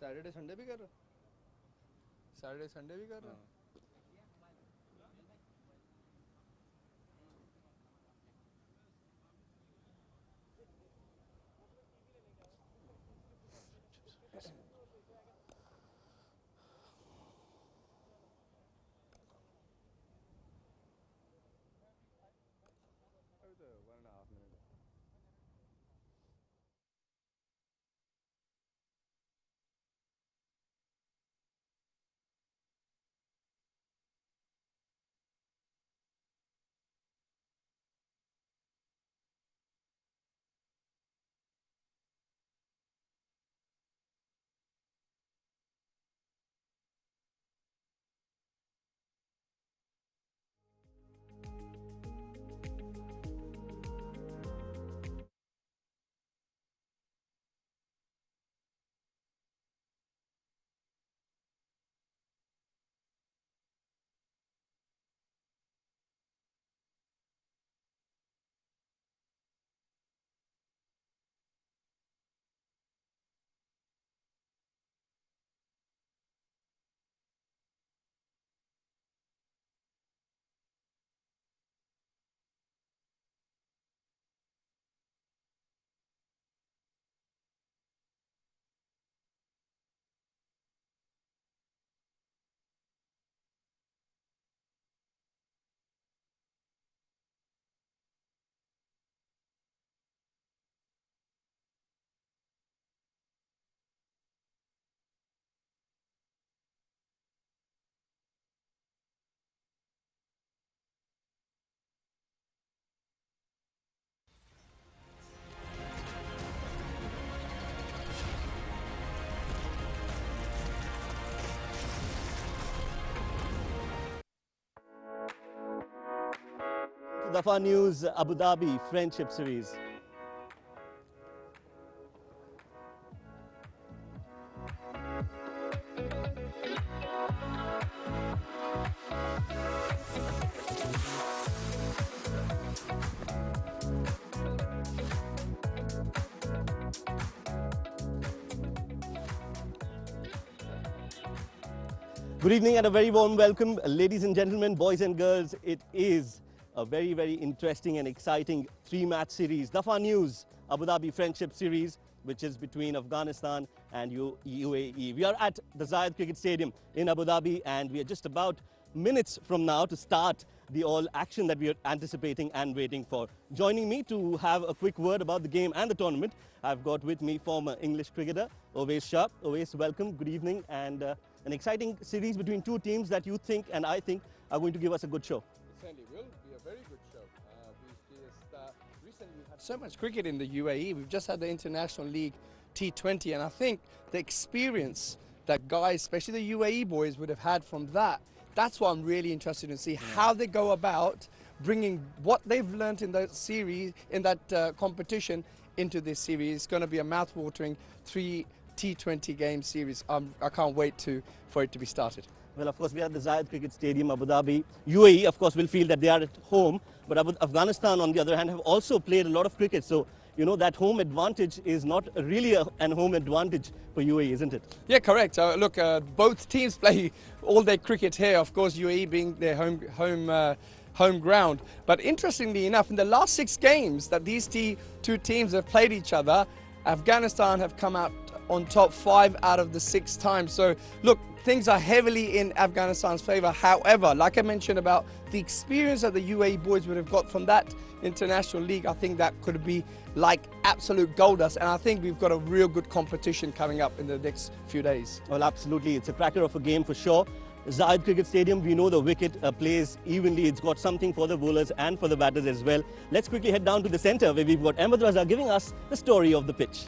Saturday Sunday भी कर रहे हो? सैटरडे संडे भी कर रहे हो? अभी तो 1.5 मिनट है। Dafa News Abu Dhabi Friendship Series. Good evening and a very warm welcome, ladies and gentlemen, boys and girls. It is a very, very interesting and exciting three-match series. Dafa News Abu Dhabi Friendship Series, which is between Afghanistan and UAE. We are at the Zayed Cricket Stadium in Abu Dhabi, and we are just about minutes from now to start the all action that we are anticipating and waiting for. Joining me to have a quick word about the game and the tournament, I've got with me former English cricketer Owais Shah. Owais, welcome, good evening, and an exciting series between two teams that you think and I think are going to give us a good show. It certainly will be a very good show. Recently we've had so much cricket in the UAE. We've just had the International League T20, and I think the experience that guys, especially the UAE boys, would have had from that, that's what I'm really interested in, see how they go about bringing what they've learnt in that series, in that competition, into this series. It's going to be a mouth-watering three T20 game series. I can't wait for it to be started. Well, of course, we are at the Zayed Cricket Stadium, Abu Dhabi. UAE, of course, will feel that they are at home, but Afghanistan, on the other hand, have also played a lot of cricket. So, you know, that home advantage is not really an home advantage for UAE, isn't it? Yeah, correct. Look, both teams play all their cricket here. Of course, UAE being their home ground. But interestingly enough, in the last 6 games that these two teams have played each other, Afghanistan have come out on top 5 out of the 6 times. So, look, things are heavily in Afghanistan's favour. However, like I mentioned about the experience that the UAE boys would have got from that international league, I think that could be like absolute gold dust. And I think we've got a real good competition coming up in the next few days. Well, absolutely. It's a cracker of a game for sure. Zayed Cricket Stadium, we know the wicket plays evenly. It's got something for the bowlers and for the batters as well. Let's quickly head down to the centre where we've got Ahmed Raza giving us the story of the pitch.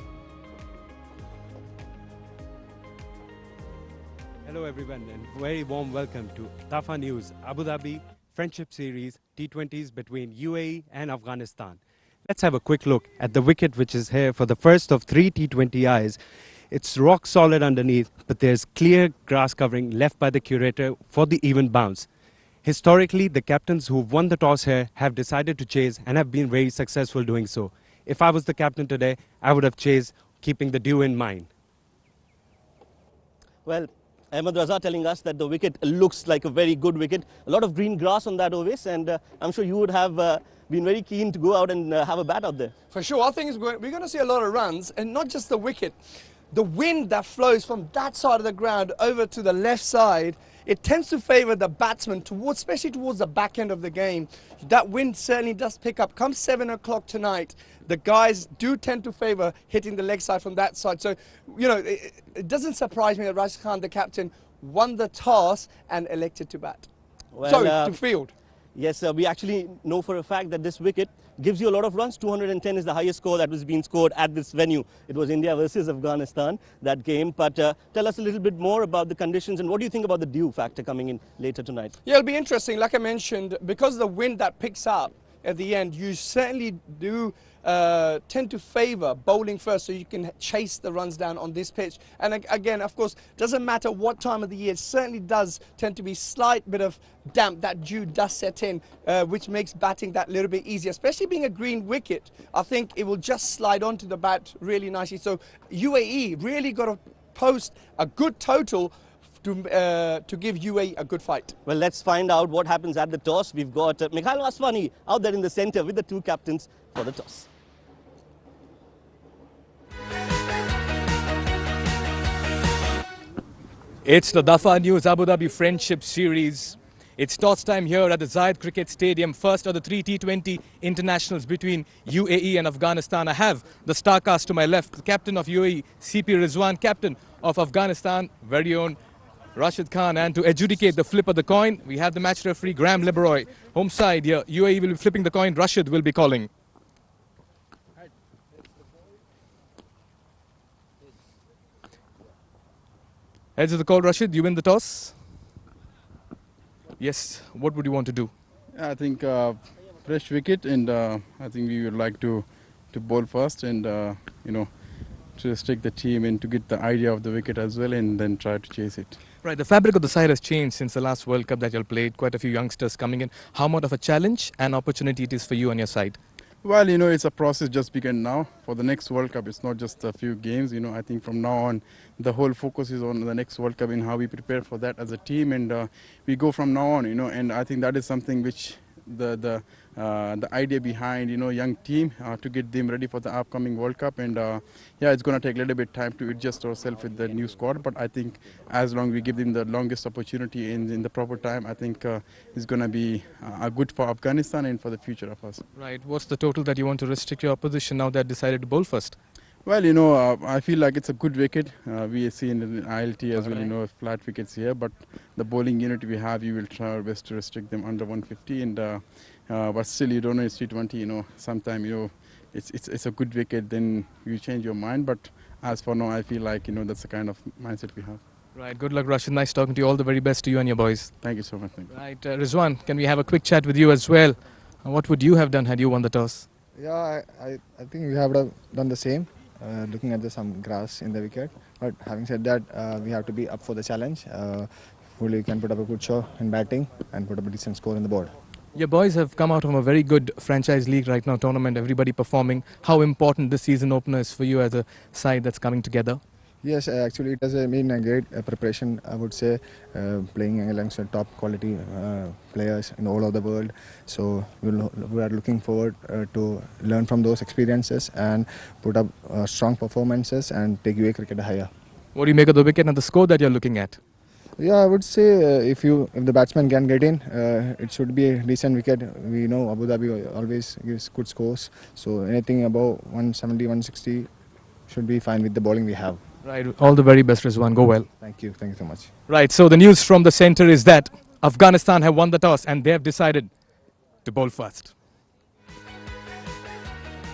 Hello everyone and very warm welcome to Dafa News Abu Dhabi Friendship Series T20s between UAE and Afghanistan. Let's have a quick look at the wicket which is here for the first of 3 T20Is. It's rock solid underneath, but there's clear grass covering left by the curator for the even bounce. Historically, the captains who've won the toss here have decided to chase and have been very successful doing so. If I was the captain today, I would have chased keeping the dew in mind. Well, Ahmed Raza telling us that the wicket looks like a very good wicket. A lot of green grass on that Ovis, and I'm sure you would have been very keen to go out and have a bat out there. For sure, I think we're going to see a lot of runs, and not just the wicket. The wind that flows from that side of the ground over to the left side, it tends to favour the batsman, especially towards the back end of the game. That wind certainly does pick up. Come 7 o'clock tonight, the guys do tend to favour hitting the leg side from that side. So, you know, it doesn't surprise me that Rashid Khan, the captain, won the toss and elected to bat. Well, to field. Yes, we actually know for a fact that this wicket gives you a lot of runs. 210 is the highest score that was being scored at this venue. It was India versus Afghanistan, that game. But tell us a little bit more about the conditions and what do you think about the dew factor coming in later tonight? Yeah, it'll be interesting. Like I mentioned, because of the wind that picks up at the end, you certainly do tend to favour bowling first so you can chase the runs down on this pitch. And again, of course, doesn't matter what time of the year, it certainly does tend to be slight bit of damp, that dew does set in, which makes batting that little bit easier, especially being a green wicket. I think it will just slide onto the bat really nicely. So UAE really got to post a good total to give UAE a good fight. Well, let's find out what happens at the toss. We've got Mikhail Aswani out there in the centre with the two captains for the toss. It's the Dafa News Abu Dhabi Friendship Series. It's toss time here at the Zayed Cricket Stadium. First of the three T20 internationals between UAE and Afghanistan. I have the star cast to my left, the captain of UAE, CP Rizwan, captain of Afghanistan, very own Rashid Khan. And to adjudicate the flip of the coin, we have the match referee, Graham Leberoy. Home side here, UAE will be flipping the coin, Rashid will be calling. Heads of the call, Rashid, you win the toss. Yes, what would you want to do? I think fresh wicket, and I think we would like to bowl first and you know, to restrict the team and to get the idea of the wicket as well, and then try to chase it. Right, the fabric of the side has changed since the last World Cup that you all played. Quite a few youngsters coming in. How much of a challenge and opportunity it is for you on your side? Well, you know, it's a process just begun now. For the next World Cup, it's not just a few games. You know, I think from now on, the whole focus is on the next World Cup and how we prepare for that as a team, and we go from now on. You know, and I think that is something which the idea behind, you know, young team to get them ready for the upcoming World Cup, and yeah, it's going to take a little bit time to adjust ourselves with the new squad, but I think as long as we give them the longest opportunity in the proper time, I think it's going to be good for Afghanistan and for the future of us. Right, what's the total that you want to restrict your opposition now that decided to bowl first? Well, you know, I feel like it's a good wicket. We see in the ILT as well, you know, flat wickets here, but the bowling unit we have, you will try our best to restrict them under 150, and but still, you don't know, it's T20, you know, sometimes, you know, it's a good wicket, then you change your mind, but as for now, I feel like, you know, that's the kind of mindset we have. Right, good luck, Rashid. Nice talking to you. All the very best to you and your boys. Thank you so much. Thank you. Right, Rizwan, can we have a quick chat with you as well? What would you have done had you won the toss? Yeah, I think we have done the same, looking at some grass in the wicket. But having said that, we have to be up for the challenge. Hopefully we can put up a good show in batting and put up a decent score on the board. Your boys have come out from a very good franchise league right now, tournament, everybody performing. How important this season opener is for you as a side that's coming together? Yes, actually it has been a great preparation, I would say, playing alongside top quality players in all over the world. So we are looking forward to learn from those experiences and put up strong performances and take UAE cricket higher. What do you make of the wicket and the score that you're looking at? Yeah, I would say if the batsman can get in, it should be a decent wicket. We know Abu Dhabi always gives good scores, so anything above 170, 160 should be fine with the bowling we have. Right, all the very best, Rizwan. Go well. Thank you so much. Right, so the news from the centre is that Afghanistan have won the toss and they have decided to bowl first.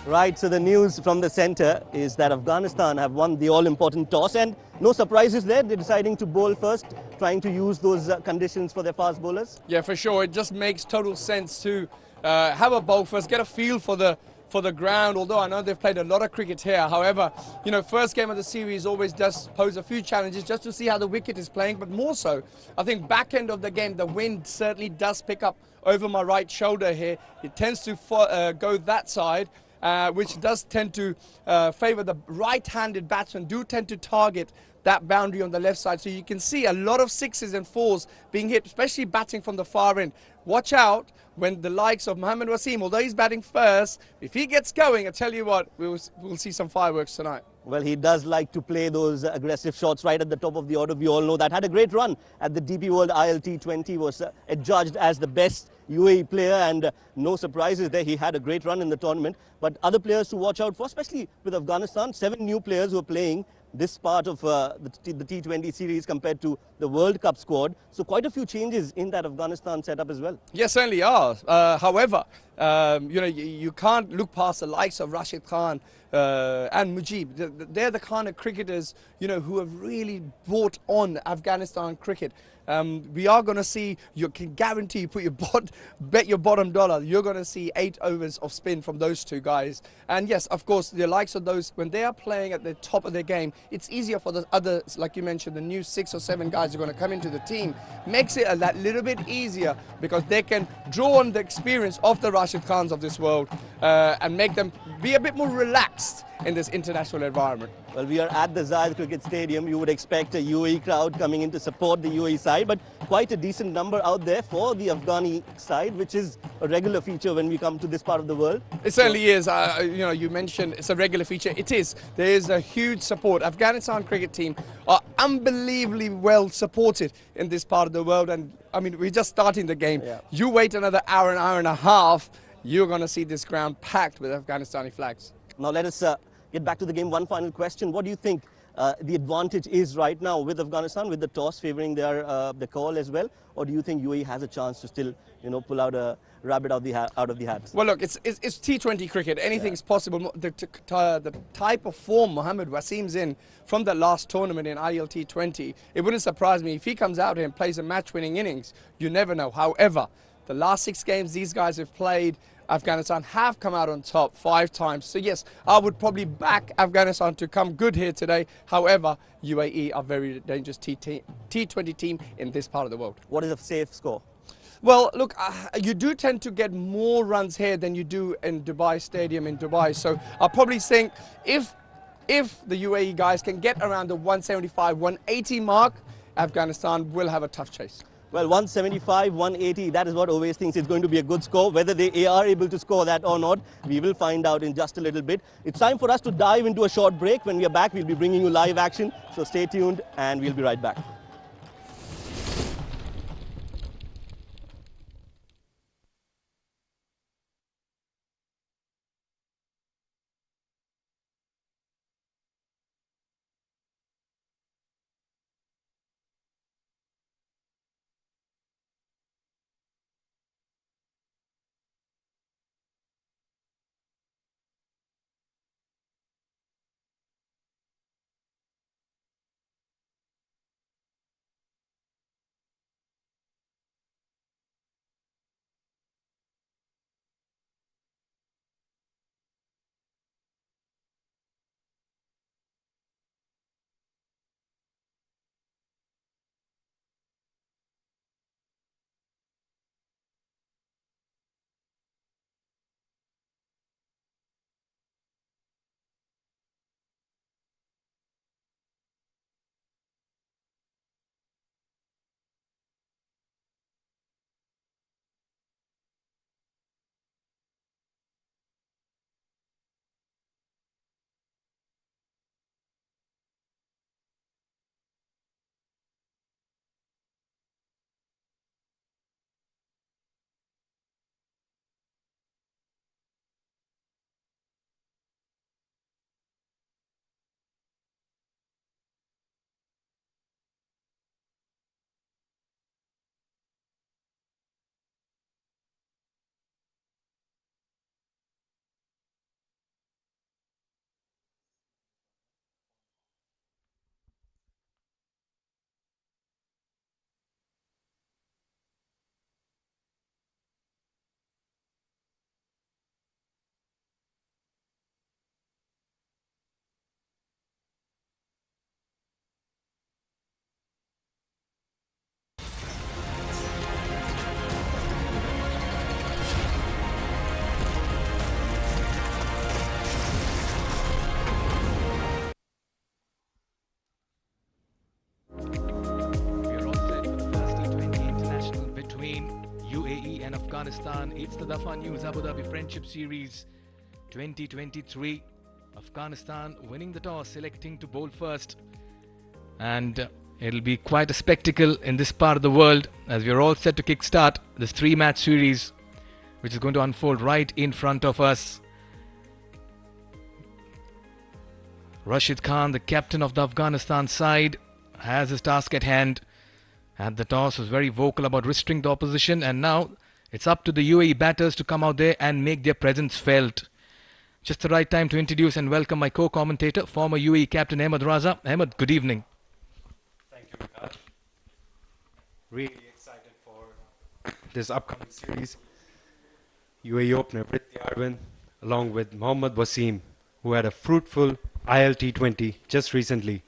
Right, so the news from the centre is that Afghanistan have won the all-important toss, and no surprises there. They're deciding to bowl first, trying to use those conditions for their fast bowlers. Yeah, for sure. It just makes total sense to have a bowl first, get a feel for the ground, although I know they've played a lot of cricket here. However, you know, first game of the series always does pose a few challenges just to see how the wicket is playing, but more so, I think back end of the game, the wind certainly does pick up over my right shoulder here. It tends to go that side, which does tend to favour the right-handed batsmen, do tend to target that boundary on the left side. So you can see a lot of sixes and fours being hit, especially batting from the far end. Watch out when the likes of Mohammad Wasim, although he's batting first, if he gets going, I tell you what, we'll see some fireworks tonight. Well, he does like to play those aggressive shots right at the top of the order. We all know that. Had a great run at the DP World ILT20, was adjudged as the best UAE player, and no surprises there. He had a great run in the tournament. But other players to watch out for, especially with Afghanistan, 7 new players who are playing this part of the T20 series compared to the World Cup squad. So quite a few changes in that Afghanistan setup as well. Yes, certainly are. However, you can't look past the likes of Rashid Khan and Mujib. They're the kind of cricketers, who have really brought on Afghanistan cricket. We are going to see, you can guarantee, bet your bottom dollar, you're going to see 8 overs of spin from those 2 guys. And yes, of course, the likes of those, when they are playing at the top of their game, it's easier for the others, like you mentioned, the new 6 or 7 guys who are going to come into the team. Makes it that little bit easier because they can draw on the experience of the Rashid Khans of this world and make them be a bit more relaxed in this international environment. Well, we are at the Zayed Cricket Stadium. You would expect a UAE crowd coming in to support the UAE side, but quite a decent number out there for the Afghani side, which is a regular feature when we come to this part of the world. It certainly is. You mentioned it's a regular feature. It is. There is a huge support. Afghanistan cricket team are unbelievably well supported in this part of the world. And I mean, we're just starting the game. Yeah. You wait another hour and a half, you're going to see this ground packed with Afghanistani flags. Now let us get back to the game. One final question. What do you think the advantage is right now with Afghanistan, with the toss favouring their call as well? Or do you think UAE has a chance to still, pull out a rabbit out of the hat? Well, look, it's T20 cricket. Anything's possible. The type of form Mohammad Wasim's in from the last tournament in ILT20, it wouldn't surprise me if he comes out here and plays a match-winning innings. You never know. However, the last 6 games these guys have played, Afghanistan have come out on top 5 times. So yes, I would probably back Afghanistan to come good here today. However, UAE are very dangerous T20 team in this part of the world. What is a safe score? Well, look, you do tend to get more runs here than you do in Dubai Stadium in Dubai. So I'll probably think if the UAE guys can get around the 175, 180 mark, Afghanistan will have a tough chase. Well, 175, 180, that is what Oways thinks is going to be a good score. Whether they are able to score that or not, we will find out in just a little bit. It's time for us to dive into a short break. When we are back, we'll be bringing you live action. So stay tuned and we'll be right back. Afghanistan. It's the Dafa News Abu Dhabi Friendship Series 2023. Afghanistan winning the toss, selecting to bowl first. And it'll be quite a spectacle in this part of the world as we're all set to kickstart this 3-match series, which is going to unfold right in front of us. Rashid Khan, the captain of the Afghanistan side, has his task at hand. At the toss, was very vocal about restricting the opposition, and now it's up to the UAE batters to come out there and make their presence felt. Just the right time to introduce and welcome my co-commentator, former UAE captain Ahmed Raza. Ahmed, good evening. Thank you, Vikas. Really excited for this upcoming series. UAE opener Prithvi Arvind, along with Mohammad Wasim, who had a fruitful IL T20 just recently.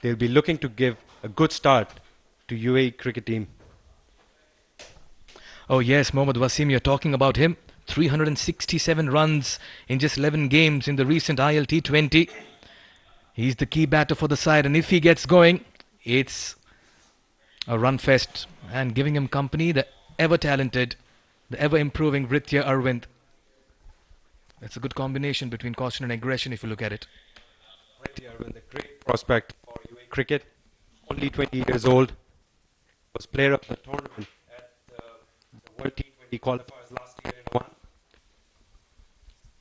They'll be looking to give a good start to UAE cricket team. Oh yes, Mohammad Wasim, you're talking about him. 367 runs in just 11 games in the recent IL T20. He's the key batter for the side, and if he gets going, it's a run fest. And giving him company, the ever-talented, the ever-improving Prithvi Arvind. That's a good combination between caution and aggression if you look at it. Prithvi Arvind, a great prospect for UAE cricket, only 20 years old, was player of the tournament at the World T20 qualifiers last year in Oman.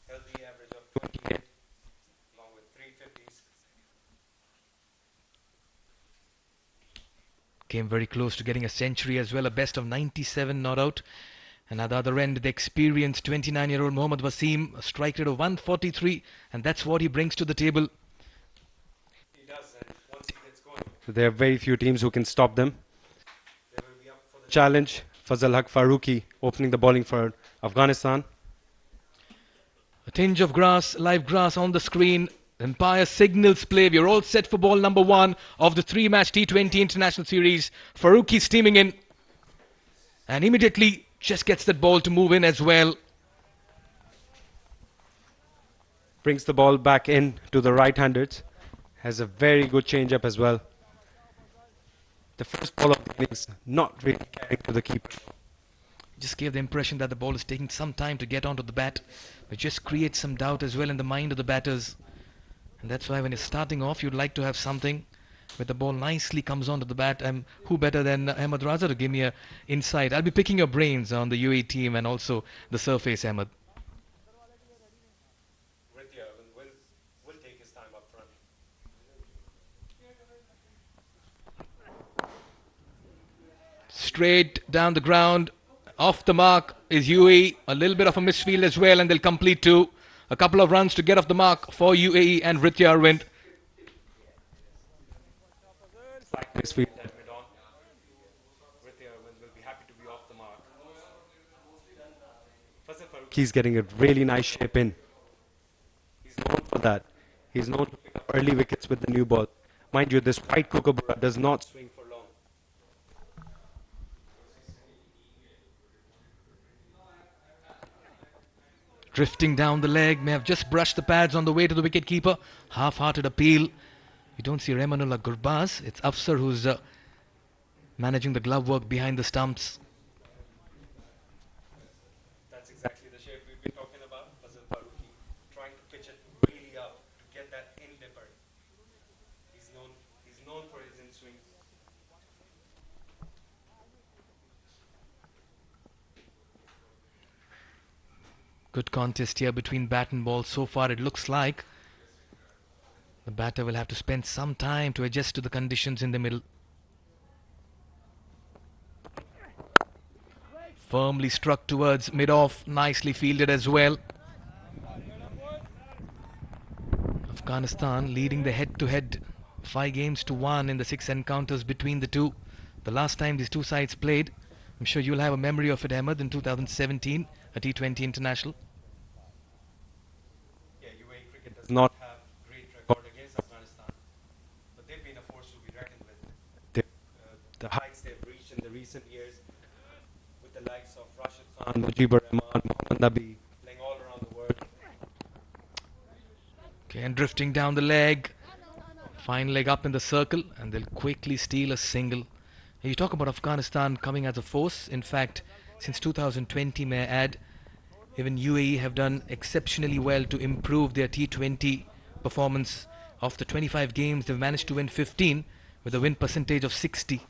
Held the average of 28 along with 350s. Came very close to getting a century as well, a best of 97 not out. And at the other end, the experienced 29-year-old Mohammad Wasim, a strike rate of 143, and that's what he brings to the table. He does, and once he gets going, so there are very few teams who can stop them. They will be up for the challenge. Fazal Haq Farooqi opening the bowling for Afghanistan. A tinge of grass, live grass on the screen. Umpire signals play. We're all set for ball number 1 of the 3-match T20 International Series. Farooqi steaming in. And immediately just gets that ball to move in as well. Brings the ball back in to the right-handers. Has a very good change-up as well. The first ball of the innings not really carrying to the keeper. Just gave the impression that the ball is taking some time to get onto the bat. But just creates some doubt as well in the mind of the batters. And that's why when you're starting off, you'd like to have something where the ball nicely comes onto the bat. And who better than Ahmed Raza to give me an insight? I'll be picking your brains on the UAE team and also the surface, Ahmed. Prithvi Arvind will take his time up front. Straight down the ground. Off the mark is UAE. A little bit of a misfield as well, and they'll complete 2. A couple of runs to get off the mark for UAE and Prithvi Arvind. Slight misfield at mid-on. Prithvi Arvind will be happy to be off the mark. Fazal Farooqi's getting a really nice shape in. He's known for that. He's known to pick up early wickets with the new ball. Mind you, this white kookaburra does not swing for long. Drifting down the leg, may have just brushed the pads on the way to the wicketkeeper. Half-hearted appeal. You don't see Remanullah Gurbaz. It's Afsar who's managing the glove work behind the stumps. That's exactly the shape we've been talking about. Fazal Farooqi trying to pitch it really up to get that in-dipper. He's known for his in-swings. Good contest here between bat and ball. So far it looks like the batter will have to spend some time to adjust to the conditions in the middle. Firmly struck towards mid-off. Nicely fielded as well. Afghanistan leading the head-to-head 5 games to 1 in the 6 encounters between the two. The last time these two sides played, I'm sure you'll have a memory of it, Ahmed, in 2017, a T20 international. Yeah, UAE cricket does not have great record against Afghanistan, but they've been a force to be reckoned with. The heights they've reached in the recent years, with the likes of Rashid Khan, Mujibur Rahman, Mohammad Nabi, playing all around the world. Okay, and drifting down the leg. Fine leg up in the circle, and they'll quickly steal a single. You talk about Afghanistan coming as a force. In fact, since 2020, may I add. Even UAE have done exceptionally well to improve their T20 performance. Of the 25 games, they've managed to win 15 with a win percentage of 60.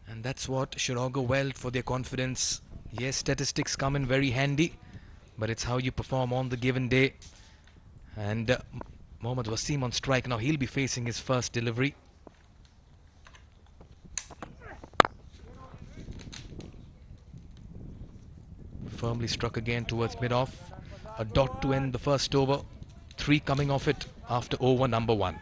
And that's what should augur well for their confidence. Yes, statistics come in very handy, but it's how you perform on the given day. And Mohammad Wasim on strike. Now he'll be facing his first delivery. Firmly struck again towards mid-off. A dot to end the first over. 3 coming off it after over number 1.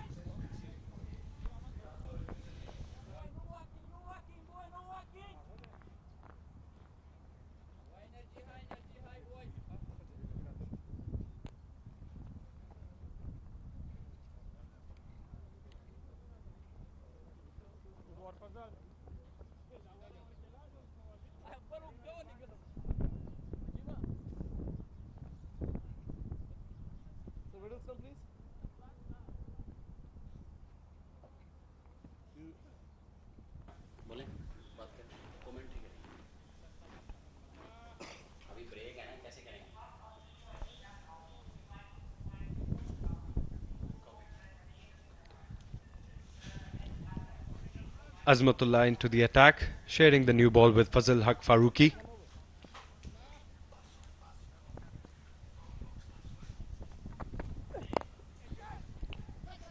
Azmatullah into the attack, sharing the new ball with Fazal Haq Faruqi.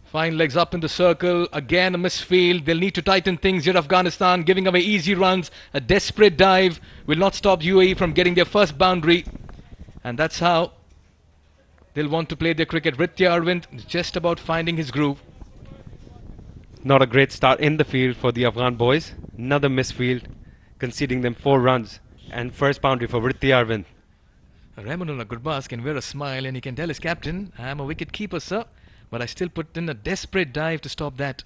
Fine legs up in the circle. Again a misfield. They'll need to tighten things here. Afghanistan giving away easy runs. A desperate dive will not stop UAE from getting their first boundary. And that's how they'll want to play their cricket. Ritya Arvind is just about finding his groove. Not a great start in the field for the Afghan boys. Another misfield, conceding them 4 runs. And first boundary for Vritti Arvind. Ramanullah Gurbaz can wear a smile and he can tell his captain, I am a wicket keeper, sir, but I still put in a desperate dive to stop that.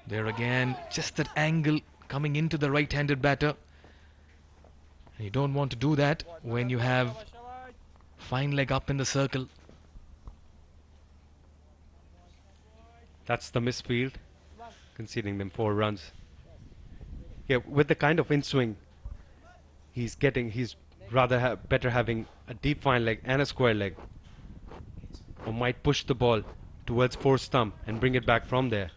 There again, just that angle coming into the right-handed batter. You don't want to do that when you have fine leg up in the circle. That's the misfield, conceding them 4 runs. Yeah, with the kind of in-swing he's rather better having a deep fine leg and a square leg. Or might push the ball towards 4 stump and bring it back from there.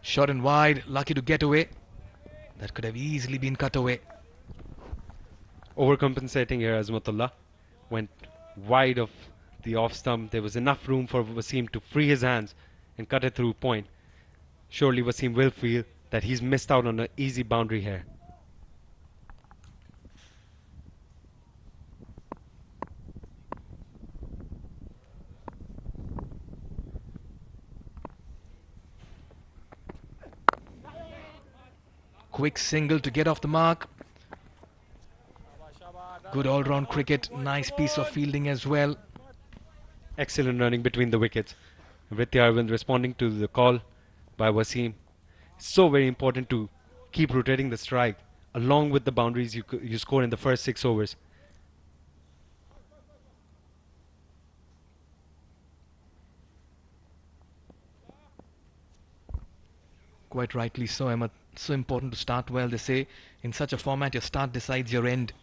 Short and wide, lucky to get away. That could have easily been cut away. Overcompensating here, Azmatullah went wide of the off stump. There was enough room for Wasim to free his hands and cut it through point. Surely Wasim will feel that he's missed out on an easy boundary here. Quick single to get off the mark. Good all-round cricket. Nice piece of fielding as well. Excellent running between the wickets. Vritti Arvind responding to the call by Wasim. It's so very important to keep rotating the strike along with the boundaries you score in the first 6 overs. Quite rightly so, Emma. So important to start well. They say in such a format your start decides your end.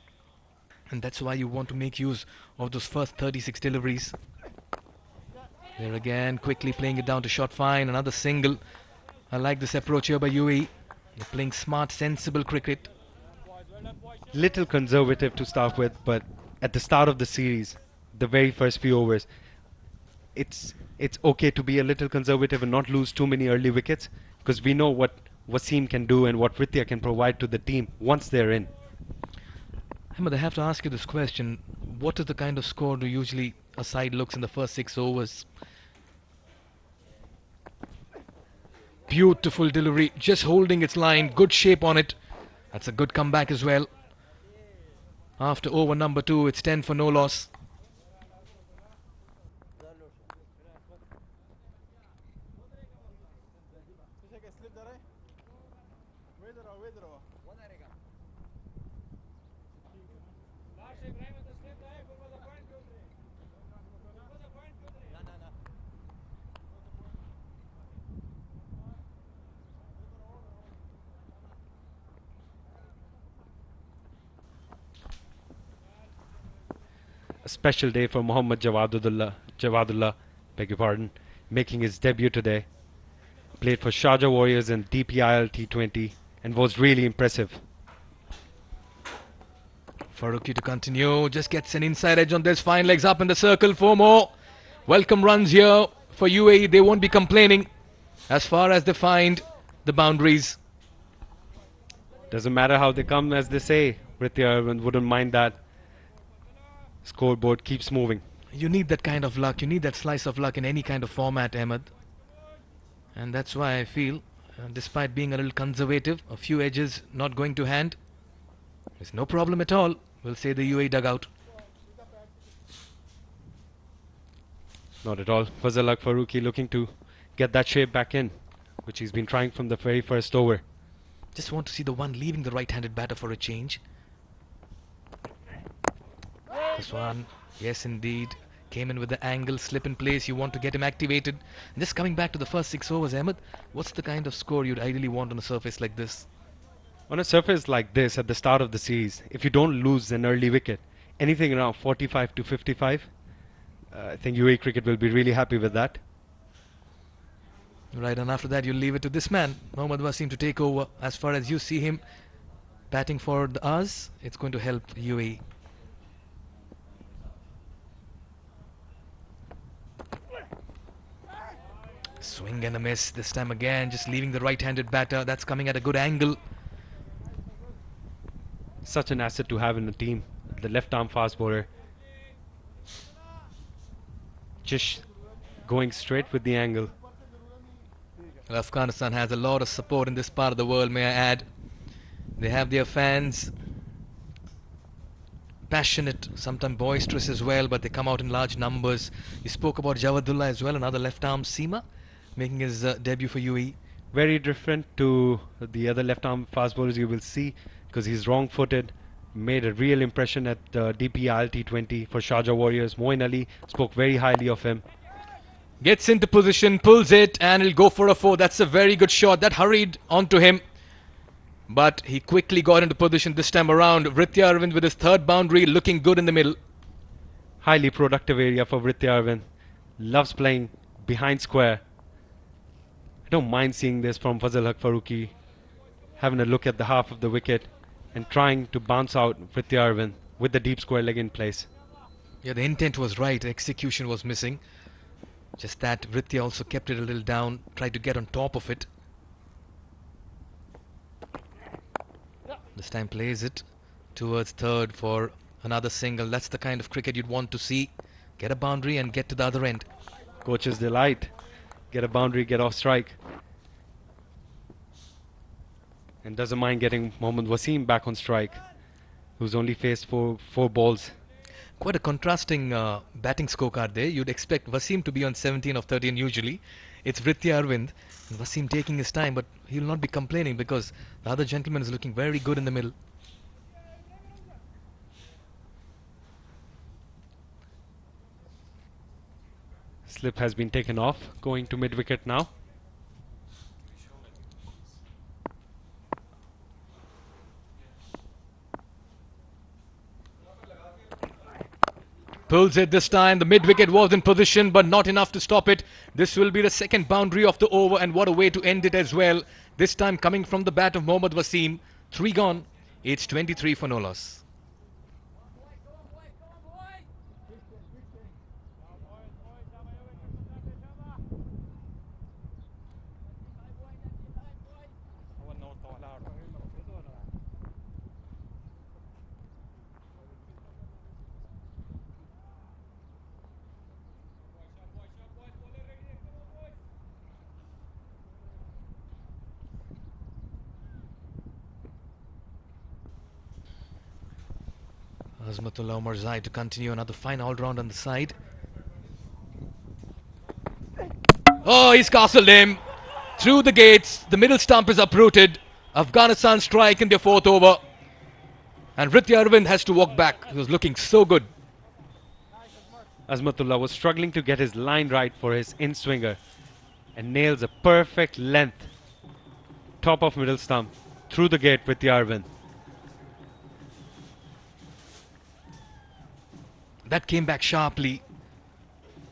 And that's why you want to make use of those first 36 deliveries. There again, quickly playing it down to short fine. Another single. I like this approach here by UAE. They're playing smart, sensible cricket. Little conservative to start with, but at the start of the series, the very first few overs, it's okay to be a little conservative and not lose too many early wickets, because we know what Wasim can do and what Ritya can provide to the team once they're in. Ahmed, I have to ask you this question. What is the kind of score do usually a side looks in the first 6 overs? Beautiful delivery, just holding its line, good shape on it. That's a good comeback as well. After over number 2, it's 10 for no loss. A special day for Mohammad Jawadullah, beg your pardon, making his debut today. Played for Sharjah Warriors in DPIL T20 and was really impressive. Farooqi to continue, just gets an inside edge on this, fine legs up in the circle for more. Welcome runs here for UAE, they won't be complaining as far as they find the boundaries. Doesn't matter how they come, as they say. Ritya Irvin wouldn't mind that. Scoreboard keeps moving. You need that kind of luck, you need that slice of luck in any kind of format, Ahmed. And that's why I feel, despite being a little conservative, a few edges not going to hand, there's no problem at all, we'll say the UAE dugout. Not at all. Fazal Haq Farooqi looking to get that shape back in, which he's been trying from the very first over. Just want to see the one leaving the right-handed batter for a change. This one, yes indeed, came in with the angle, slip in place, you want to get him activated. And just coming back to the first 6 overs, Ahmed, what's the kind of score you'd ideally want on a surface like this? On a surface like this at the start of the series, if you don't lose an early wicket, anything around 45 to 55, I think UAE cricket will be really happy with that. Right, and after that you'll leave it to this man, Mohammad Wasim, to take over. As far as you see him batting for the Us, it's going to help UAE. Swing and a miss this time again, just leaving the right-handed batter. That's coming at a good angle. Such an asset to have in the team, the left-arm fast bowler. Just going straight with the angle. Well, Afghanistan has a lot of support in this part of the world, may I add. They have their fans, passionate, sometimes boisterous as well, but they come out in large numbers. You spoke about Jawadullah as well, another left-arm seamer, making his debut for UAE. Very different to the other left-arm fast bowlers you will see, because he's wrong-footed. Made a real impression at DPIL T20 for Sharjah Warriors. Moeen Ali spoke very highly of him. Gets into position, pulls it, and he'll go for a 4. That's a very good shot. That hurried onto him, but he quickly got into position this time around. Ritya Arvind with his 3rd boundary, looking good in the middle. Highly productive area for Ritya Arvind. Loves playing behind square. I don't mind seeing this from Fazal Haq Farooqi, having a look at the half of the wicket and trying to bounce out Ritya Arvind with the deep square leg in place. Yeah, the intent was right, execution was missing. Just that Ritya also kept it a little down, tried to get on top of it. This time plays it towards 3rd for another single. That's the kind of cricket you'd want to see. Get a boundary and get to the other end. Coach's delight. Get a boundary, get off strike. And doesn't mind getting Mohammad Wasim back on strike, who's only faced four balls. Quite a contrasting batting scorecard there. You'd expect Wasim to be on 17 of 13 usually. It's Ritya Arvind. And Wasim taking his time, but he'll not be complaining because the other gentleman is looking very good in the middle. Slip has been taken off, going to mid-wicket now. Pulls it this time. The mid-wicket was in position, but not enough to stop it. This will be the 2nd boundary of the over, and what a way to end it as well. This time coming from the bat of Mohammad Wasim. 3 gone. It's 23 for no loss. Azmatullah Omarzai to continue another fine all-round on the side. Oh, he's castled him through the gates. The middle stump is uprooted. Afghanistan strike in their 4th over. And Ritya Arvind has to walk back. He was looking so good. Azmatullah was struggling to get his line right for his in-swinger and nails a perfect length. Top of middle stump. Through the gate with the Arvind. That came back sharply.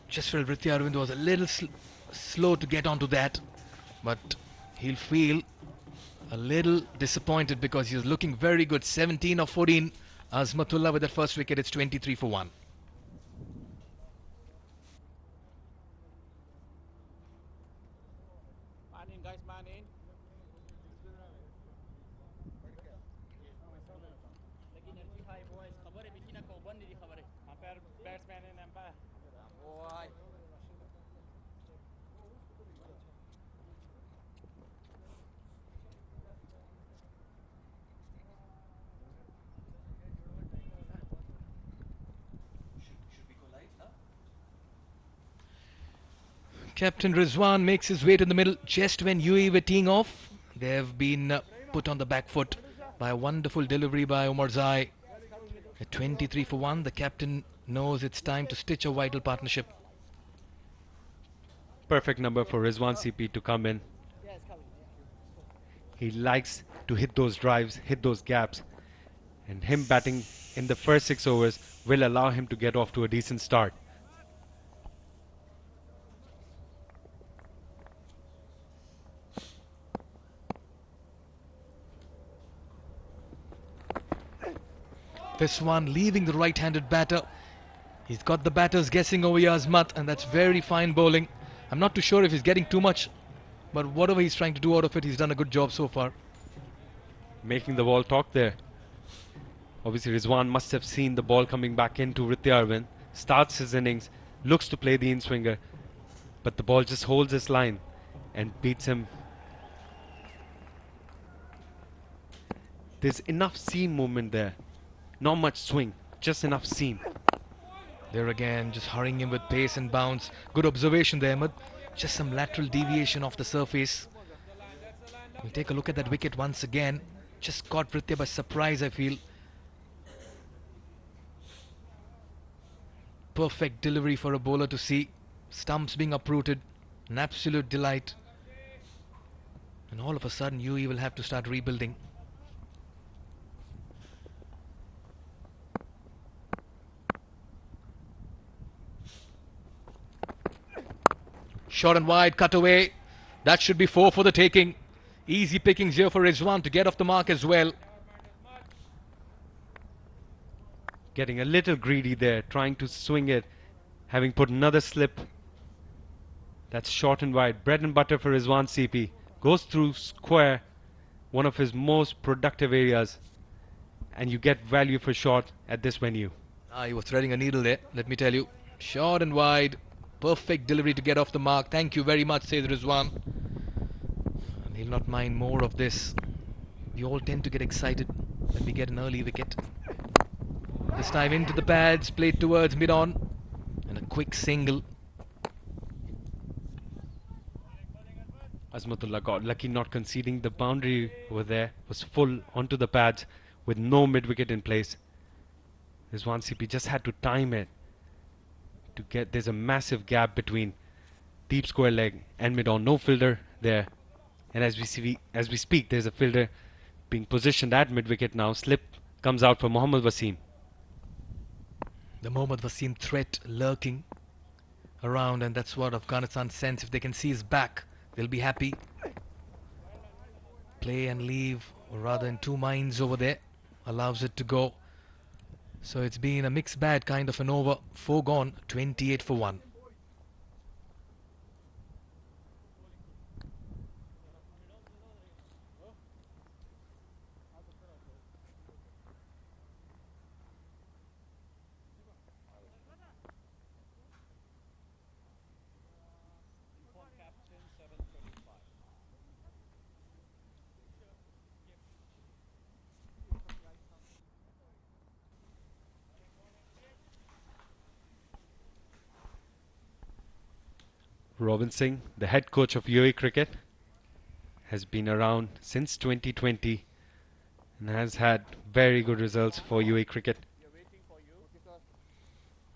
Just felt Ritya Arvind was a little slow to get onto that. But he'll feel a little disappointed because he was looking very good. 17 of 14. Azmatullah with that first wicket. It's 23 for 1. Captain Rizwan makes his way to the middle just when UAE were teeing off. They have been put on the back foot by a wonderful delivery by Omar Zai. At 23 for 1, the captain knows it's time to stitch a vital partnership. Perfect number for Rizwan CP to come in. He likes to hit those drives, hit those gaps, and him batting in the first 6 overs will allow him to get off to a decent start. This one leaving the right-handed batter. He's got the batters guessing over Yazmat, and that's very fine bowling. I'm not too sure if he's getting too much, but whatever he's trying to do out of it, he's done a good job so far. Making the ball talk there. Obviously Rizwan must have seen the ball coming back into Ritya Arvind. Starts his innings, looks to play the in-swinger, but the ball just holds his line and beats him. There's enough seam movement there. Not much swing, just enough seam. There again, just hurrying him with pace and bounce. Good observation there, Ahmed. Just some lateral deviation off the surface. We'll take a look at that wicket once again. Just caught Ritya by surprise, I feel. Perfect delivery for a bowler to see. Stumps being uprooted. An absolute delight. And all of a sudden, UAE will have to start rebuilding. Short and wide, cut away. That should be 4 for the taking. Easy pickings here for Rizwan to get off the mark as well. Getting a little greedy there, trying to swing it, having put another slip. That's short and wide. Bread and butter for Rizwan CP. Goes through square, one of his most productive areas, and you get value for short at this venue. He was threading a needle there, let me tell you. Short and wide. Perfect delivery to get off the mark. Thank you very much, says Rizwan. And he'll not mind more of this. We all tend to get excited when we get an early wicket. This time into the pads, played towards mid-on. And a quick single. Azmatullah got lucky not conceding. The boundary over there was full onto the pads with no mid-wicket in place. Rizwan CP just had to time it to get. There's a massive gap between deep square leg and mid-on. No fielder there, and as we speak, there's a fielder being positioned at mid-wicket now. Slip comes out for Mohammad Wasim. The Mohammad Wasim threat lurking around, and that's what Afghanistan sense. If they can see his back, they'll be happy. Play and leave, or rather in two minds over there, allows it to go. So it's been a mixed bag kind of an over. 4 gone, 28 for 1. Robin Singh, the head coach of UAE cricket, has been around since 2020. and has had very good results for UAE cricket.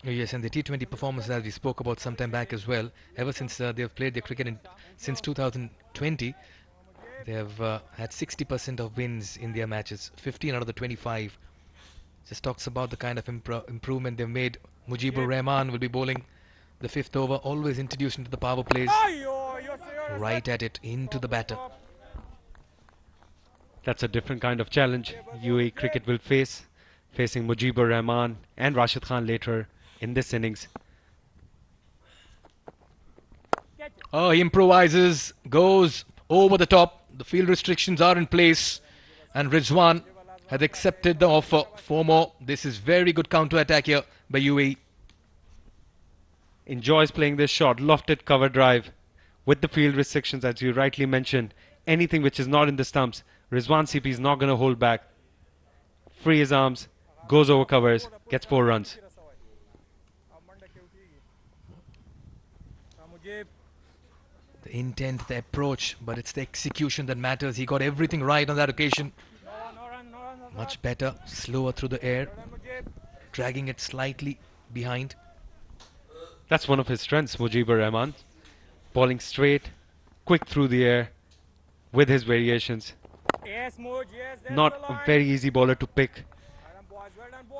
Oh, yes, and the T20 performance, as we spoke about some time back as well, ever since they've played their cricket since 2020, they have had 60% of wins in their matches, 15 out of the 25. Just talks about the kind of improvement they've made. Mujibur Rahman will be bowling the 5th over, always introduced into the power plays, right at it, into the batter. That's a different kind of challenge UAE cricket will face, facing Mujibur Rahman and Rashid Khan later in this innings. Oh, he improvises, goes over the top. The field restrictions are in place, and Rizwan has accepted the offer for more. This is very good counter-attack here by UAE. Enjoys playing this shot, lofted cover drive. With the field restrictions, as you rightly mentioned, anything which is not in the stumps, Rizwan CP is not going to hold back. Free his arms, goes over covers, gets 4 runs. The intent, the approach, but it's the execution that matters. He got everything right on that occasion. Much better, slower through the air, dragging it slightly behind. That's one of his strengths, Mujibur Rahman. Bowling straight, quick through the air, with his variations. Not a very easy bowler to pick.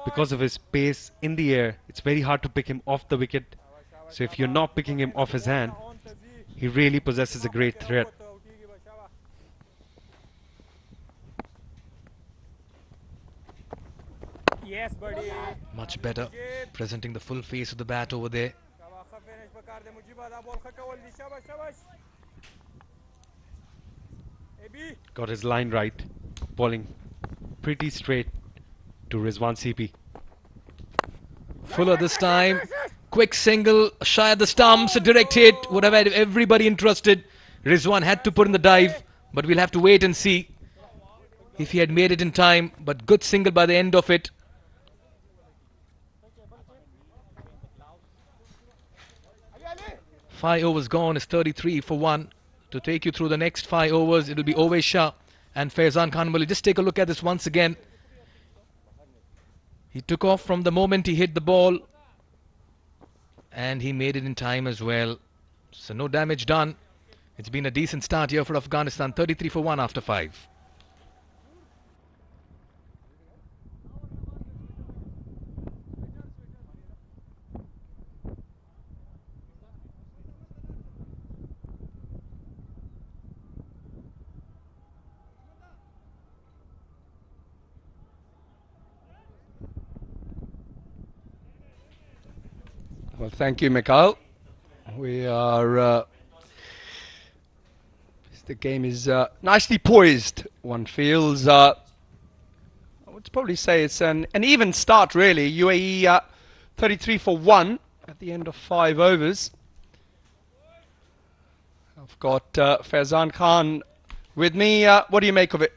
Because of his pace in the air, it's very hard to pick him off the wicket. So if you're not picking him off his hand, he really possesses a great threat. Much better, presenting the full face of the bat over there. Got his line right, bowling pretty straight to Rizwan CP. Fuller this time, quick single, shy of the stumps, a direct hit, would have had everybody interested. Rizwan had to put in the dive, but we'll have to wait and see if he had made it in time, but good single by the end of it. Five overs gone is 33 for 1. To take you through the next 5 overs, it will be Ovais Shah and Faizan Khan. Will you just take a look at this once again? He took off from the moment he hit the ball, and he made it in time as well. So no damage done. It's been a decent start here for Afghanistan. 33 for 1 after 5. Well, thank you, Mikhail. We are... the game is nicely poised. One feels... I would probably say it's an even start, really. UAE 33 for 1 at the end of 5 overs. I've got Faizan Khan with me. What do you make of it?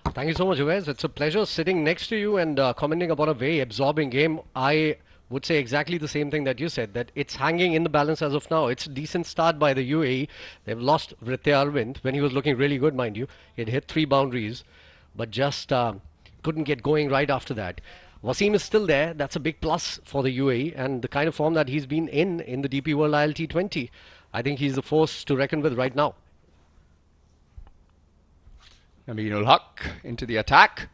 Thank you so much, Uwais. It's a pleasure sitting next to you and commenting about a very absorbing game. I would say exactly the same thing that you said, that it's hanging in the balance as of now. It's a decent start by the UAE. They've lost Ritya Arvind when he was looking really good, mind you. He had hit 3 boundaries, but just couldn't get going right after that. Wasim is still there. That's a big plus for the UAE, and the kind of form that he's been in the DP World IL T20. I think he's the force to reckon with right now. Aminul Haq into the attack.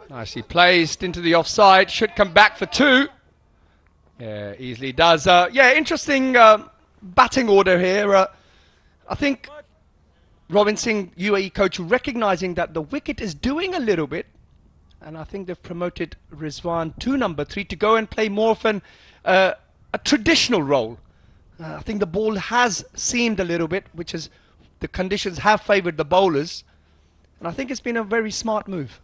Nicely placed into the offside. Should come back for 2. Yeah, easily does. Yeah, interesting batting order here. I think Robin Singh, UAE coach, recognizing that the wicket is doing a little bit. And I think they've promoted Rizwan to number 3 to go and play more of a traditional role. I think the ball has seamed a little bit, which is the conditions have favoured the bowlers. And I think it's been a very smart move.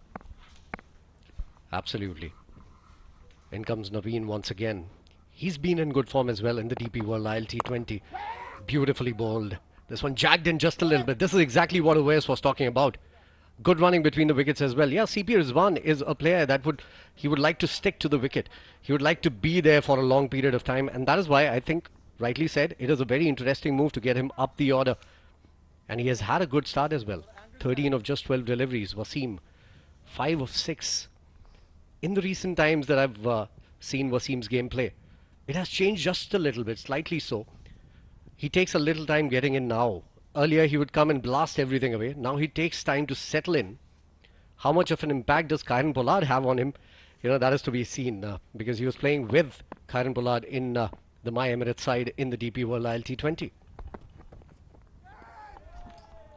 Absolutely. In comes Naveen once again. He's been in good form as well in the DP World IL T20. Beautifully bowled. This one jagged in just a little bit. This is exactly what Uwais was talking about. Good running between the wickets as well. Yeah, CP Rizwan is a player that he would like to stick to the wicket. He would like to be there for a long period of time, and that is why I think, rightly said, it is a very interesting move to get him up the order. And he has had a good start as well. 13 of just 12 deliveries. Wasim, 5 of 6. In the recent times that I've seen Wasim's gameplay, it has changed just a little bit, slightly so. He takes a little time getting in now. Earlier he would come and blast everything away. Now he takes time to settle in. How much of an impact does Kieron Pollard have on him? You know, that is to be seen because he was playing with Kieron Pollard in the My Emirates side in the DP World IL T20.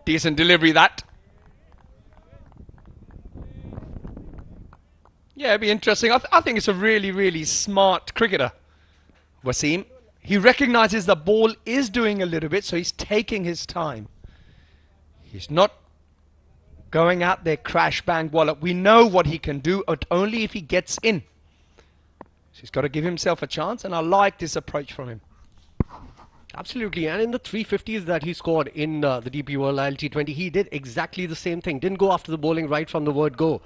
Decent delivery that. Yeah, it'd be interesting. I think it's a really, really smart cricketer, Wasim. He recognises the ball is doing a little bit, so he's taking his time. He's not going out there crash bang wallop. We know what he can do, but only if he gets in. So he's got to give himself a chance, and I like this approach from him. Absolutely, and in the 350s that he scored in the DP World IL T20, he did exactly the same thing. Didn't go after the bowling right from the word go.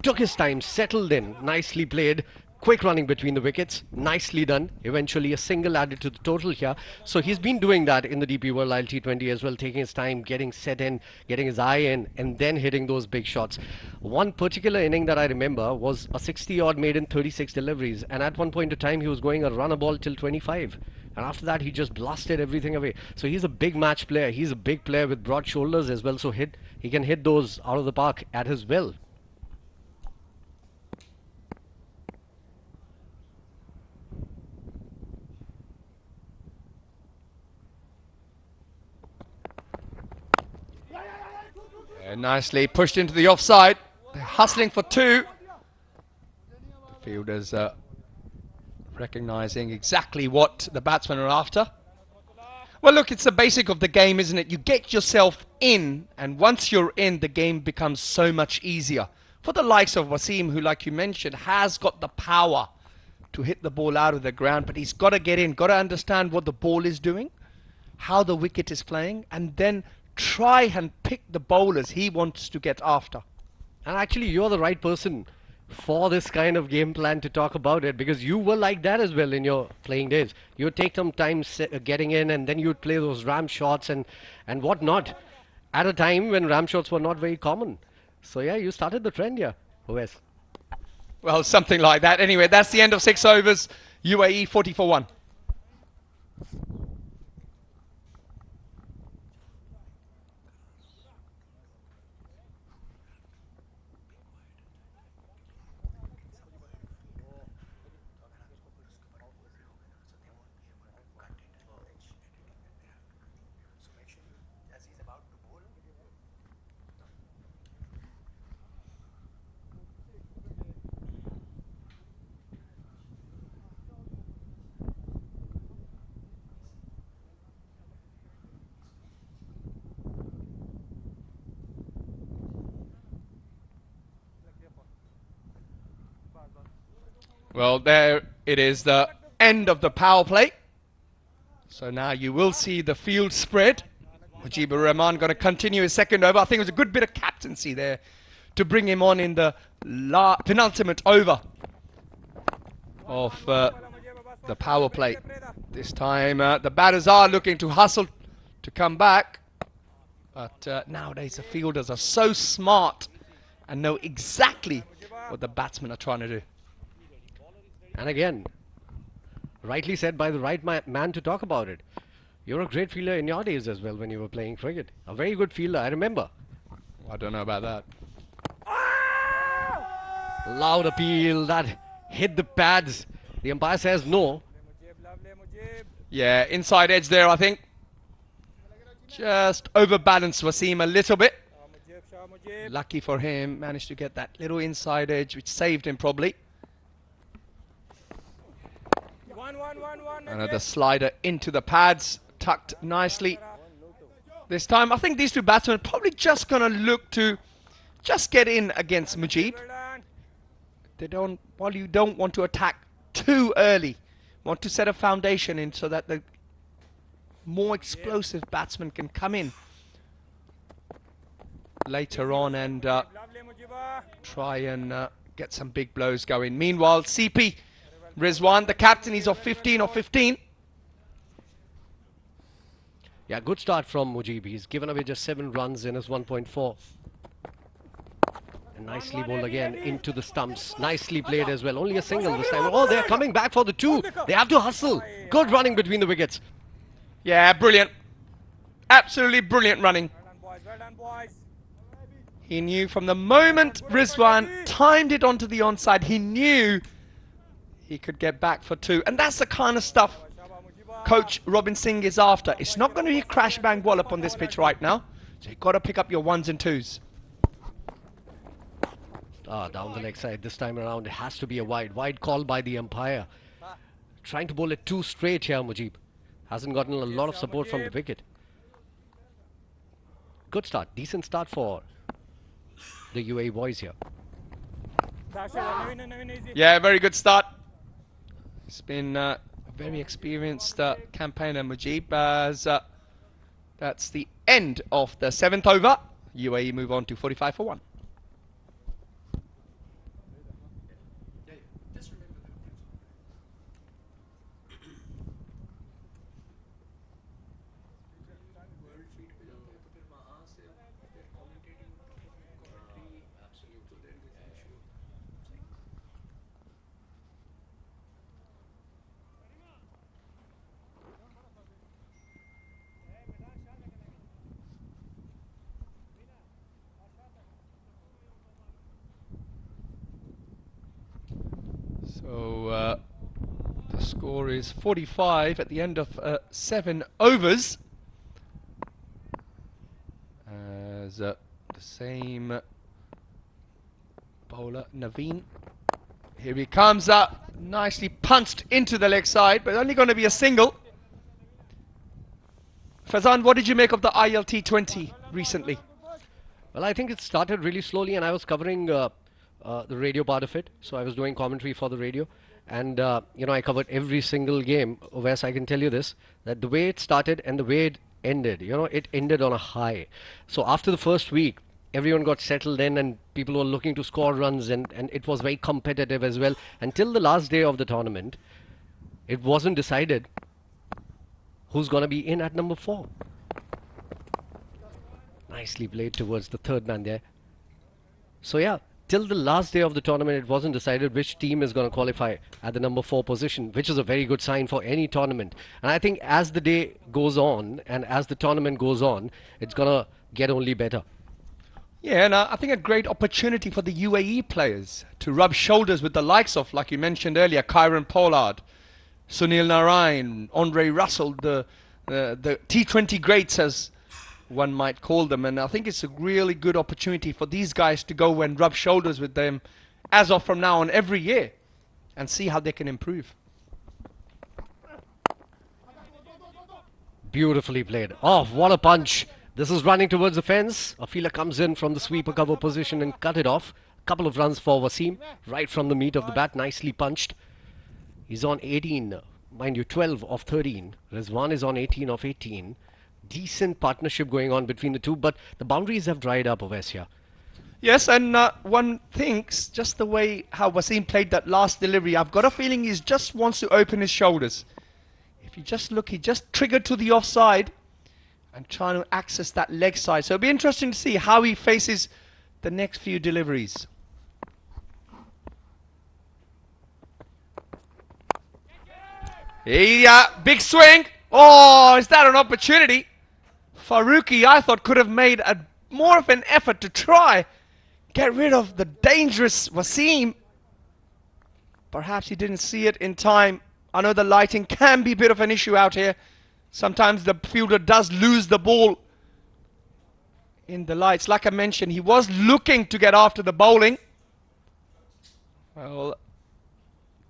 Took his time, settled in, nicely played. Quick running between the wickets, nicely done. Eventually a single added to the total here. So he's been doing that in the DP World IL T20 as well, taking his time, getting set in, getting his eye in, and then hitting those big shots. One particular inning that I remember was a 60-odd made in 36 deliveries, and at one point of time he was going a runner ball till 25. And after that he just blasted everything away. So he's a big match player. He's a big player with broad shoulders as well. So he can hit those out of the park at his will. Nicely pushed into the offside. They're hustling for 2. The fielders recognising exactly what the batsmen are after. Well, look, it's the basic of the game, isn't it? You get yourself in, and once you're in, the game becomes so much easier. For the likes of Wasim, who, like you mentioned, has got the power to hit the ball out of the ground, but he's got to get in, got to understand what the ball is doing, how the wicket is playing, and then try and pick the bowlers he wants to get after. And actually, you're the right person for this kind of game plan to talk about it, because you were like that as well in your playing days. You would take some time getting in, and then you would play those ram shots and whatnot at a time when ram shots were not very common. So yeah, you started the trend here, Wes. Well, something like that. Anyway, that's the end of 6 overs. UAE 40 for 1. Well, there it is, the end of the power play. So now you will see the field spread. Mujibur Rahman going to continue his second over. I think it was a good bit of captaincy there to bring him on in the penultimate over of the power play. This time the batters are looking to hustle to come back. But nowadays the fielders are so smart and know exactly what the batsmen are trying to do. And again, rightly said by the right man to talk about it. You're a great fielder in your days as well when you were playing cricket. A very good fielder, I remember. I don't know about that. Loud appeal, that hit the pads. The umpire says no. Yeah, inside edge there, I think. Just overbalanced Wasim a little bit. Lucky for him, managed to get that little inside edge, which saved him probably. Another slider into the pads, tucked nicely. This time, I think these two batsmen are probably just going to look to just get in against Mujib. They don't, while you don't want to attack too early, want to set a foundation in so that the more explosive batsmen can come in later on and try and get some big blows going. Meanwhile, CP Rizwan, the captain, he's off 15 or 15. Yeah, good start from Mujib. He's given away just 7 runs in his 1.4. And nicely bowled again into the stumps. Nicely played as well. Only a single this time. Oh, they're coming back for the 2. They have to hustle. Good running between the wickets. Yeah, brilliant. Absolutely brilliant running. He knew from the moment Rizwan timed it onto the onside, he knew he could get back for 2. And that's the kind of stuff Coach Robin Singh is after. It's not going to be a crash bang wallop on this pitch right now. So you've got to pick up your 1s and 2s. Down the leg side this time around. It has to be a wide. Wide call by the umpire. Trying to bowl it 2 straight here, Mujib. Hasn't gotten a lot of support from the wicket. Good start. Decent start for the UAE boys here. Yeah, very good start. It's been a very experienced campaigner, Mujib, as that's the end of the 7th over. UAE move on to 45 for 1. So the score is 45 at the end of 7 overs. As the same bowler, Naveen. Here he comes up, nicely punched into the leg side, but only going to be a single. Fazan, what did you make of the T20 recently? Well, I think it started really slowly, and I was covering the radio part of it. So I was doing commentary for the radio, and you know, I covered every single game. Wes, I can tell you this, that the way it started and the way it ended, you know, it ended on a high. So after the first week, everyone got settled in and people were looking to score runs, and it was very competitive as well. Until the last day of the tournament, it wasn't decided who's going to be in at number 4. Nicely played towards the 3rd man there. So yeah, till the last day of the tournament, it wasn't decided which team is going to qualify at the number 4 position, which is a very good sign for any tournament. And I think as the day goes on and as the tournament goes on, it's going to get only better. Yeah, and I think a great opportunity for the UAE players to rub shoulders with the likes of, like you mentioned earlier, Kyron Pollard, Sunil Narayan, Andre Russell, the T20 greats, as one might call them. And I think it's a really good opportunity for these guys to go and rub shoulders with them as of from now on every year and see how they can improve. Beautifully played. Oh, what a punch. This is running towards the fence. A fielder comes in from the sweeper cover position and cut it off. Couple of runs for Wasim, right from the meat of the bat. Nicely punched. He's on 18, mind you, 12 of 13. Rizwan is on 18 of 18. Decent partnership going on between the two, but the boundaries have dried up, Ovesia. Yes, and one thinks just the way how Wasim played that last delivery, I've got a feeling he just wants to open his shoulders. If you just look, he just triggered to the offside and trying to access that leg side. So it'll be interesting to see how he faces the next few deliveries. Yeah, big swing. Oh, is that an opportunity? Faruqi, I thought, could have made more of an effort to try get rid of the dangerous Wasim. Perhaps he didn't see it in time. I know the lighting can be a bit of an issue out here. Sometimes the fielder does lose the ball in the lights. Like I mentioned, he was looking to get after the bowling. Well,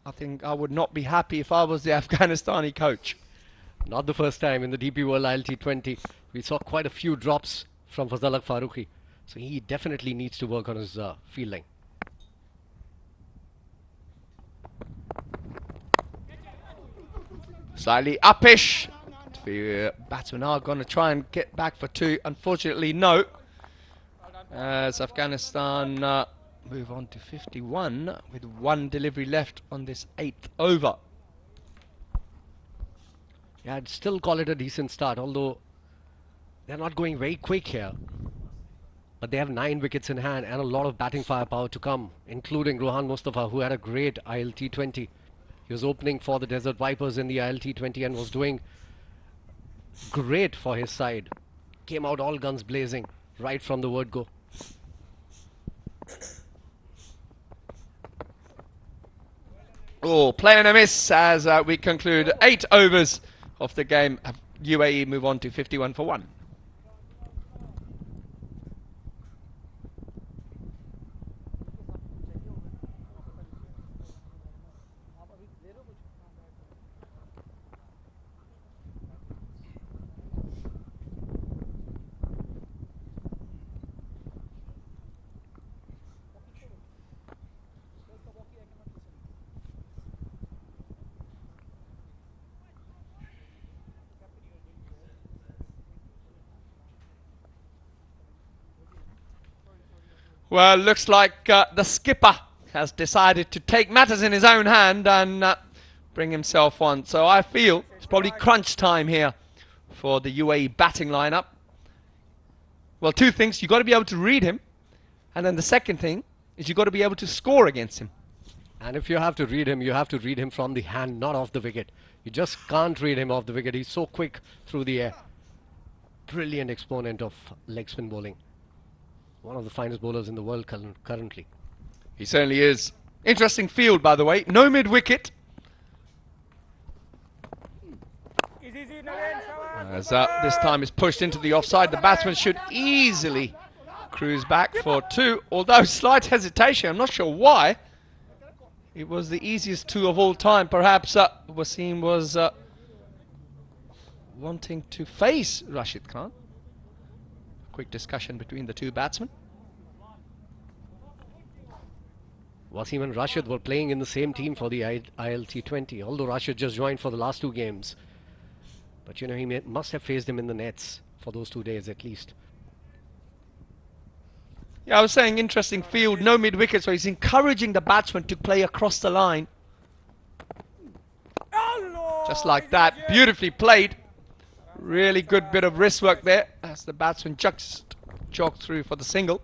I think I would not be happy if I was the Afghanistani coach. Not the first time in the DP World T20. We saw quite a few drops from Fazal Faruqi. So he definitely needs to work on his fielding. Slightly uppish. The batsmen are going to try and get back for 2. Unfortunately, no. As Afghanistan move on to 51 with 1 delivery left on this 8th over. Yeah, I'd still call it a decent start, although They're not going very quick here, but they have 9 wickets in hand and a lot of batting firepower to come, including Rohan Mustafa, who had a great ILT20. He was opening for the Desert Vipers in the ILT20 and was doing great for his side. Came out all guns blazing right from the word go. Oh, play and a miss as we conclude 8 overs of the game. UAE move on to 51 for 1. Well, looks like the skipper has decided to take matters in his own hand and bring himself on. So I feel it's probably crunch time here for the UAE batting lineup. Well, 2 things. You've got to be able to read him. And then the second thing is you've got to be able to score against him. And if you have to read him, you have to read him from the hand, not off the wicket. You just can't read him off the wicket. He's so quick through the air. Brilliant exponent of leg spin bowling. One of the finest bowlers in the world currently. He certainly is. Interesting field, by the way. No mid-wicket. As this time is pushed into the offside, the batsman should easily cruise back for 2. Although slight hesitation, I'm not sure why. It was the easiest 2 of all time. Perhaps Wasim was wanting to face Rashid Khan. Quick discussion between the 2 batsmen. Wasim and Rashid were playing in the same team for the ILT20, although Rashid just joined for the last 2 games. But you know, he must have faced him in the nets for those 2 days at least. Yeah, I was saying interesting field, no mid-wicket, so he's encouraging the batsman to play across the line. Just like that, beautifully played. Really good bit of wrist work there as the batsman just jogged through for the single.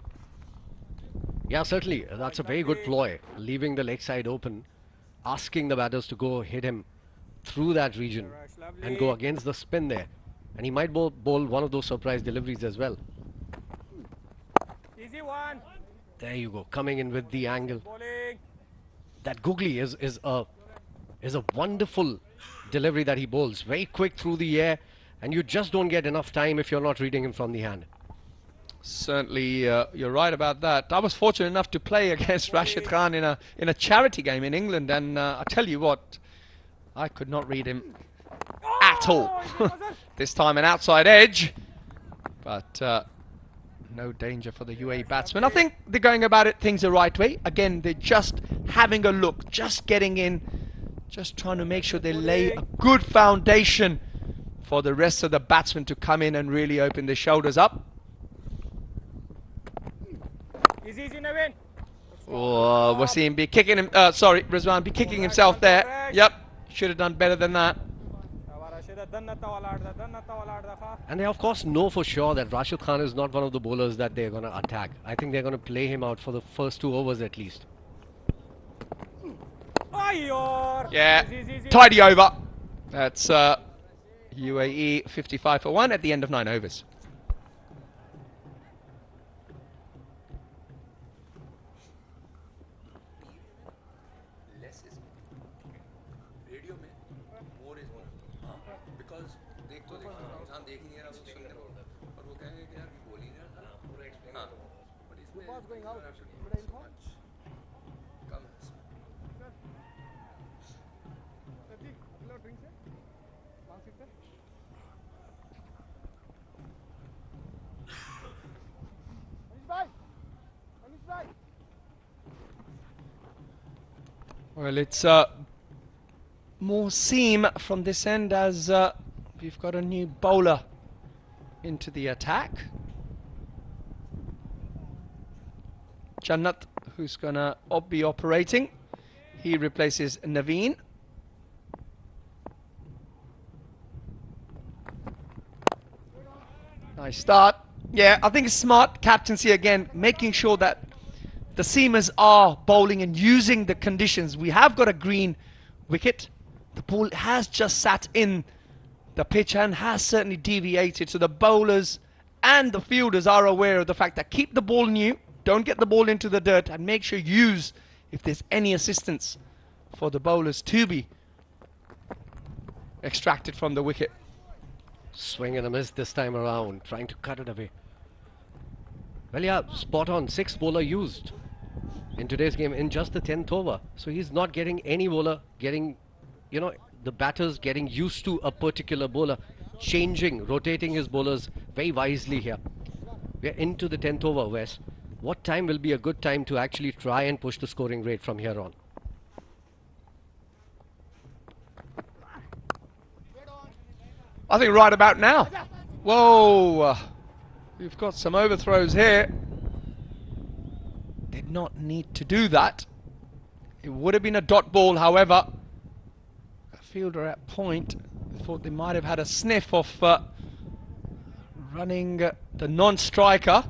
Yeah, certainly. That's a very good ploy. Leaving the leg side open, asking the batters to go hit him through that region and go against the spin there. And he might bowl one of those surprise deliveries as well. Easy one. There you go, coming in with the angle. That googly is a wonderful delivery that he bowls. Very quick through the air, and you just don't get enough time if you're not reading him from the hand. Certainly, you're right about that. I was fortunate enough to play against Rashid Khan in a charity game in England, and I tell you what, I could not read him at all. This time an outside edge, but no danger for the UAE batsmen. I think they're going about it things the right way. Again, they're just having a look, just getting in, just trying to make sure they lay a good foundation for the rest of the batsmen to come in and really open their shoulders up. Easy, Naveen. Oh, Wasim be kicking him. Sorry, Rizwan be kicking himself there. Yep, should have done better than that. And they of course know for sure that Rashid Khan is not one of the bowlers that they're going to attack. I think they're going to play him out for the first 2 overs at least. Yeah, tidy over. That's UAE 55 for 1 at the end of 9 overs. Well, it's more seam from this end as we've got a new bowler into the attack. Jannat, who's going to be operating. He replaces Naveen. Nice start. Yeah, I think it's smart captaincy again, making sure that the seamers are bowling and using the conditions. We have got a green wicket. The ball has just sat in the pitch and has certainly deviated. So the bowlers and the fielders are aware of the fact that keep the ball new, don't get the ball into the dirt, and make sure you use if there's any assistance for the bowlers to be extracted from the wicket. Swing and a miss this time around, trying to cut it away. Well, yeah, spot on. 6 bowler used in today's game in just the 10th over. So he's not getting any bowler, getting, you know, the batters getting used to a particular bowler, changing, rotating his bowlers very wisely here. We're into the 10th over, Wes. What time will be a good time to actually try and push the scoring rate from here on? I think right about now. Whoa, we've got some overthrows here. Did not need to do that. It would have been a dot ball, however. A fielder at point thought they might have had a sniff of running the non-striker.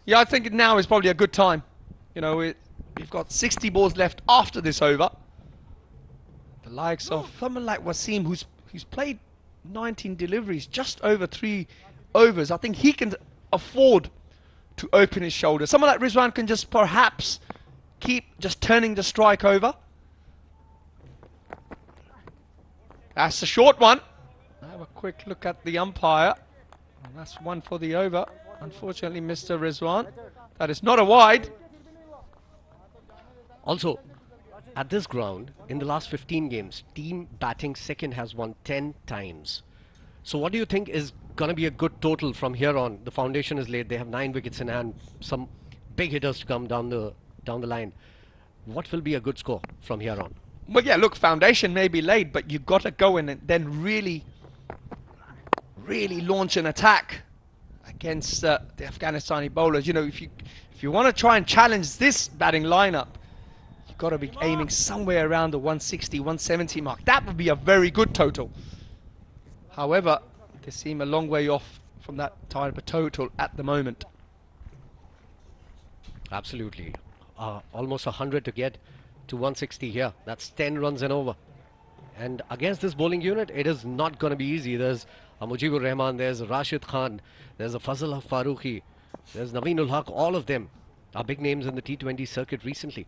Yeah, I think now is probably a good time. You know, we've got 60 balls left after this over. The likes of someone like Wasim, who's played 19 deliveries, just over 3 overs. I think he can afford to open his shoulder. Someone like Rizwan can just perhaps keep just turning the strike over. That's a short one. Have a quick look at the umpire. And that's one for the over. Unfortunately, Mr. Rizwan. That is not a wide. Also, at this ground, in the last 15 games, team batting second has won 10 times. So what do you think is going to be a good total from here on? The foundation is laid. They have 9 wickets in hand. Some big hitters to come down the line. What will be a good score from here on? Well, yeah, look, foundation may be laid, but you've got to go in and then really launch an attack against the Afghanistani bowlers. You know, if you want to try and challenge this batting lineup, you've got to be aiming somewhere around the 160, 170 mark. That would be a very good total. However, they seem a long way off from that type of total at the moment. Absolutely. Almost 100 to get to 160 here. That's 10 runs and over. And against this bowling unit, it is not going to be easy. There's Mujibur Rahman, there's Rashid Khan, there's a Fazal Farooqi, there's Naveenul Haq. All of them are big names in the T20 circuit recently.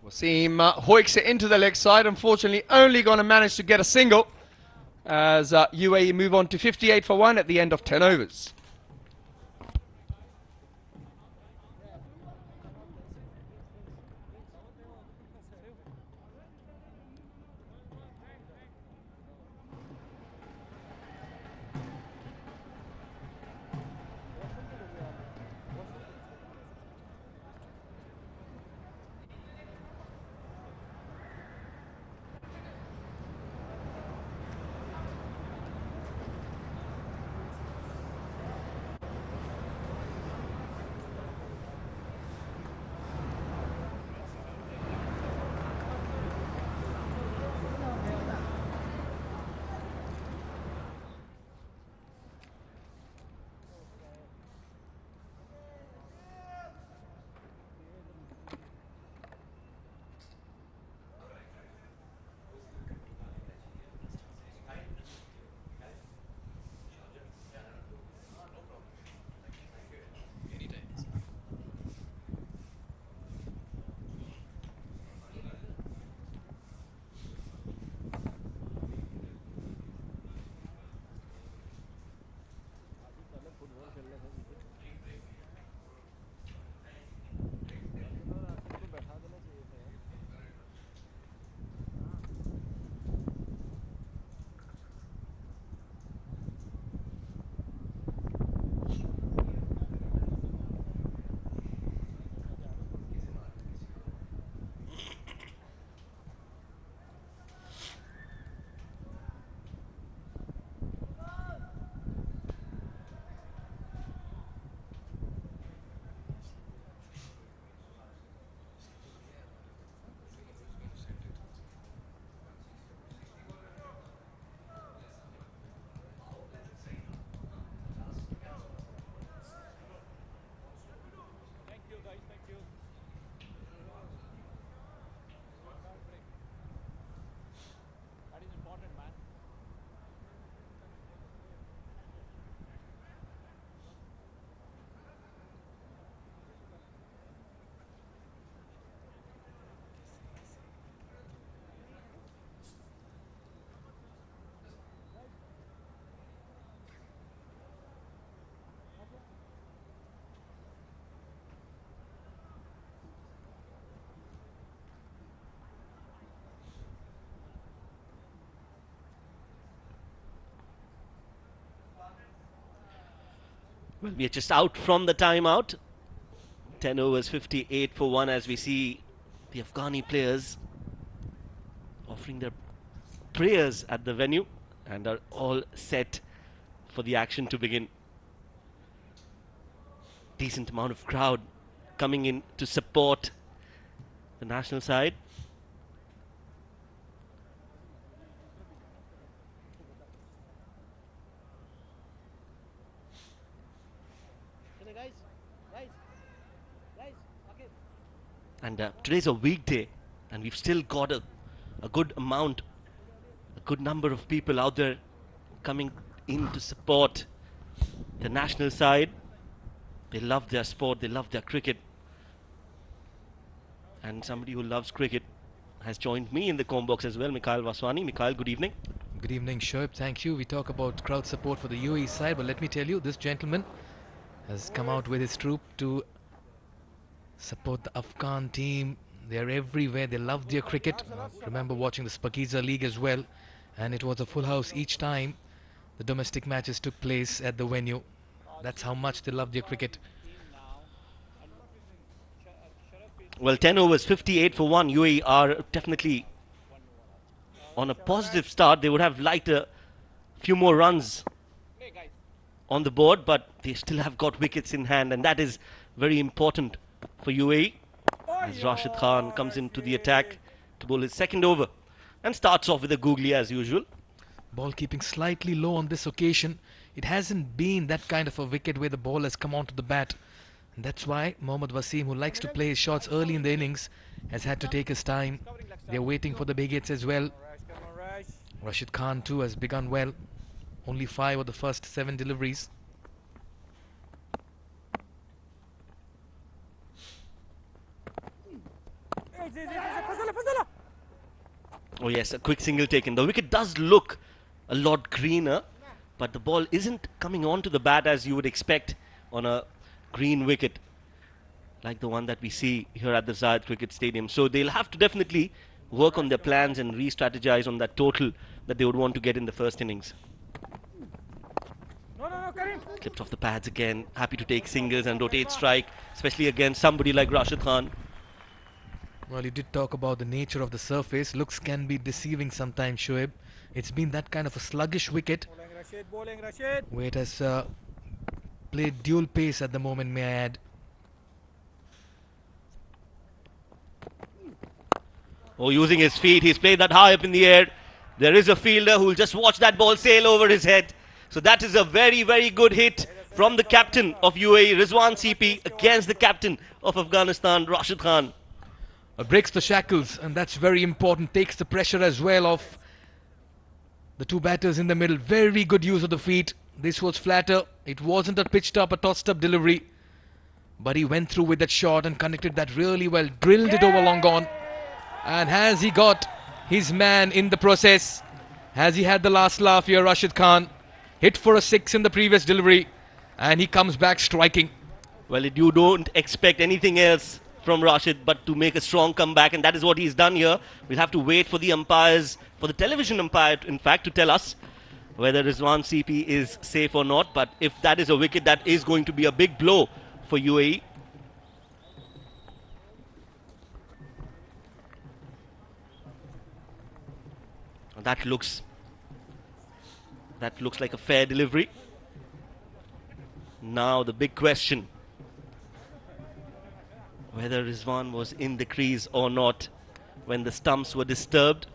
Wasim hoiks it into the leg side. Unfortunately, only going to manage to get a single as UAE move on to 58 for 1 at the end of 10 overs. Well, we are just out from the timeout. 10 overs, 58 for 1, as we see the Afghani players offering their prayers at the venue and are all set for the action to begin. Decent amount of crowd coming in to support the national side. And today's a weekday, and we've still got a good amount, a good number of people out there coming in to support the national side. They love their sport, they love their cricket. And somebody who loves cricket has joined me in the com box as well, Mikhail Vaswani. Mikhail, good evening. Good evening, Shoaib. Thank you. We talk about crowd support for the UAE side, but let me tell you, this gentleman has come out with his troop to support the Afghan team. They are everywhere. They love their cricket. Remember watching the Spakiza League as well, and it was a full house each time the domestic matches took place at the venue. That's how much they love their cricket. Well, 10 overs, 58 for 1. UAE are definitely on a positive start. They would have liked a few more runs on the board, but they still have got wickets in hand, and that is very important for UAE, as Rashid Khan comes into the attack to bowl his second over and starts off with a googly as usual. Ball keeping slightly low on this occasion. It hasn't been that kind of a wicket where the ball has come onto the bat, and that's why Mohammad Wasim, who likes to play his shots early in the innings, has had to take his time. They're waiting for the big hits as well. Rashid Khan too has begun well. Only 5 of the first 7 deliveries. Oh yes, a quick single taken. The wicket does look a lot greener, but the ball isn't coming onto the bat as you would expect on a green wicket like the one that we see here at the Zayed Cricket Stadium. So they'll have to definitely work on their plans and re-strategize on that total that they would want to get in the first innings. Clipped off the pads again, happy to take singles and rotate strike, especially against somebody like Rashid Khan. Well, you did talk about the nature of the surface. Looks can be deceiving sometimes, Shoaib. It's been that kind of a sluggish wicket where it has played dual pace at the moment, may I add. Oh, using his feet, he's played that high up in the air. There is a fielder who will just watch that ball sail over his head. So that is a very, very good hit from the captain of UAE, Rizwan CP, against the captain of Afghanistan, Rashid Khan. Breaks the shackles, and that's very important. Takes the pressure as well off the two batters in the middle. Very good use of the feet. This was flatter. It wasn't a pitched up, a tossed up delivery, but he went through with that shot and connected that really well. Drilled it over long on. And has he got his man in the process? Has he had the last laugh here, Rashid Khan? Hit for a 6 in the previous delivery, and he comes back striking. Well, you don't expect anything else from Rashid but to make a strong comeback, and that is what he's done here. We'll have to wait for the umpires, for the television umpire in fact, to tell us whether Rizwan CP is safe or not. But if that is a wicket, that is going to be a big blow for UAE. That looks like a fair delivery. Now the big question, whether Rizwan was in the crease or not when the stumps were disturbed.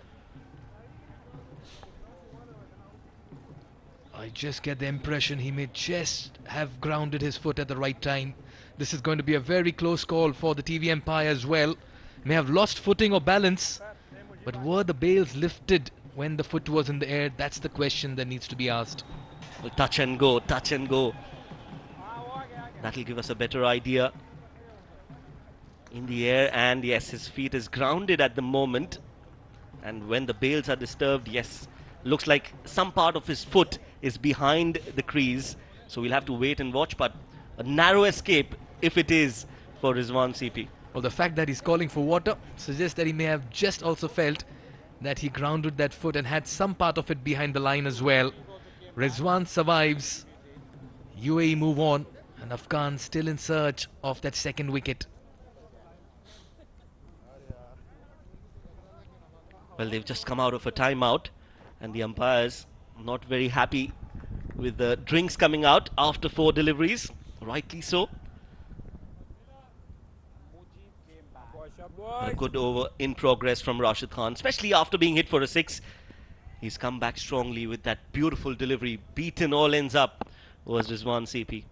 I just get the impression he may just have grounded his foot at the right time. This is going to be a very close call for the TV umpire as well. May have lost footing or balance, but were the bails lifted when the foot was in the air? That's the question that needs to be asked. Well, touch and go, touch and go. That'll give us a better idea. In the air, and yes, his feet is grounded at the moment. And when the bails are disturbed, yes, looks like some part of his foot is behind the crease. So we'll have to wait and watch, but a narrow escape if it is for Rizwan CP. Well, the fact that he's calling for water suggests that he may have just also felt that he grounded that foot and had some part of it behind the line as well. Rizwan survives. UAE move on. And Afghan still in search of that second wicket. Well, they've just come out of a timeout, and the umpires not very happy with the drinks coming out after 4 deliveries. Rightly so. A good over in progress from Rashid Khan, especially after being hit for a 6. He's come back strongly with that beautiful delivery. Beaten all ends up was Rizwan CP.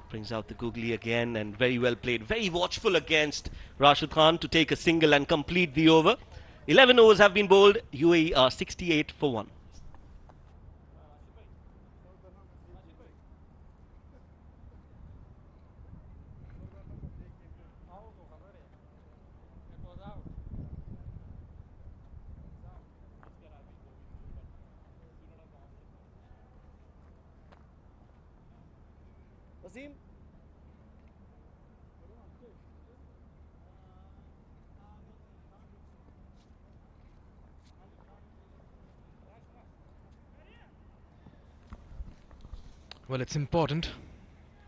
Brings out the googly again, and very well played. Very watchful against Rashid Khan to take a single and complete the over. 11 overs have been bowled. UAE are 68 for 1. Well, it's important.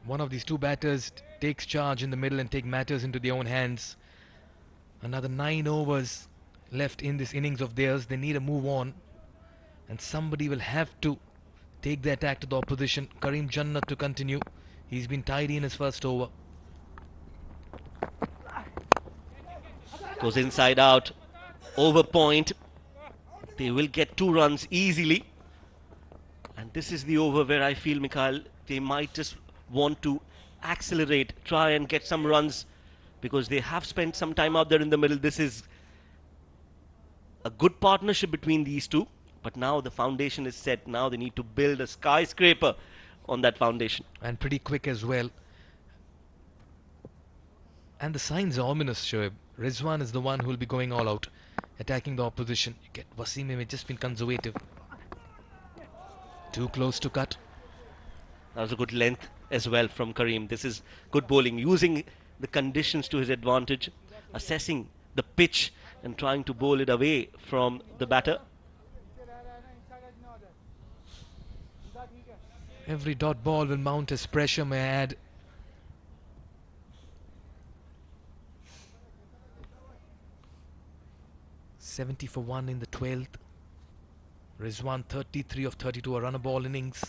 One of these two batters takes charge in the middle and take matters into their own hands. Another 9 overs left in this innings of theirs. They need a move on, and somebody will have to take the attack to the opposition. Karim Jannat to continue. He's been tidy in his first over. Goes inside out. Over point. They will get 2 runs easily. And this is the over where I feel, Mikhail, they might just want to accelerate, try and get some runs, because they have spent some time out there in the middle. This is a good partnership between these two, but now the foundation is set. Now they need to build a skyscraper on that foundation. And pretty quick as well. And the signs are ominous, Shoaib. Rizwan is the one who will be going all out, attacking the opposition. You get Wasim may just been conservative. Too close to cut. That was a good length as well from Karim. This is good bowling, using the conditions to his advantage, assessing the pitch and trying to bowl it away from the batter. Every dot ball will mount as pressure, may I add. .70 for 1 in the 12th. Rizwan 33 of 32, a runner ball innings.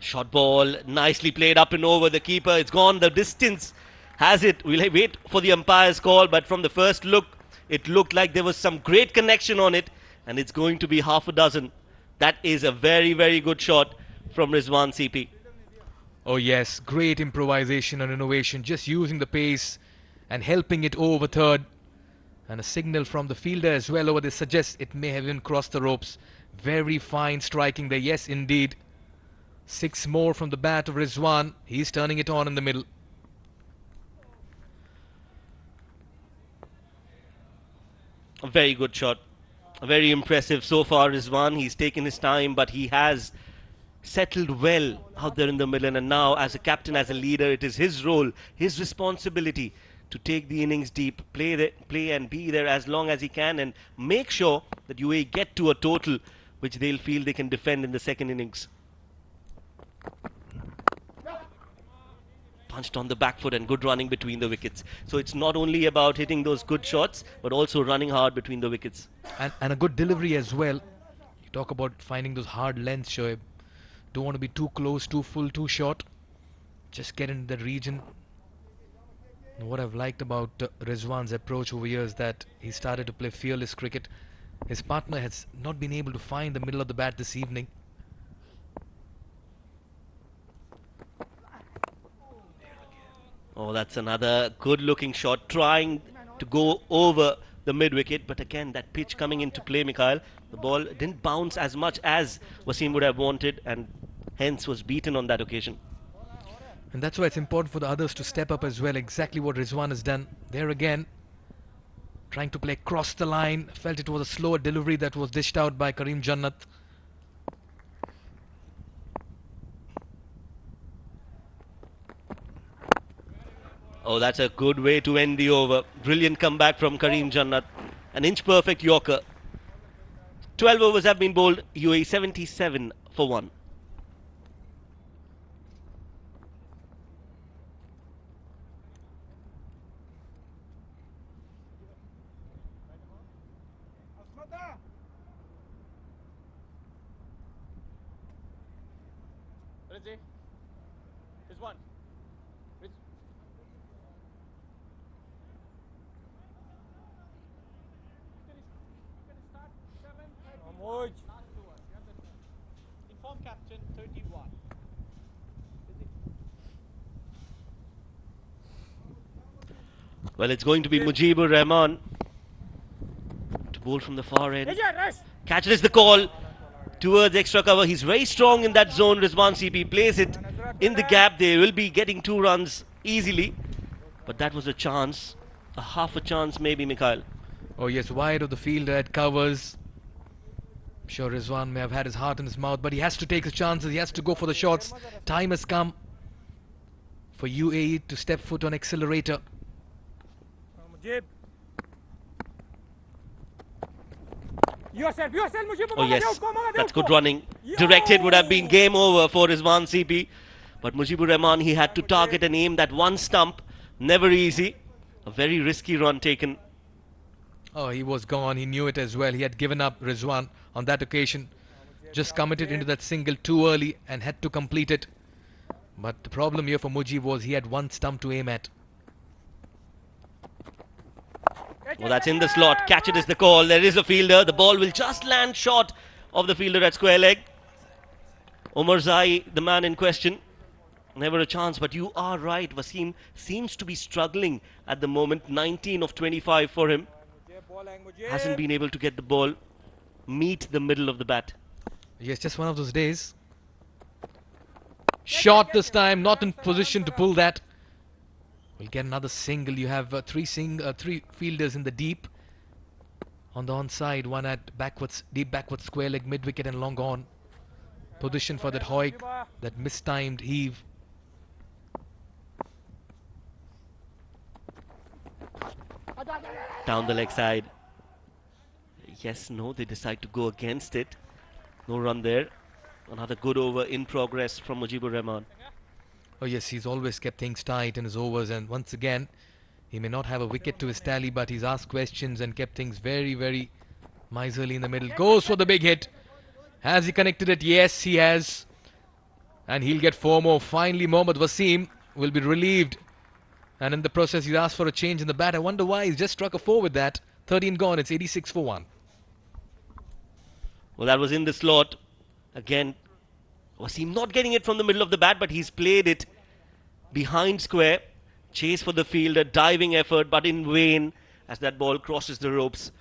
Short ball, nicely played up and over the keeper. It's gone the distance. Has it? We'll wait for the umpire's call, but from the first look, it looked like there was some great connection on it, and it's going to be half a dozen. That is a very, very good shot from Rizwan CP. Oh yes, great improvisation and innovation, just using the pace and helping it over third. And a signal from the fielder as well over this suggests it may have even crossed the ropes. Very fine striking there, yes indeed. 6 more from the bat of Rizwan. He's turning it on in the middle. A very good shot. Very impressive so far, Rizwan. He's taken his time, but he has settled well out there in the middle. And now, as a captain, as a leader, it is his role, his responsibility to take the innings deep, play and be there as long as he can, and make sure that UAE get to a total which they'll feel they can defend in the second innings. Punched on the back foot and good running between the wickets. So it's not only about hitting those good shots, but also running hard between the wickets. And a good delivery as well. You talk about finding those hard lengths, Shoaib. Don't want to be too close, too full, too short. Just get into the region. And what I've liked about Rizwan's approach over here is that he started to play fearless cricket. His partner has not been able to find the middle of the bat this evening. Oh, that's another good-looking shot, trying to go over the mid-wicket. But again, that pitch coming into play, Mikhail. The ball didn't bounce as much as Wasim would have wanted, and hence was beaten on that occasion. And that's why it's important for the others to step up as well. Exactly what Rizwan has done. There again, trying to play cross the line. Felt it was a slower delivery that was dished out by Karim Jannat. Oh, that's a good way to end the over. Brilliant comeback from Kareem Jannat. An inch-perfect Yorker. 12 overs have been bowled. UAE 77 for 1. This one. Inform captain 31. Well, it's going to be Mujibur Rahman to bowl from the far end. Catches the call towards extra cover. He's very strong in that zone. Rizwan CP plays it in the gap. They will be getting 2 runs easily. But that was a chance. A half a chance maybe, Mikhail. Oh yes, wide of the fielder at covers. I'm sure Rizwan may have had his heart in his mouth, but he has to take his chances. He has to go for the shots. Time has come for UAE to step foot on accelerator. Yourself, Mujib. Oh yes, that's good running. Directed would have been game over for Rizwan CP. But Mujibur Rahman, he had to target and aim that one stump. Never easy. A very risky run taken. Oh, he was gone. He knew it as well. He had given up Rizwan on that occasion. Just committed into that single too early and had to complete it. But the problem here for Mujib was he had one stump to aim at. Well, that's in the slot. Catch it is the call. There is a fielder. The ball will just land short of the fielder at square leg. Omar Zai, the man in question. Never a chance, but you are right. Wasim seems to be struggling at the moment. 19 of 25 for him. Hasn't been able to get the ball meet the middle of the bat. Yes, just one of those days. Shot this time, not in position to pull that. We'll get another single. You have three fielders in the deep. On the onside, one at backwards, deep backwards square leg, mid wicket and long on. Position for that Hoik, that mistimed heave. Down the leg side. Yes, no, they decide to go against it. No run there. Another good over in progress from Mujibur Rahman. Oh yes, he's always kept things tight in his overs, and once again, he may not have a wicket to his tally, but he's asked questions and kept things very, very miserly in the middle. Goes for the big hit. Has he connected it? Yes, he has. And he'll get 4 more. Finally, Mohammad Wasim will be relieved. And in the process, he's asked for a change in the bat. I wonder why. He's just struck a 4 with that. 13 gone. It's 86 for 1. Well, that was in the slot. Again, Wasim not getting it from the middle of the bat, but he's played it behind square. Chase for the fielder, diving effort, but in vain as that ball crosses the ropes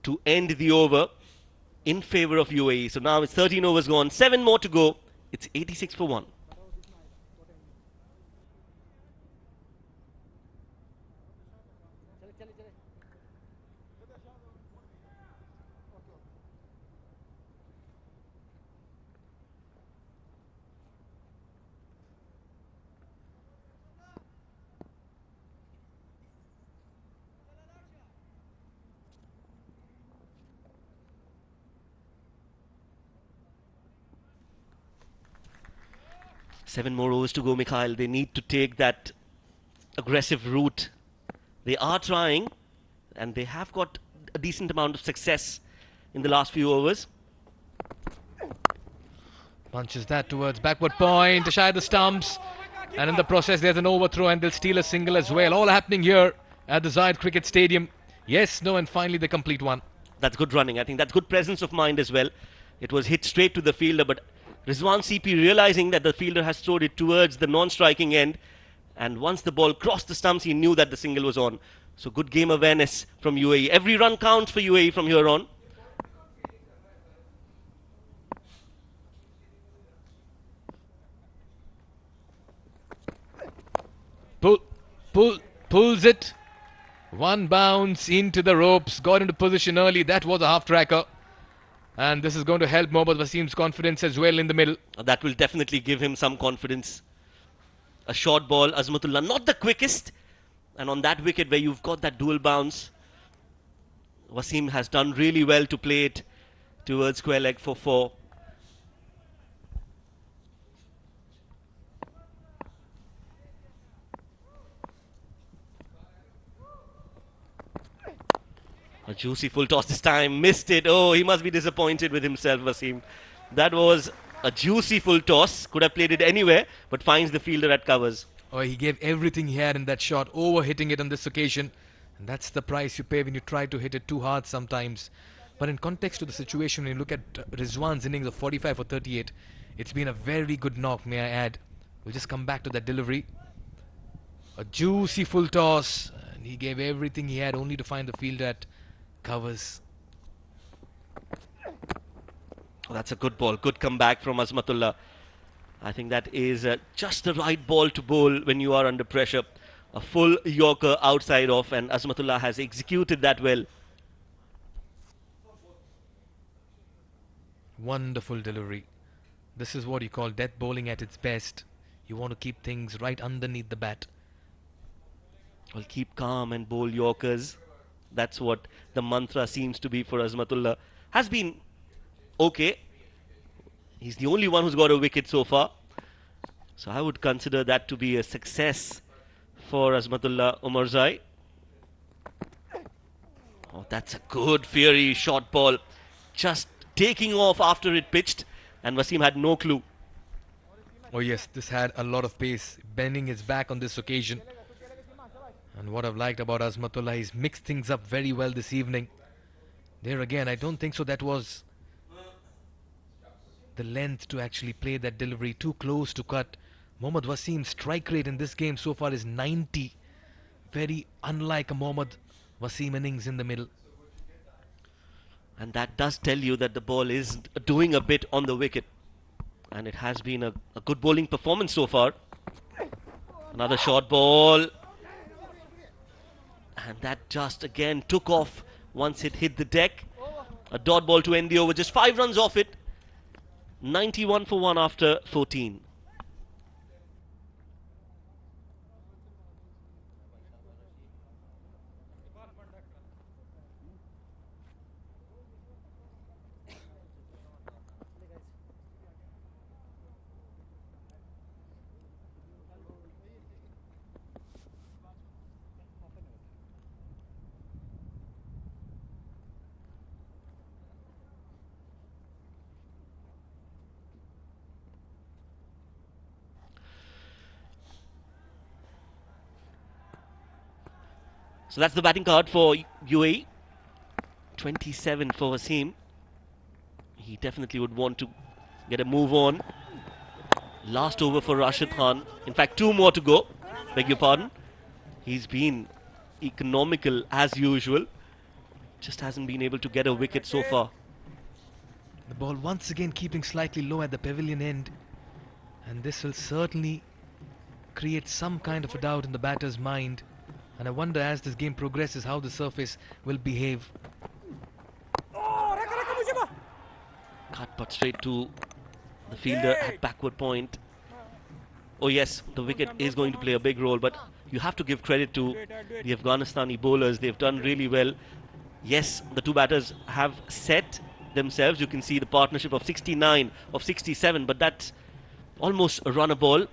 to end the over in favour of UAE. So now it's 13 overs gone, 7 more to go. It's 86 for 1. Seven more overs to go, Mikhail. They need to take that aggressive route. They are trying, and they have got a decent amount of success in the last few overs. Punches that towards backward point, shy the stumps. And in the process, there's an overthrow, and they'll steal a single as well. All happening here at the Zayed Cricket Stadium. Yes, no, and finally the complete one. That's good running. I think that's good presence of mind as well. It was hit straight to the fielder, but Rizwan CP realizing that the fielder has thrown it towards the non-striking end, and once the ball crossed the stumps, he knew that the single was on. So good game awareness from UAE. Every run counts for UAE from here on. Pulls it. One bounce into the ropes. Got into position early. That was a half-tracker. And this is going to help Mohammad Wasim's confidence as well in the middle. That will definitely give him some confidence. A short ball, Azmatullah, not the quickest, And on that wicket where you've got that dual bounce, Wasim has done really well to play it towards square leg for 4. A juicy full toss this time, missed it. Oh, he must be disappointed with himself, Wasim. That was a juicy full toss, could have played it anywhere, but finds the fielder at covers. Oh, he gave everything he had in that shot, over-hitting it on this occasion. And that's the price you pay when you try to hit it too hard sometimes. But in context to the situation, when you look at Rizwan's innings of 45 for 38, it's been a very good knock, may I add. We'll just come back to that delivery. A juicy full toss, and he gave everything he had only to find the fielder at covers. Oh, that's a good ball, good comeback from Azmatullah. I think that is just the right ball to bowl when you are under pressure. A full Yorker outside off, and Azmatullah has executed that well. Wonderful delivery. This is what you call death bowling at its best. You want to keep things right underneath the bat. Well, keep calm and bowl Yorkers. That's what the mantra seems to be for Azmatullah. Has been okay. He's the only one who's got a wicket so far. So I would consider that to be a success for Azmatullah Omarzai. Oh, that's a good fiery short ball. Just taking off after it pitched, and Wasim had no clue. Oh yes, this had a lot of pace, bending his back on this occasion. And what I've liked about Azmatullah, he's mixed things up very well this evening. There again, I don't think so that was the length to actually play that delivery, too close to cut. Mohammad Wasim's strike rate in this game so far is 90. Very unlike a Mohammad Wasim innings in the middle. And that does tell you that the ball is doing a bit on the wicket. And it has been a good bowling performance so far. Another short ball. And that just again took off once it hit the deck. A dot ball to end the over, just 5 runs off it. 91 for 1 after 14. So that's the batting card for UAE. 27 for Wasim. He definitely would want to get a move on. Last over for Rashid Khan. In fact, 2 more to go. Beg your pardon. He's been economical as usual. Just hasn't been able to get a wicket so far. The ball once again keeping slightly low at the pavilion end. And this will certainly create some kind of a doubt in the batter's mind. And I wonder as this game progresses how the surface will behave. Cut but straight to the fielder at backward point. Oh yes, the wicket is going to play a big role, but you have to give credit to the Afghanistani bowlers. They've done really well. Yes, the 2 batters have set themselves. You can see the partnership of 69 of 67, but that's almost a runner ball.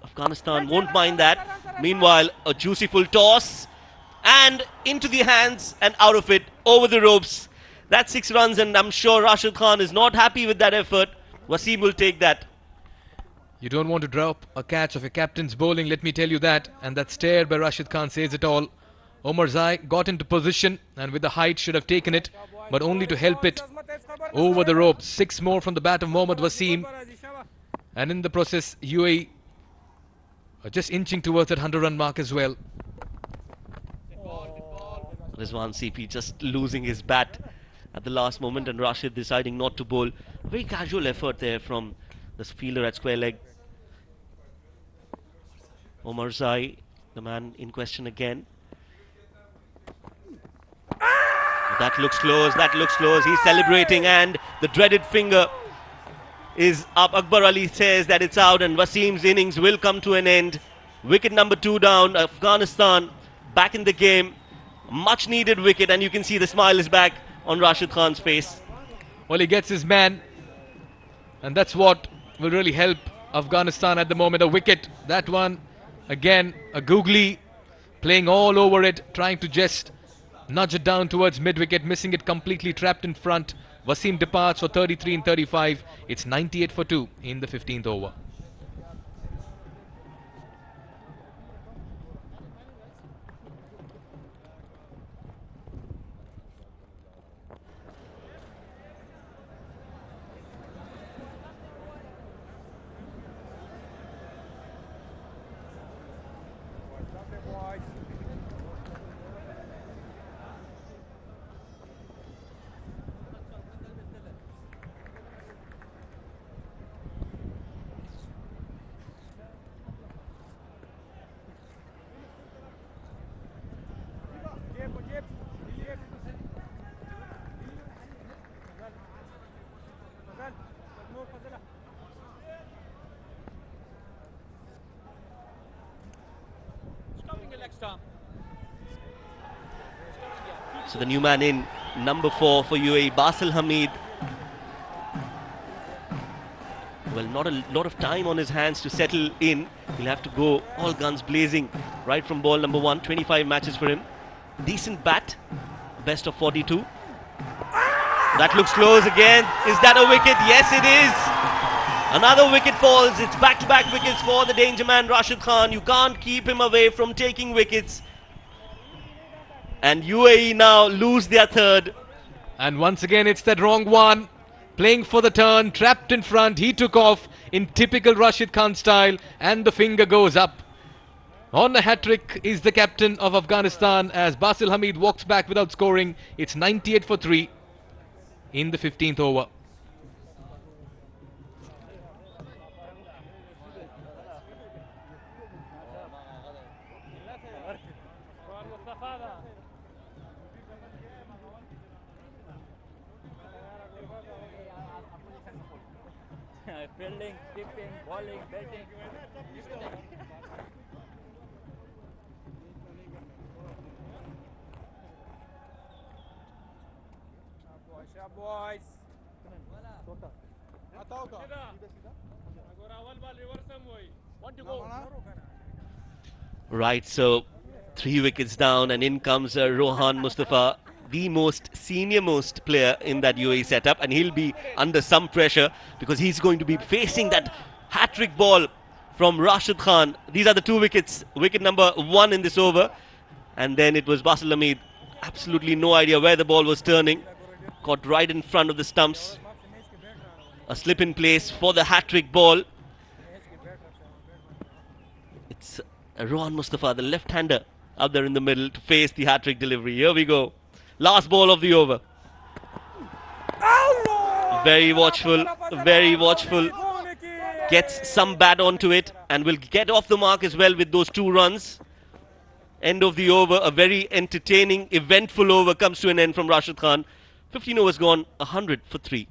Afghanistan won't mind that. Meanwhile, a juicy full toss and into the hands and out of it, over the ropes. That's 6 runs, and I'm sure Rashid Khan is not happy with that effort. Wasim will take that. You don't want to drop a catch of your captain's bowling, let me tell you that. And that stare by Rashid Khan says it all. Omarzai got into position and with the height should have taken it, but only to help it over the ropes. 6 more from the bat of Mohammad Wasim. And in the process, UAE are just inching towards that 100-run mark as well. Rizwan CP just losing his bat at the last moment, and Rashid deciding not to bowl. A very casual effort there from the fielder at square leg. Omarzai, the man in question again. That looks close, that looks close. He's celebrating, and the dreaded finger is up. Akbar Ali says that it's out, and Wasim's innings will come to an end. Wicket number 2 down. Afghanistan back in the game. Much needed wicket, and you can see the smile is back on Rashid Khan's face. Well, he gets his man, and that's what will really help Afghanistan at the moment. A wicket, that one, again, a googly, playing all over it, trying to just nudge it down towards mid-wicket, missing it completely, trapped in front. Wasim departs for 33 and 35. It's 98 for 2 in the 15th over. So the new man in, number 4 for UAE, Basil Hamid. Well, not a lot of time on his hands to settle in. He'll have to go all guns blazing right from ball number 1. 25 matches for him. Decent bat. Best of 42. That looks close again. Is that a wicket? Yes, it is. Another wicket falls. It's back-to-back wickets for the danger man Rashid Khan. You can't keep him away from taking wickets. And UAE now lose their third. And once again, it's that wrong one. Playing for the turn, trapped in front. He took off in typical Rashid Khan style, and the finger goes up. On a hat-trick is the captain of Afghanistan as Basil Hamid walks back without scoring. It's 98 for 3 in the 15th over. Fielding, keeping, bowling, batting. Boys. Right, so 3 wickets down, and in comes Rohan Mustafa, the most senior-most player in that UAE setup, and he'll be under some pressure because he's going to be facing that hat-trick ball from Rashid Khan. These are the 2 wickets. Wicket number 1 in this over, and then it was Basil Hamid. Absolutely no idea where the ball was turning. Caught right in front of the stumps. A slip in place for the hat-trick ball. It's Rohan Mustafa, the left-hander, out there in the middle to face the hat-trick delivery. Here we go. Last ball of the over. Very watchful, very watchful. Gets some bat onto it and will get off the mark as well with those 2 runs. End of the over. A very entertaining, eventful over comes to an end from Rashid Khan. 15 overs gone, 100 for 3.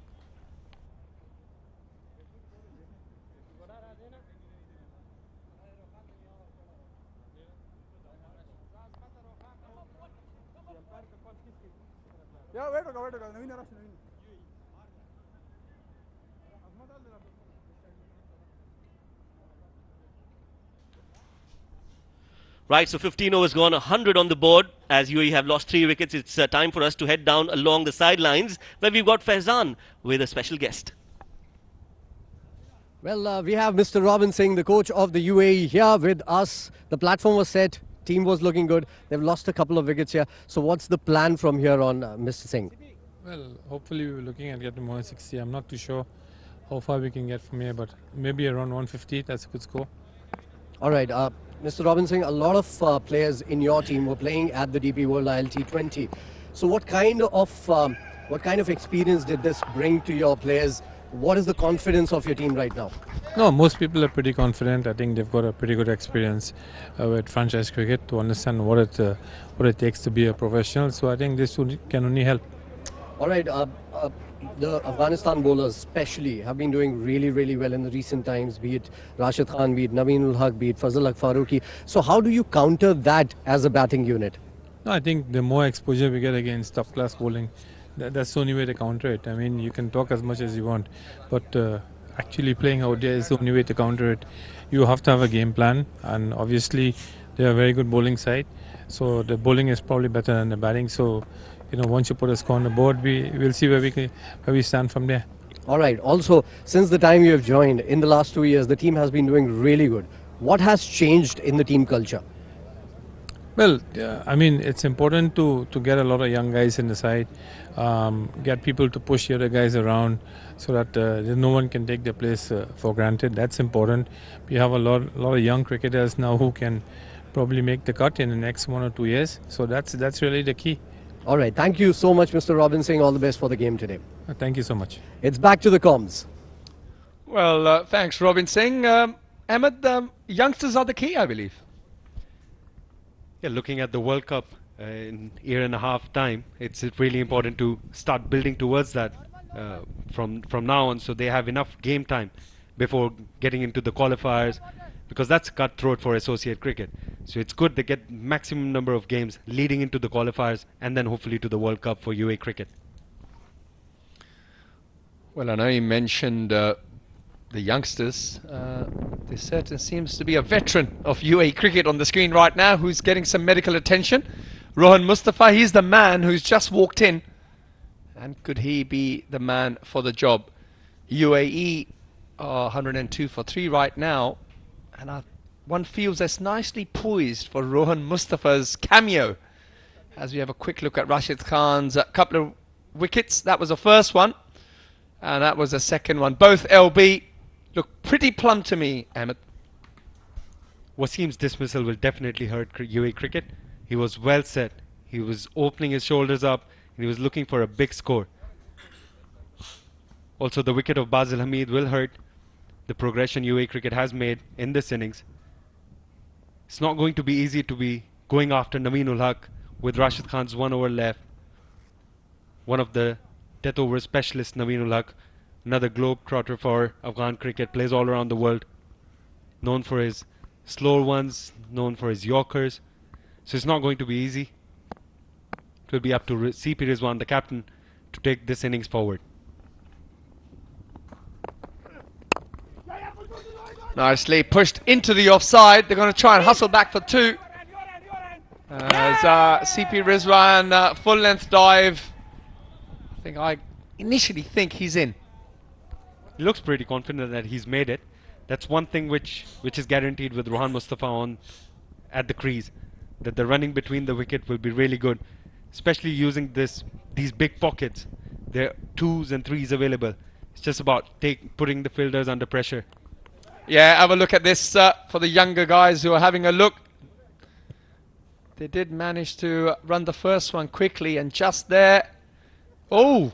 Right, so 15 overs gone, 100 on the board. As UAE have lost 3 wickets, it's time for us to head down along the sidelines, where we've got Faizan with a special guest. Well, we have Mr. Robin Singh, the coach of the UAE, here with us. The platform was set, team was looking good. They've lost a couple of wickets here. So what's the plan from here on, Mr. Singh? Well, hopefully we're looking at getting 160. I'm not too sure how far we can get from here, but maybe around 150. That's a good score. All right, Mr. Robin Singh, a lot of players in your team were playing at the DP World IL T20. So what kind of experience did this bring to your players? What is the confidence of your team right now? No, most people are pretty confident. I think they've got a pretty good experience with franchise cricket to understand what it takes to be a professional. So I think this can only help. All right, the Afghanistan bowlers especially have been doing really, really well in the recent times, be it Rashid Khan, be it Naveen ul Haq, be it Fazal Haq Farooqi. So how do you counter that as a batting unit? No, I think the more exposure we get against top class bowling, that's the only way to counter it. I mean, you can talk as much as you want, but actually playing out there is the only way to counter it. You have to have a game plan, and obviously they are a very good bowling side. So the bowling is probably better than the batting. So, you know, once you put a score on the board, we'll see where we stand from there. All right. Also, since the time you have joined, in the last 2 years, the team has been doing really good. What has changed in the team culture? Well, I mean, it's important to get a lot of young guys in the side, get people to push the other guys around so that no one can take their place for granted. That's important. We have a lot of young cricketers now who can probably make the cut in the next 1 or 2 years. So that's really the key. All right. Thank you so much, Mr. Robin Singh. All the best for the game today. Thank you so much. It's back to the comms. Well, thanks, Robin Singh. Ahmed, youngsters are the key, I believe. Yeah, looking at the World Cup in a year and a half time, it's really important to start building towards that from now on, so they have enough game time before getting into the qualifiers, because that's cutthroat for associate cricket. So it's good they get maximum number of games leading into the qualifiers and then hopefully to the World Cup for UAE cricket. Well, I know you mentioned the youngsters. There certainly seems to be a veteran of UAE cricket on the screen right now who's getting some medical attention. Rohan Mustafa, he's the man who's just walked in. And could he be the man for the job? UAE are 102 for 3 right now. And one feels that's nicely poised for Rohan Mustafa's cameo. As we have a quick look at Rashid Khan's couple of wickets. That was the first one. And that was the second one. Both LB look pretty plumb to me, Ahmed. Wasim's dismissal will definitely hurt UAE cricket. He was well set. He was opening his shoulders up and he was looking for a big score. Also, the wicket of Basil Hamid will hurt the progression UAE cricket has made in this innings. It's not going to be easy to be going after Naveen ul Haq with Rashid Khan's 1 over left. One of the death over specialists, Naveen ul Haq, another globetrotter for Afghan cricket, plays all around the world, known for his slower ones, known for his yorkers. So it's not going to be easy. It will be up to CP Rizwan, the captain, to take this innings forward. Nicely pushed into the offside. They're going to try and hustle back for 2. As CP Rizwan, full length dive. I initially think he's in. He looks pretty confident that he's made it. That's one thing which is guaranteed with Rohan Mustafa on at the crease, that the running between the wicket will be really good, especially using these big pockets. There are 2s and 3s available. It's just about putting the fielders under pressure. Yeah, have a look at this for the younger guys who are having a look. They did manage to run the first one quickly, and just there. Oh,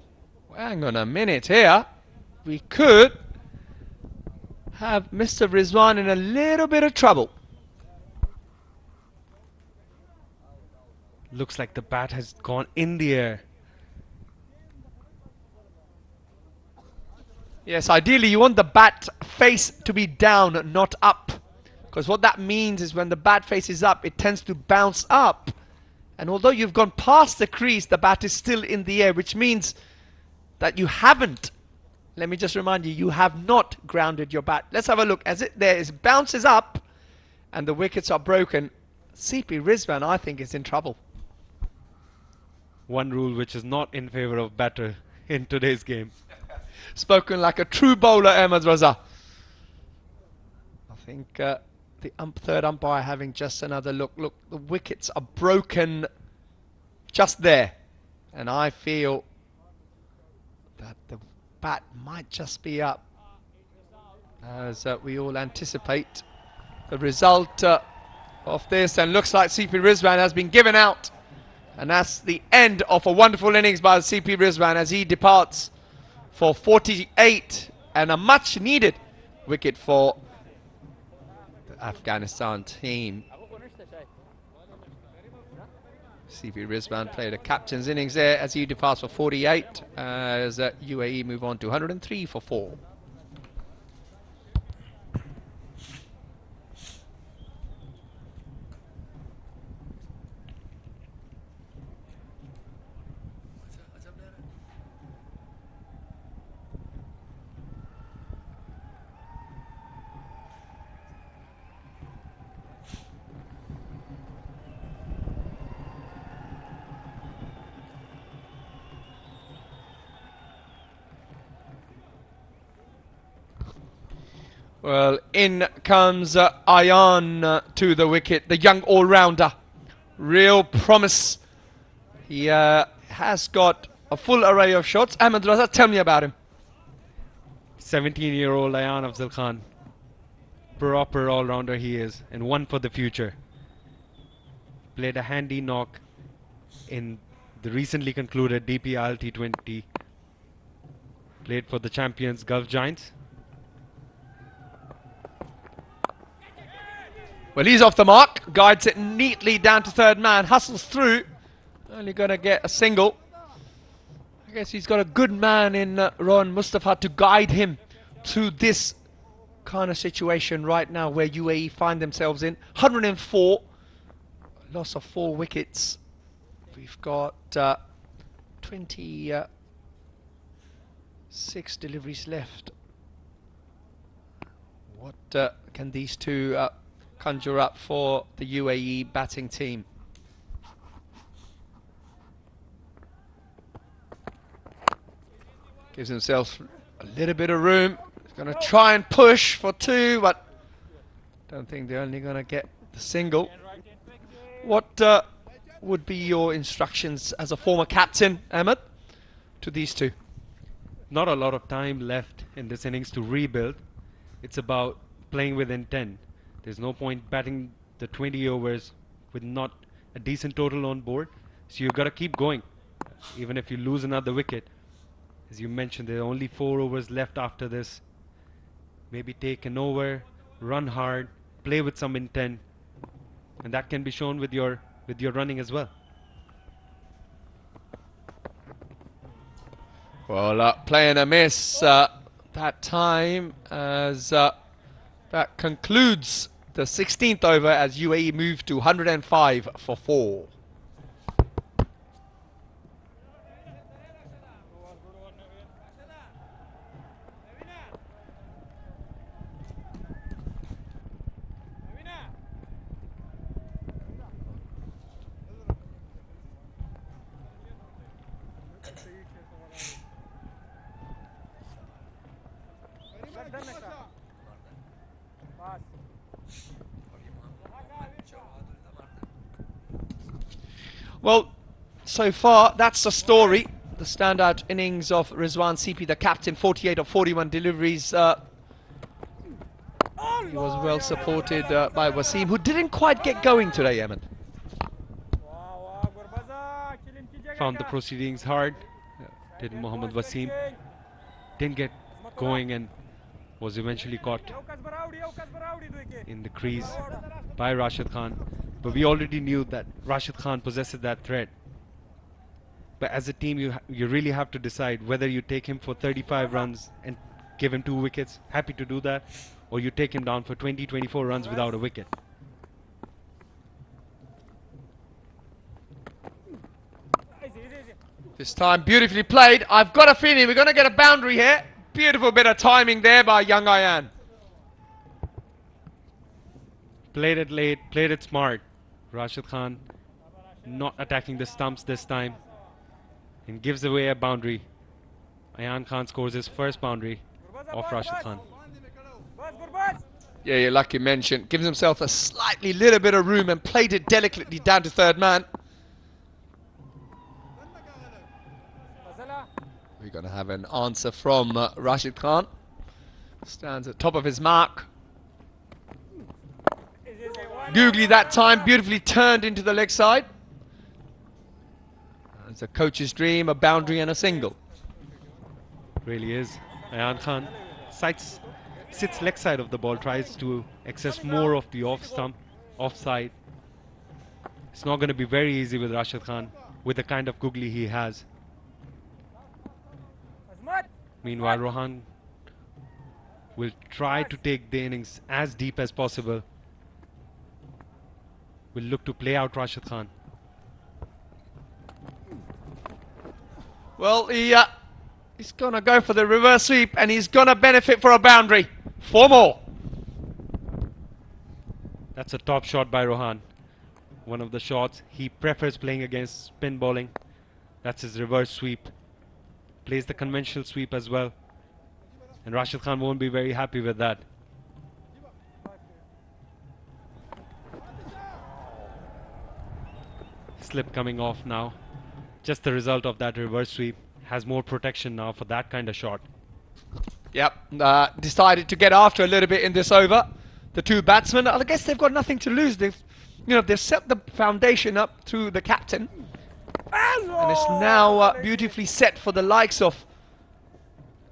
hang on a minute here. We could have Mr. Rizwan in a little bit of trouble. Looks like the bat has gone in the air. Yes, ideally you want the bat face to be down, not up. Because what that means is when the bat face is up, it tends to bounce up. And although you've gone past the crease, the bat is still in the air, which means that you haven't. Let me just remind you, you have not grounded your bat. Let's have a look. As it bounces up and the wickets are broken, CP Rizwan, I think, is in trouble. One rule which is not in favor of batter in today's game. Spoken like a true bowler, Ahmed Raza. I think the third umpire having just another look. Look, the wickets are broken just there. And I feel that the bat might just be up. As we all anticipate the result of this. And looks like CP Rizwan has been given out. And that's the end of a wonderful innings by CP Rizwan as he departs for 48 and a much needed wicket for the Afghanistan team. CP Rizwan played a captain's innings there as he departs for 48, as UAE move on to 103 for 4. Well, in comes Ayan to the wicket, the young all-rounder. Real promise. He has got a full array of shots. Ahmed Raza, tell me about him. 17-year-old Ayan Afzal Khan. Proper all-rounder he is, and one for the future. Played a handy knock in the recently concluded DPL T20. Played for the champions Gulf Giants. Well, he's off the mark, guides it neatly down to third man, hustles through, only going to get a single. I guess he's got a good man in Ron Mustafa to guide him through this kind of situation right now where UAE find themselves in. 104, loss of 4 wickets. We've got 26 deliveries left. What can these two conjure up for the UAE batting team? Gives himself a little bit of room. He's going to try and push for 2, but don't think they're only going to get the single. What would be your instructions as a former captain, Ahmed, to these two? Not a lot of time left in this innings to rebuild. It's about playing with intent. There's no point batting the 20 overs with not a decent total on board. So you've got to keep going. Even if you lose another wicket, as you mentioned, there are only 4 overs left after this. Maybe take an over, run hard, play with some intent, and that can be shown with your running as well. Well, playing a miss that time as that concludes the 16th over as UAE move to 105 for 4. Well, so far, that's the story. The standout innings of Rizwan CP, the captain, 48 of 41 deliveries. He was well supported by Wasim, who didn't quite get going today, Ahmed. Found the proceedings hard. Did Mohammad Wasim. Didn't get going and was eventually caught in the crease by Rashid Khan. But we already knew that Rashid Khan possesses that threat. But as a team, you really have to decide whether you take him for 35 runs and give him 2 wickets, happy to do that, or you take him down for 20, 24 runs without a wicket. This time, beautifully played. I've got a feeling we're going to get a boundary here. Beautiful bit of timing there by young Ayan. Played it late, played it smart. Rashid Khan not attacking the stumps this time and gives away a boundary. Ayan Khan scores his first boundary off Rashid Khan. Yeah, like you mentioned, gives himself a slightly little bit of room and played it delicately down to third man. We're going to have an answer from Rashid Khan. Stands at top of his mark. Googly that time, beautifully turned into the leg side. It's a coach's dream, a boundary and a single. Really is. Ayan Khan sits leg side of the ball, tries to access more of the off stump, offside. It's not going to be very easy with Rashid Khan, with the kind of googly he has. Meanwhile, Rohan will try to take the innings as deep as possible. Will look to play out Rashid Khan. Well, he's going to go for the reverse sweep and he's going to benefit for a boundary. 4 more. That's a top shot by Rohan. One of the shots he prefers playing against spin bowling. That's his reverse sweep. Plays the conventional sweep as well. And Rashid Khan won't be very happy with that. Slip coming off now. Just the result of that reverse sweep. Has more protection now for that kind of shot. Yep, decided to get after a little bit in this over. The two batsmen, I guess they've got nothing to lose. They've set the foundation up through the captain. And it's now beautifully set for the likes of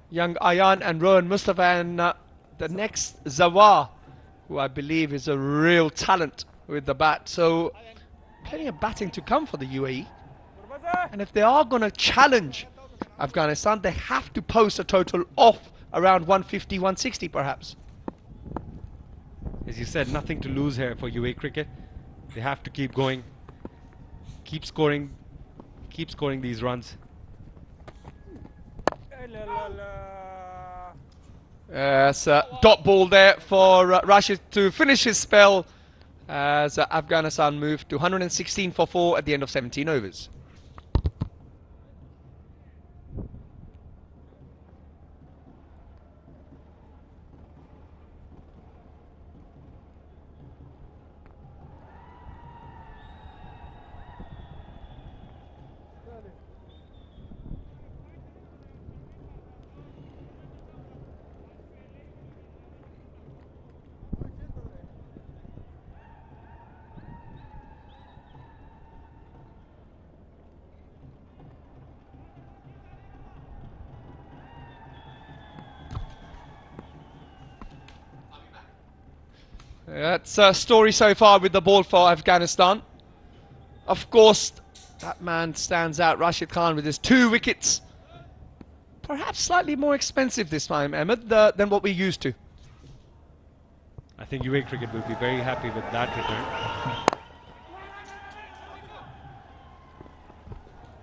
young Ayan and Rohan Mustafa and the next Zawar, who I believe is a real talent with the bat. So plenty of batting to come for the UAE. And if they are going to challenge Afghanistan, they have to post a total of around 150, 160 perhaps. As you said, nothing to lose here for UAE cricket. They have to keep going, keep scoring these runs. Yes, dot ball there for Rashid to finish his spell as Afghanistan moved to 116 for 4 at the end of 17 overs. That's a story so far with the ball for Afghanistan. Of course, that man stands out, Rashid Khan, with his 2 wickets. Perhaps slightly more expensive this time, Ahmed, than what we're used to. I think UAE cricket will be very happy with that return.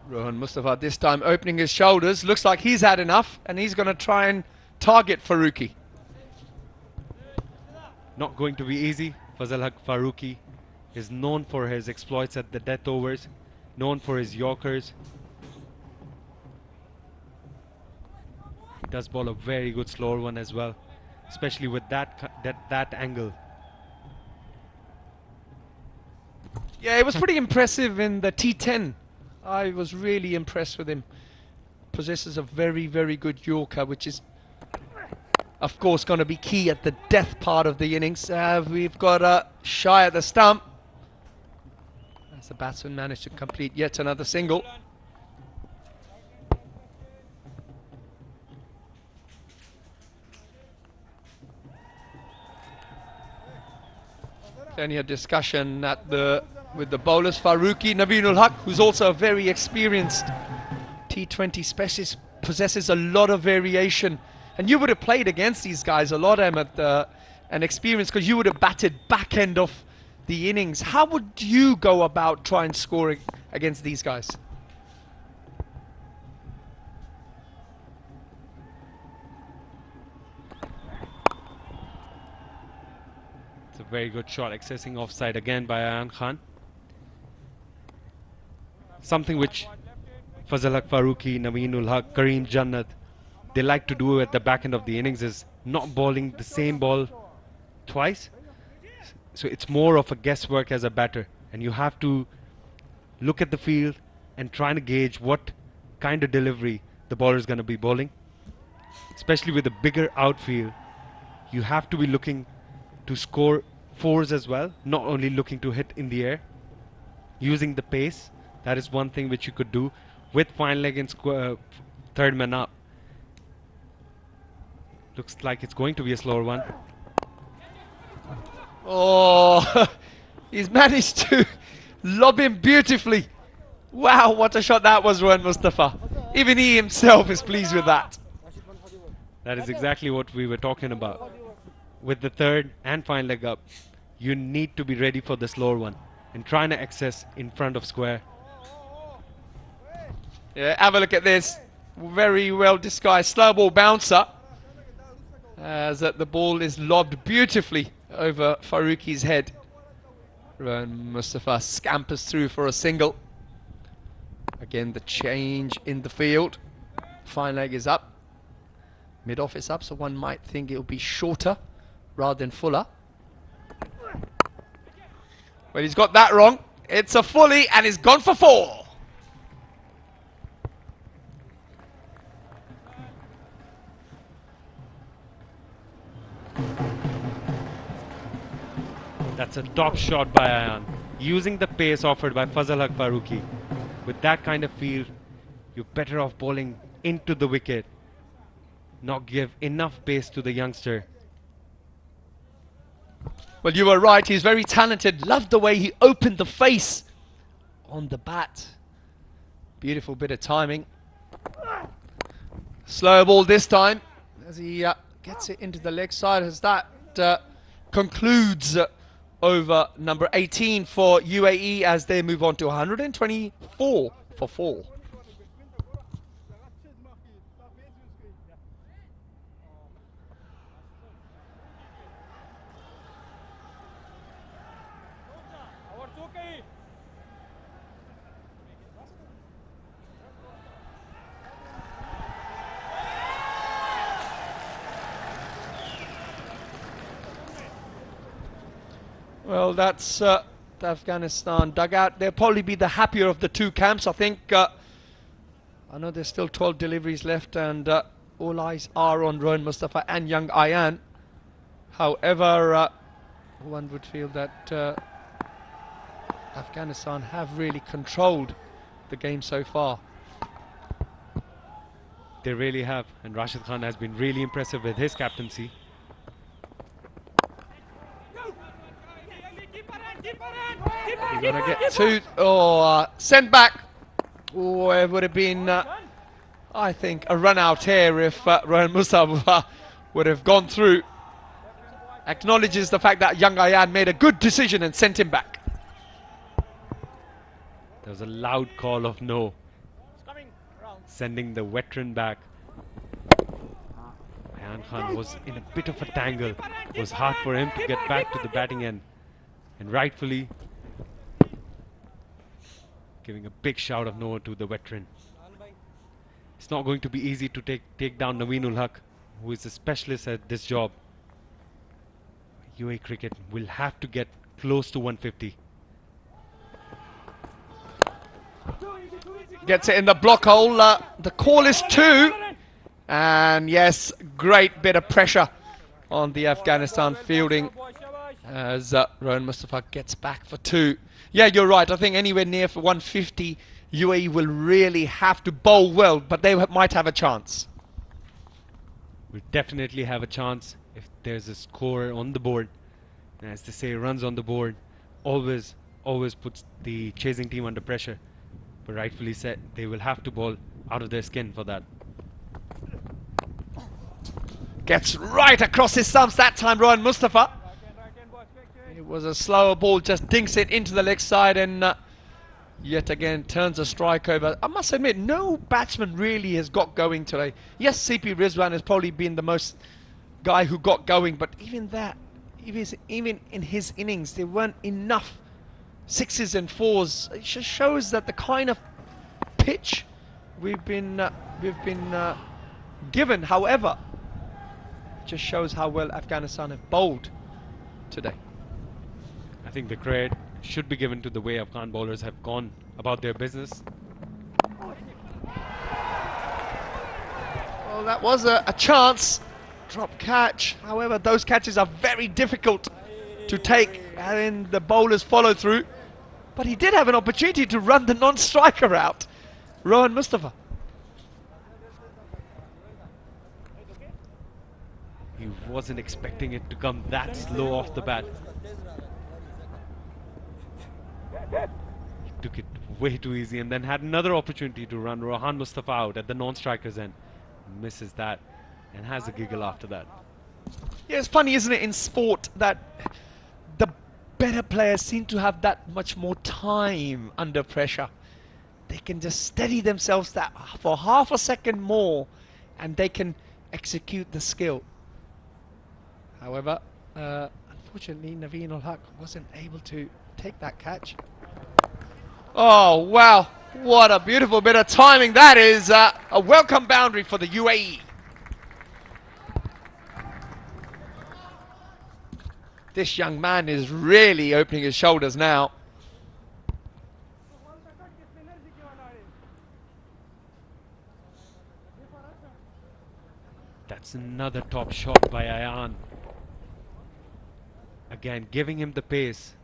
Rohan Mustafa this time opening his shoulders. Looks like he's had enough and he's going to try and target Farooqi. Not going to be easy. Fazal Haq Farooqi is known for his exploits at the death overs, known for his Yorkers. He does bowl a very good slower one as well, especially with that angle. Yeah, it was pretty impressive in the T10. I was really impressed with him. Possesses a very, very good Yorker, which is of course going to be key at the death part of the innings. We've got a shy at the stump as the batsman managed to complete yet another single. Plenty of discussion with the bowlers. Farooqi, Naveenul Haq, who's also a very experienced T20 specialist, possesses a lot of variation. And you would have played against these guys a lot, Ahmed, and experience, because you would have batted back end of the innings. How would you go about trying scoring against these guys? It's a very good shot, accessing offside again by Ayan Khan. Something which Fazal Haq Farooqi, Naveenul Haq, Kareem Jannat, they like to do at the back end of the innings is not bowling the same ball twice. So it's more of a guesswork as a batter, and you have to look at the field and try to gauge what kind of delivery the bowler is going to be bowling. Especially with a bigger outfield, you have to be looking to score 4s as well, not only looking to hit in the air. Using the pace, that is one thing which you could do with fine leg and third man up. Looks like it's going to be a slower one. Oh, he's managed to lob him beautifully. Wow, what a shot that was, Rohan Mustafa. Even he himself is pleased with that. That is exactly what we were talking about. With the third and final leg up, you need to be ready for the slower one and trying to access in front of square. Yeah, have a look at this. Very well disguised slow ball bouncer. As the ball is lobbed beautifully over Faruqi's head. Rohan Mustafa scampers through for a single. Again, the change in the field. Fine leg is up. Mid-off is up, so one might think it'll be shorter rather than fuller. But he's got that wrong. It's a fully and he's gone for 4. That's a top shot by Ayan, using the pace offered by Fazal Haq Faruqi. With that kind of field, you're better off bowling into the wicket, not give enough pace to the youngster. Well, you were right, he's very talented. Loved the way he opened the face on the bat. Beautiful bit of timing. Slow ball this time as he gets it into the leg side, as that concludes over number 18 for UAE as they move on to 124 for 4. Well, that's the Afghanistan dugout. They'll probably be the happier of the two camps. I think, I know there's still 12 deliveries left and all eyes are on Rohan Mustafa and young Ayan. However, one would feel that Afghanistan have really controlled the game so far. They really have, and Rashid Khan has been really impressive with his captaincy. You're going to get 2, sent back. Oh, it would have been, I think, a run out here if Rohan Mustafa would have gone through. Acknowledges the fact that young Ayan made a good decision and sent him back. There was a loud call of no, sending the veteran back. Ayan Khan was in a bit of a tangle. It was hard for him to get back to the batting end. And rightfully giving a big shout of no to the veteran. It's not going to be easy to take down Naveenul Haq, who is a specialist at this job. UAE cricket will have to get close to 150. Gets it in the block hole. The call is 2. And yes, great bit of pressure on the Afghanistan fielding as Rohan Mustafa gets back for 2. Yeah, you're right. I think anywhere near for 150, UAE will really have to bowl well, but they might have a chance. Will definitely have a chance if there's a score on the board. And as they say, runs on the board always puts the chasing team under pressure. But rightfully said, they will have to bowl out of their skin for that. Gets right across his stumps that time, Rohan Mustafa. It was a slower ball, just dinks it into the leg side and yet again turns a strike over. I must admit, no batsman really has got going today. Yes, CP Rizwan has probably been the most guy who got going, but even that, even in his innings, there weren't enough 6s and 4s. It just shows that the kind of pitch we've been given, however, it just shows how well Afghanistan have bowled today. I think the credit should be given to the way Afghan bowlers have gone about their business. Well, that was a chance. Drop catch. However, those catches are very difficult to take and the bowlers follow through. But he did have an opportunity to run the non-striker out, Rohan Mustafa. He wasn't expecting it to come that slow off the bat. took it way too easy and then had another opportunity to run Rohan Mustafa out at the non-striker's end. Misses that and has a giggle after that. Yeah, it's funny, isn't it, in sport that the better players seem to have that much more time under pressure. They can just steady themselves that for half a second more and they can execute the skill. However, unfortunately, Naveen ul Haq wasn't able to take that catch. Oh, wow. What a beautiful bit of timing. That is a welcome boundary for the UAE. This young man is really opening his shoulders now. That's another top shot by Ayan. Again, giving him the pace,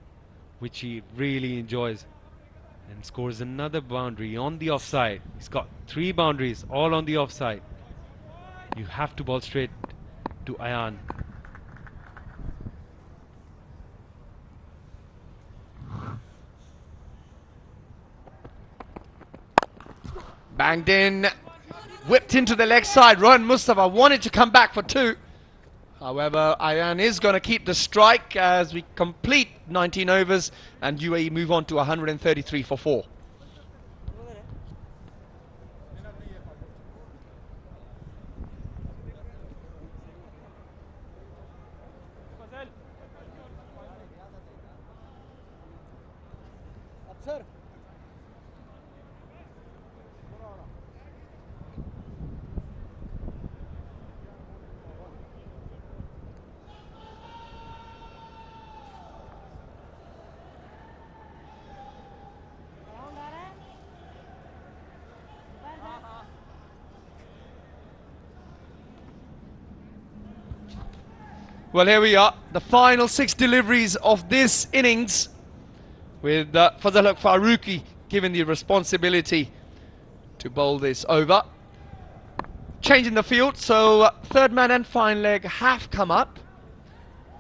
which he really enjoys. And scores another boundary on the offside. He's got 3 boundaries, all on the offside. You have to ball straight to Ayan. Banged in, whipped into the leg side. Rohan Mustafa wanted to come back for 2. However, Ayan is going to keep the strike as we complete 19 overs and UAE move on to 133 for 4. Well, here we are, the final 6 deliveries of this innings, with Fazal Haq Farooqi given the responsibility to bowl this over. Change in the field, so third man and fine leg have come up.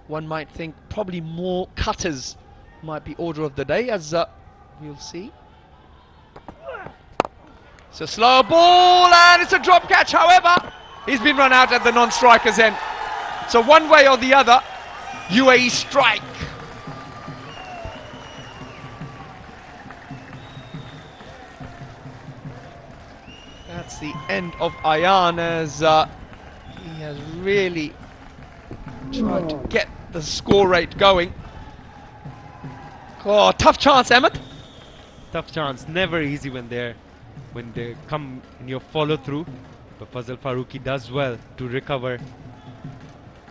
One might think probably more cutters might be order of the day, as we'll see. It's a slow ball and it's a drop catch. However, he's been run out at the non-striker's end. So one way or the other, UAE strike. That's the end of Ayan, as he has really tried to get the score rate going. Oh, tough chance, Ahmed. Tough chance, never easy when they come in your follow through. But Fazal Farooqi does well to recover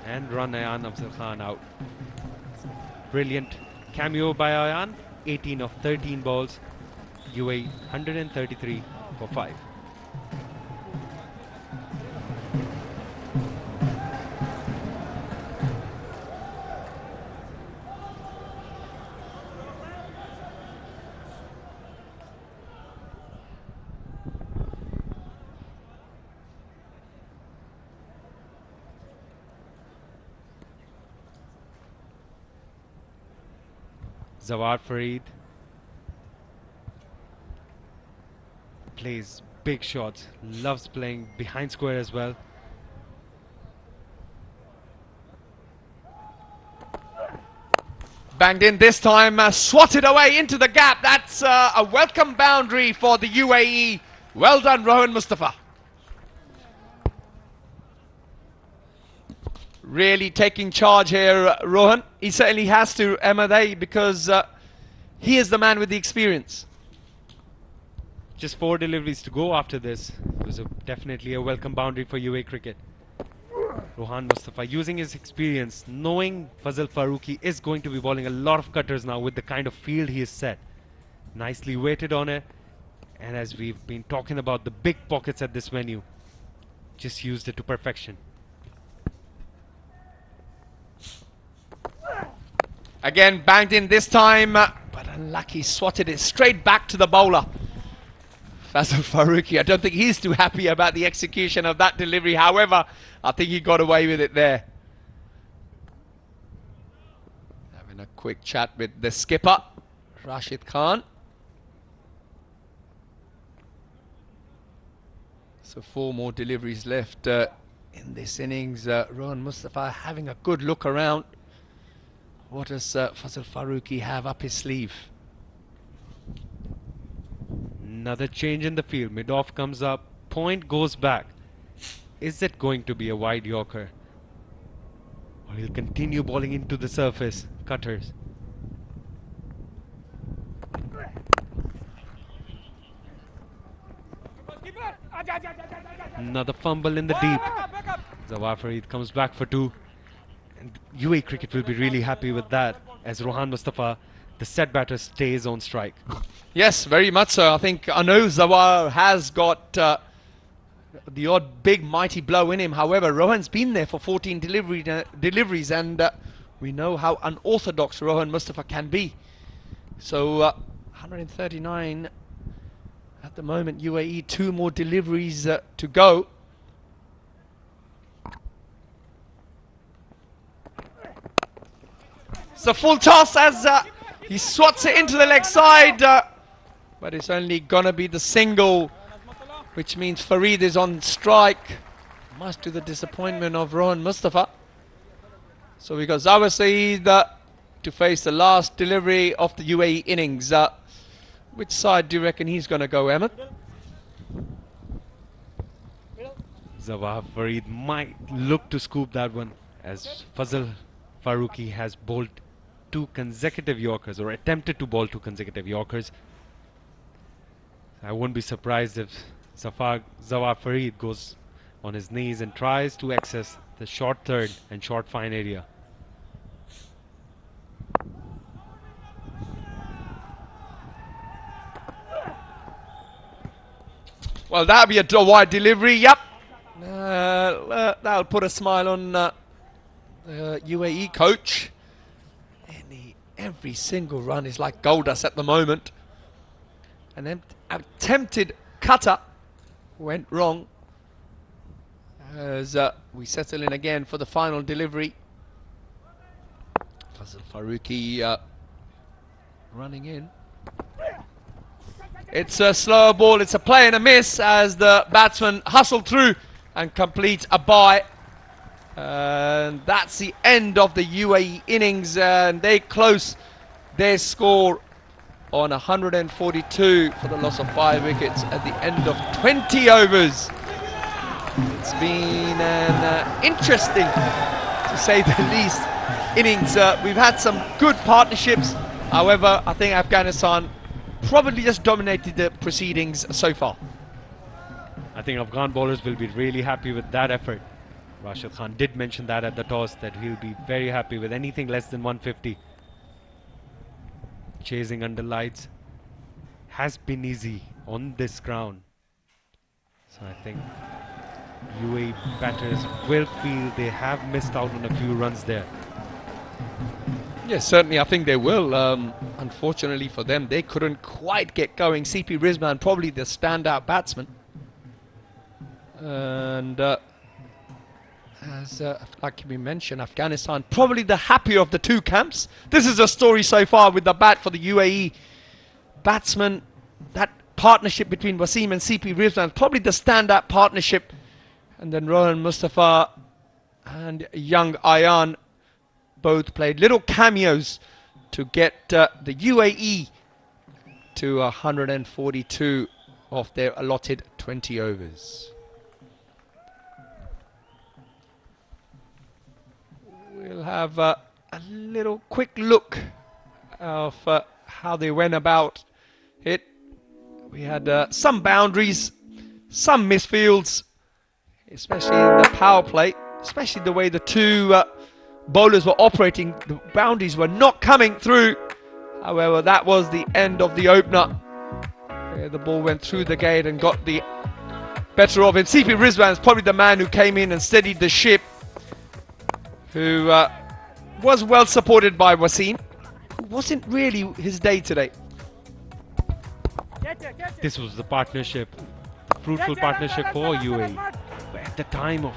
and run Ayan Afzal Khan out. Brilliant cameo by Ayan. 18 of 13 balls. UAE 133 for 5. Zawad Fareed plays big shots, loves playing behind square as well. Banged in this time, swatted away into the gap. That's a welcome boundary for the UAE. Well done, Rohan Mustafa. Really taking charge here, Rohan. He certainly has to, Ahmed, because he is the man with the experience. Just 4 deliveries to go after this. It was definitely a welcome boundary for UAE cricket. Rohan Mustafa using his experience, knowing Fazal Farooqi is going to be bowling a lot of cutters now with the kind of field he has set. Nicely weighted on it, and as we've been talking about the big pockets at this venue, just used it to perfection. Again, banged in this time, but unlucky, swatted it straight back to the bowler. Fazal Farooqi, I don't think he's too happy about the execution of that delivery. However, I think he got away with it there. Having a quick chat with the skipper, Rashid Khan. So 4 more deliveries left in this innings. Rohan Mustafa having a good look around. What does Fazal Farooqi have up his sleeve? Another change in the field. Mid-off comes up. Point goes back. Is it going to be a wide Yorker? Or he'll continue bowling into the surface. Cutters. Another fumble in the deep. Zawar Farid comes back for 2. And UAE cricket will be really happy with that, as Rohan Mustafa, the set batter, stays on strike. Yes, very much so. I think I know Zawar has got the odd big mighty blow in him. However, Rohan's been there for 14 deliveries, and we know how unorthodox Rohan Mustafa can be. So 139 at the moment. UAE, 2 more deliveries to go. It's a full toss as he swats it into the leg side, but it's only gonna be the single, which means Farid is on strike, much to the disappointment of Rohan Mustafa. So we got Zawar Saeed to face the last delivery of the UAE innings. Which side do you reckon he's gonna go, Ahmed? Zawar Farid might look to scoop that one, as Fazal Farooqi has bowled 2 consecutive Yorkers, or attempted to bowl 2 consecutive Yorkers. I wouldn't be surprised if Zawar Farid goes on his knees and tries to access the short third and short fine area. Well, that'll be a wide delivery, yep. That'll put a smile on the UAE coach. Every single run is like gold dust at the moment. An attempted cutter went wrong as we settle in again for the final delivery. Fazal Farooqi running in. It's a slower ball, it's a play and a miss as the batsman hustled through and complete a bye. And that's the end of the UAE innings, and they close their score on 142 for the loss of 5 wickets at the end of 20 overs. It's been an interesting, to say the least, innings. We've had some good partnerships. However, I think Afghanistan probably just dominated the proceedings so far. I think Afghan bowlers will be really happy with that effort. Rashid Khan did mention that at the toss, that he'll be very happy with anything less than 150. Chasing under lights has been easy on this ground. So I think UAE batters will feel they have missed out on a few runs there. Yes, certainly I think they will. Unfortunately for them, they couldn't quite get going. CP Rizman probably the standout batsman. And as like we mentioned, Afghanistan probably the happier of the 2 camps. This is a story so far with the bat for the UAE batsman. That partnership between Wasim and CP Rizman, probably the standout partnership. And then Rohan Mustafa and young Ayan both played little cameos to get the UAE to 142 of their allotted 20 overs. We'll have a little quick look of how they went about it. We had some boundaries, some misfields, especially in the power play, especially the way the 2 bowlers were operating. The boundaries were not coming through. However, that was the end of the opener. The ball went through the gate and got the better of him. CP Rizwan is probably the man who came in and steadied the ship, who was well supported by Wasim, who wasn't really his day today. This was the partnership, the fruitful partnership for UAE. But at the time of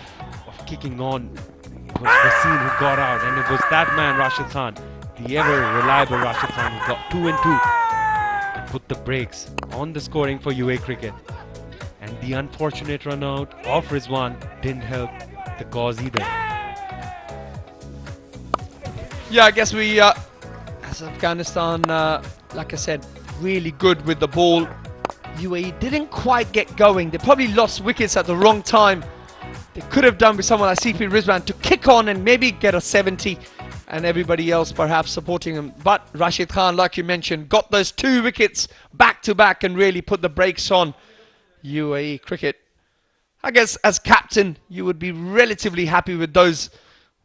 kicking on, it was Wasim who got out, and it was that man, Rashid Khan, the ever reliable Rashid Khan, who got 2 and 2 and put the brakes on the scoring for UAE cricket. And the unfortunate run out of Rizwan didn't help the cause either. Yeah, I guess we, as Afghanistan, like I said, really good with the ball. UAE didn't quite get going. They probably lost wickets at the wrong time. They could have done with someone like CP Rizwan to kick on and maybe get a 70, and everybody else perhaps supporting him. But Rashid Khan, like you mentioned, got those 2 wickets back to back and really put the brakes on UAE cricket. I guess as captain, you would be relatively happy with those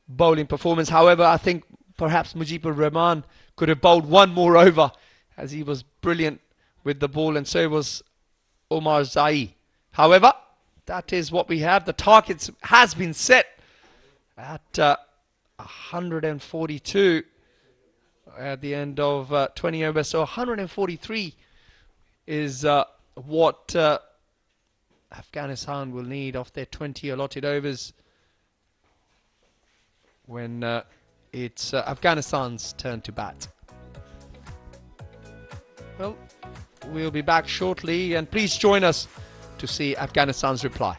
bowling performance. However, I think perhaps Mujibur Rahman could have bowled one more over, as he was brilliant with the ball, and so was Omar Zai. However, that is what we have. The target has been set at 142 at the end of 20 overs. So 143 is what Afghanistan will need off their 20 allotted overs when it's Afghanistan's turn to bat. Well, we'll be back shortly, and please join us to see Afghanistan's reply.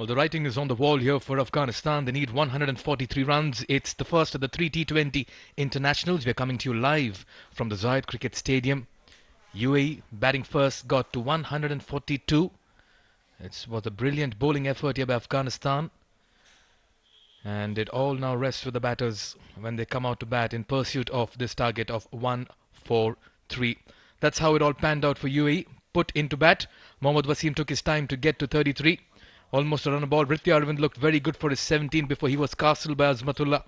Well, the writing is on the wall here for Afghanistan. They need 143 runs. It's the first of the three T20 internationals. We're coming to you live from the Zayed Cricket Stadium. UAE batting first, got to 142. It was a brilliant bowling effort here by Afghanistan. And it all now rests with the batters when they come out to bat in pursuit of this target of 143. That's how it all panned out for UAE. Put into bat. Mohammad Wasim took his time to get to 33. Almost a run a ball. Rithya Arvind looked very good for his 17 before he was castled by Azmatullah.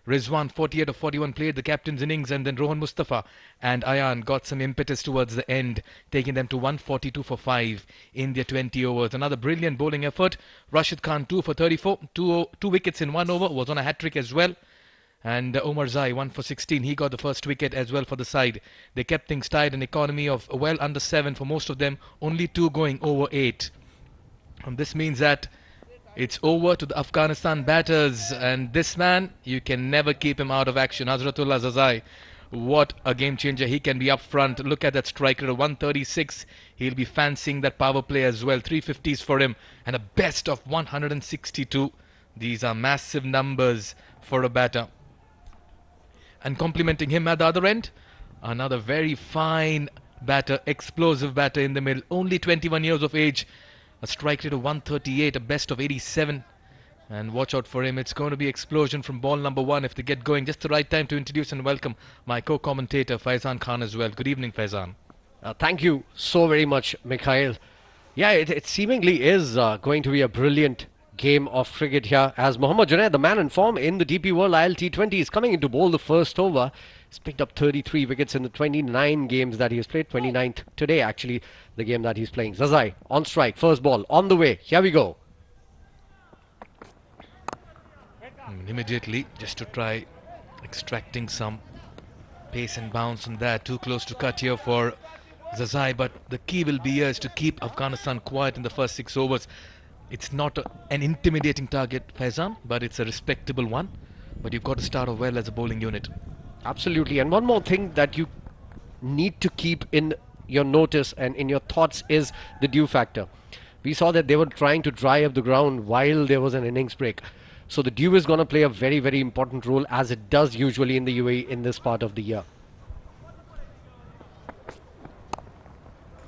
Rizwan, 48 of 41, played the captain's innings, and then Rohan Mustafa and Ayan got some impetus towards the end, taking them to 142 for 5 in their 20 overs. Another brilliant bowling effort. Rashid Khan, 2 for 34, two wickets in 1 over, was on a hat-trick as well. And Omar Zai, 1 for 16. He got the first wicket as well for the side. They kept things tied, an economy of well under 7 for most of them, only 2 going over 8. And this means that it's over to the Afghanistan batters, and this man, you can never keep him out of action. Hazratullah Zazai, what a game changer. He can be up front. Look at that strike rate of 136. He'll be fancying that power play as well. 350s for him and a best of 162. These are massive numbers for a batter. And complimenting him at the other end, another very fine batter, explosive batter in the middle. Only 21 years of age. A strike rate of 138, a best of 87. And watch out for him. It's going to be explosion from ball number 1 if they get going. Just the right time to introduce and welcome my co-commentator Faizan Khan as well. Good evening, Faizan. Thank you so very much, Mikhail. Yeah, it seemingly is going to be a brilliant game of cricket here, as Mohammad Junaid, the man in form in the DP World ILT20, is coming in to bowl the first over. He's picked up 33 wickets in the 29 games that he has played. 29th today, actually, the game that he's playing. Zazai on strike, first ball on the way. Here we go. Immediately, just to try extracting some pace and bounce from that. Too close to cut here for Zazai, but the key will be here is to keep Afghanistan quiet in the first 6 overs. It's not an intimidating target, Faizan, but it's a respectable one. But you've got to start off well as a bowling unit. Absolutely. And one more thing that you need to keep in your notice and in your thoughts is the dew factor. We saw that they were trying to dry up the ground while there was an innings break. So the dew is going to play a very, very important role, as it does usually in the UAE in this part of the year.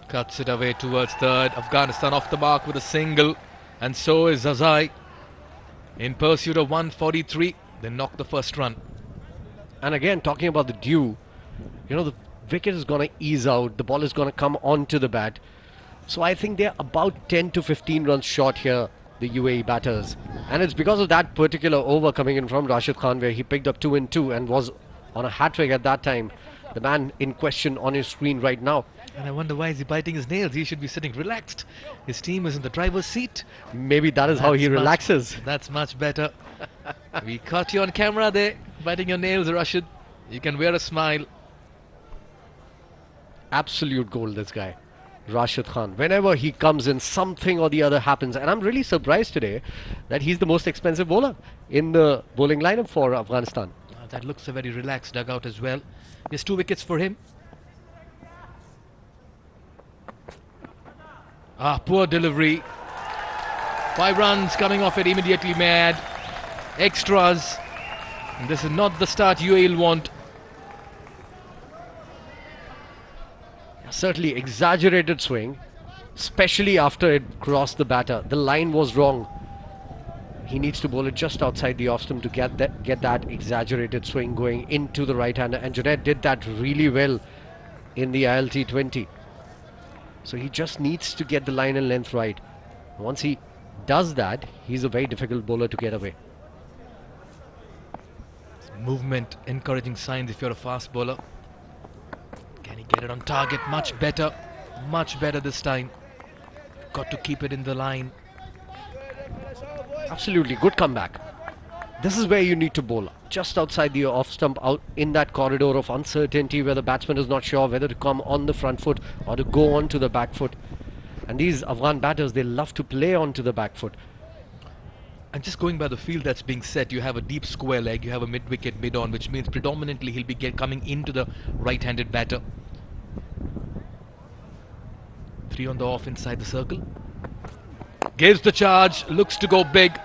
Cuts it away towards third. Afghanistan off the mark with a single. And so is Zazai in pursuit of 143. They knock the first run. And again, talking about the dew, you know, the wicket is going to ease out. The ball is going to come onto the bat. So I think they're about 10 to 15 runs short here, the UAE batters. And it's because of that particular over coming in from Rashid Khan, where he picked up 2 in 2 and was on a hat-trick at that time. The man in question on his screen right now. And I wonder why is he biting his nails? He should be sitting relaxed. His team is in the driver's seat. Maybe that is how he relaxes. That's much better. We caught you on camera there, biting your nails, Rashid. You can wear a smile. Absolute gold, this guy, Rashid Khan. Whenever he comes in, something or the other happens. And I'm really surprised today that he's the most expensive bowler in the bowling lineup for Afghanistan. That looks a very relaxed dugout as well. Just 2 wickets for him. Poor delivery. 5 runs coming off it immediately, mad. Extras. And this is not the start UAE will want. Certainly exaggerated swing, especially after it crossed the batter. The line was wrong. He needs to bowl it just outside the off stump to get that exaggerated swing going into the right hander. And Junaid did that really well in the ILT20. So he just needs to get the line and length right. Once he does that, he's a very difficult bowler to get away. Movement, encouraging signs if you're a fast bowler. Can he get it on target? Much better this time. Got to keep it in the line. Absolutely, good comeback. This is where you need to bowl, just outside the off stump, out in that corridor of uncertainty where the batsman is not sure whether to come on the front foot or to go on to the back foot. And these Afghan batters, they love to play onto the back foot. And just going by the field that's being set, you have a deep square leg, you have a mid-wicket, mid-on, which means predominantly he'll be coming into the right-handed batter. 3 on the off inside the circle. Gives the charge, looks to go big.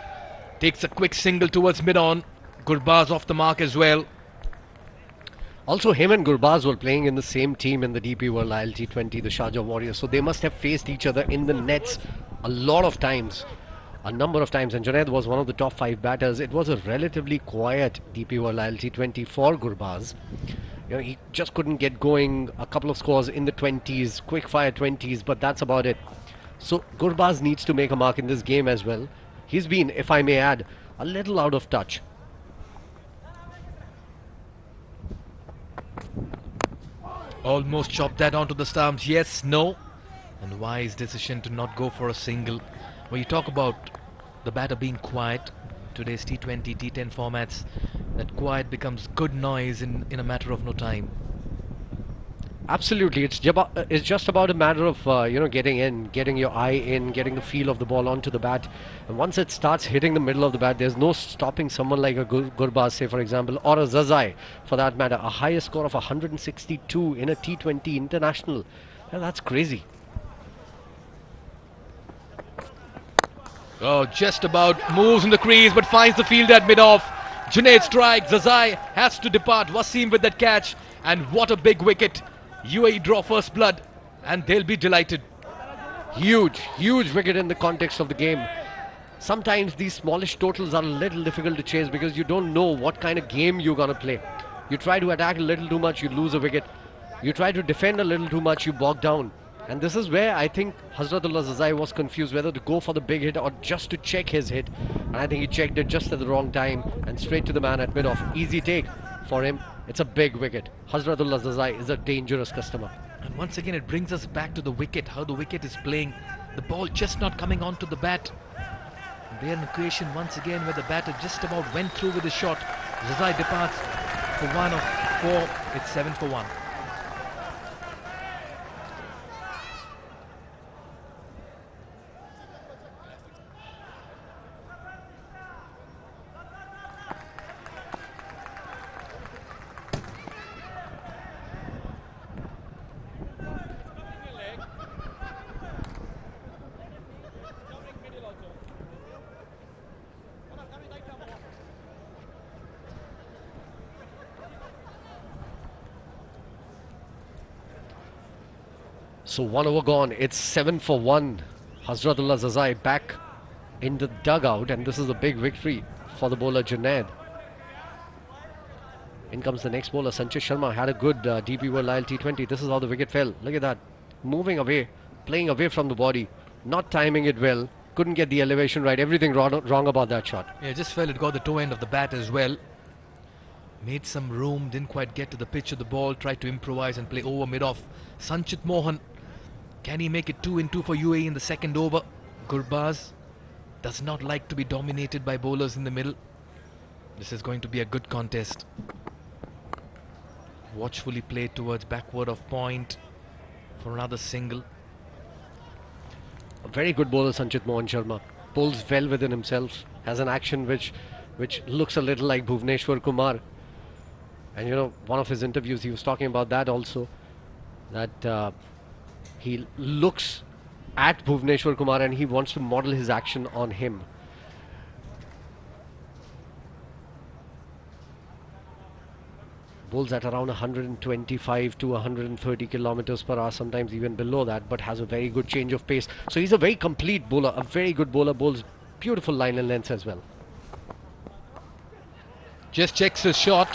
Takes a quick single towards mid-on. Gurbaz off the mark as well. Also, him and Gurbaz were playing in the same team in the DP World T20, the Sharjah Warriors. So they must have faced each other in the nets a lot of times. A number of times. And Junaid was one of the top 5 batters. It was a relatively quiet DP World T20 for Gurbaz. You know, he just couldn't get going. A couple of scores in the 20s, quick fire 20s, but that's about it. So Gurbaz needs to make a mark in this game as well. He's been, if I may add, a little out of touch. Almost chopped that onto the stumps. Yes, no. And wise decision to not go for a single. When you talk about the batter being quiet, today's T20, T10 formats, that quiet becomes good noise in a matter of no time. Absolutely, it's just about a matter of you know, getting in, getting your eye in, getting the feel of the ball onto the bat. And once it starts hitting the middle of the bat, there's no stopping someone like a Gurbaz, say for example, or a Zazai for that matter. A highest score of 162 in a T20 international. Yeah, that's crazy. Oh, just about moves in the crease but finds the field at mid-off. Junaid strikes. Zazai has to depart. Wasim with that catch. And what a big wicket. UAE draw first blood and they'll be delighted. Huge, huge wicket in the context of the game. Sometimes these smallish totals are a little difficult to chase because you don't know what kind of game you're going to play. You try to attack a little too much, you lose a wicket. You try to defend a little too much, you bog down. And this is where I think Hazratullah Zazai was confused whether to go for the big hit or just to check his hit. And I think he checked it just at the wrong time and straight to the man at mid-off. Easy take for him. It's a big wicket. Hazratullah Zazai is a dangerous customer. And once again it brings us back to the wicket, how the wicket is playing. The ball just not coming onto the bat. And there an occasion once again where the batter just about went through with his shot. Zazai departs for 1 of 4. It's 7 for 1. So 1 over gone. It's 7 for 1. Hazratullah Zazai back in the dugout, and this is a big victory for the bowler Junaid. In comes the next bowler, Sanchit Sharma. Had a good DP World T20. This is how the wicket fell. Look at that. Moving away, playing away from the body, not timing it well. Couldn't get the elevation right. Everything wrong about that shot. Yeah, just felt it got the toe end of the bat as well. Made some room, didn't quite get to the pitch of the ball. Tried to improvise and play over mid-off. Sanchit Mohan. Can he make it 2 in 2 for UAE in the second over? Gurbaz does not like to be dominated by bowlers in the middle. This is going to be a good contest. Watchfully played towards backward of point for another single. A very good bowler, Sanchit Mohan Sharma. Pulls well within himself. Has an action which looks a little like Bhuvneshwar Kumar. And you know, one of his interviews, he was talking about that also. That he looks at Bhuvneshwar Kumar and he wants to model his action on him. Bowls at around 125 to 130 kilometers per hour, sometimes even below that, but has a very good change of pace. So he's a very complete bowler, a very good bowler, bowls beautiful line and lengths as well. Just checks his shot.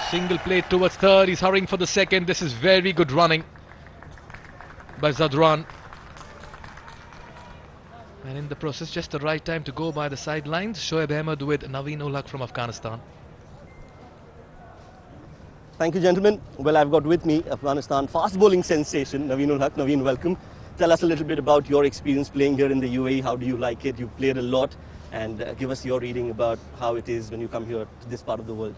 Single play towards third. He's hurrying for the second. This is very good running by Zadran. And in the process, just the right time to go by the sidelines. Shoaib Ahmed with Naveen ul Haq from Afghanistan. Thank you, gentlemen. Well, I've got with me Afghanistan fast bowling sensation, Naveen ul Haq. Naveen, welcome. Tell us a little bit about your experience playing here in the UAE. How do you like it? You've played a lot. And give us your reading about how it is when you come here to this part of the world.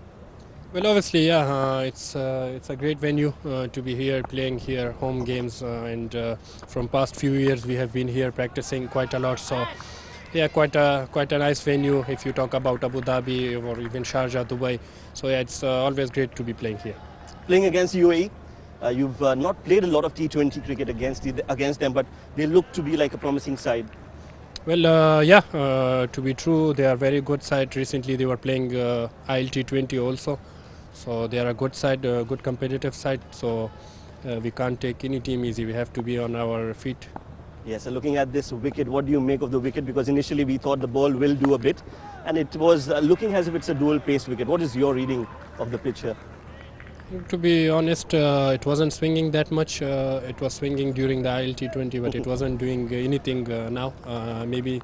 Well, obviously, yeah, it's a great venue to be here, playing here, home games, and from past few years we have been here practicing quite a lot. So, yeah, quite a nice venue if you talk about Abu Dhabi or even Sharjah, Dubai. So, yeah, it's always great to be playing here. Playing against UAE, You've not played a lot of T20 cricket against them, but they look to be like a promising side. Well, yeah, to be true, they are very good side. Recently, they were playing ILT20 also, so they are a good side, good competitive side. So we can't take any team easy. We have to be on our feet. Yes, so looking at this wicket, what do you make of the wicket? Because initially we thought the ball will do a bit, and it was looking as if it's a dual pace wicket. What is your reading of the pitch here? To be honest, it wasn't swinging that much. It was swinging during the ILT20, but it wasn't doing anything now. Maybe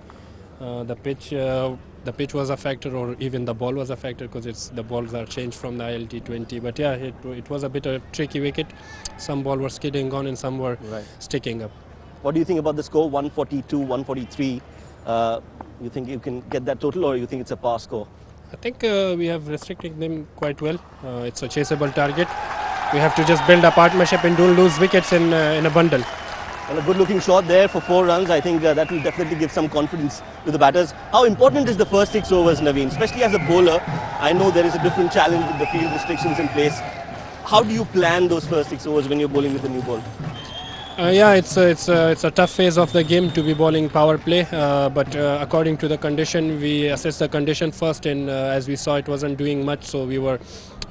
the pitch was a factor, or even the ball was a factor, because the balls are changed from the ILT20. But yeah, it was a bit of a tricky wicket. Some ball were skidding on and some were sticking up. What do you think about the score? 142, 143. You think you can get that total, or you think it's a pass score? I think we have restricted them quite well. It's a chaseable target. We have to just build a partnership and don't lose wickets in a bundle. Well, a good-looking shot there for 4 runs. I think that will definitely give some confidence to the batters. How important is the first 6 overs, Naveen? Especially as a bowler, I know there is a different challenge with the field restrictions in place. How do you plan those first 6 overs when you're bowling with a new ball? Yeah, it's a tough phase of the game to be bowling power play, but according to the condition, we assess the condition first, and as we saw, it wasn't doing much, so we were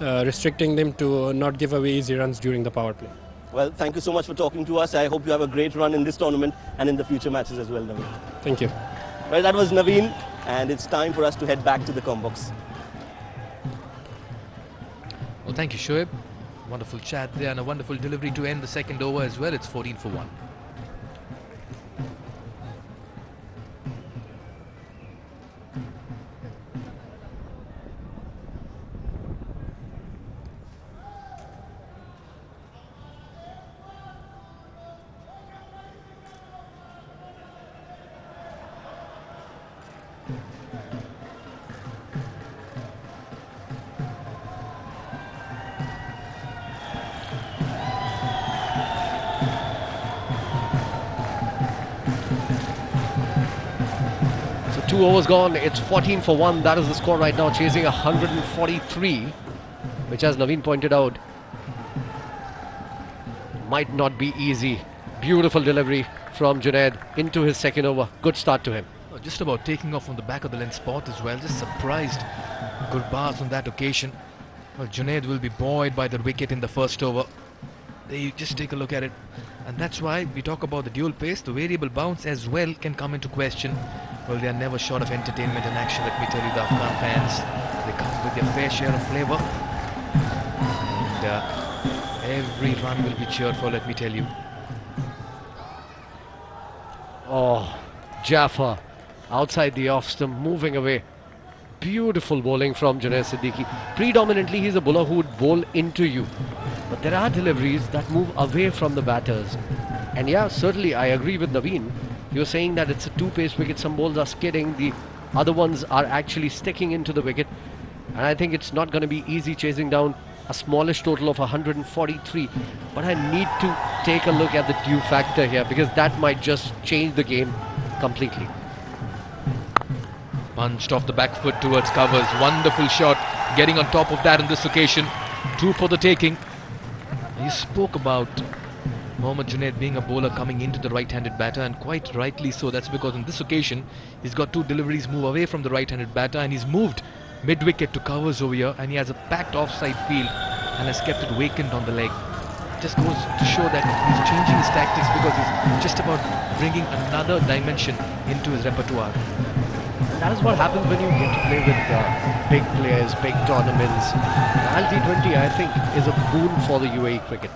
restricting them to not give away easy runs during the power play. Well, thank you so much for talking to us. I hope you have a great run in this tournament and in the future matches as well, Naveen. Thank you. Well, that was Naveen, and it's time for us to head back to the Combox. Well, thank you, Shoaib. Wonderful chat there and a wonderful delivery to end the second over as well. It's 14 for 1. So 2 overs gone, it's 14 for 1. That is the score right now, chasing 143, which, as Naveen pointed out, might not be easy. Beautiful delivery from Junaid into his second over. Good start to him. Just about taking off from the back of the length spot as well. Just surprised Gurbaz on that occasion. Well, Junaid will be buoyed by the wicket in the first over. There you just take a look at it. And that's why we talk about the dual pace. The variable bounce as well can come into question. Well, they are never short of entertainment and action, let me tell you, the Afghan fans. They come with their fair share of flavour. And every run will be cheered for, let me tell you. Oh, Jaffa outside the off stump, moving away. Beautiful bowling from Junaid Siddiqui. Predominantly, he's a bowler who would bowl into you. But there are deliveries that move away from the batters. And yeah, certainly I agree with Naveen. You're saying that it's a 2-pace wicket. Some balls are skidding. The other ones are actually sticking into the wicket. And I think it's not going to be easy chasing down a smallish total of 143. But I need to take a look at the due factor here, because that might just change the game completely. Punched off the back foot towards covers. Wonderful shot. Getting on top of that on this occasion. 2 for the taking. You spoke about Mohammad Junaid being a bowler coming into the right-handed batter, and quite rightly so. That's because on this occasion he's got 2 deliveries move away from the right-handed batter, and he's moved mid-wicket to covers over here, and he has a packed offside field and has kept it vacant on the leg. Just goes to show that he's changing his tactics, because he's just about bringing another dimension into his repertoire. And that is what happens when you get to play with big players, big tournaments. T20, I think, is a boon for the UAE cricket.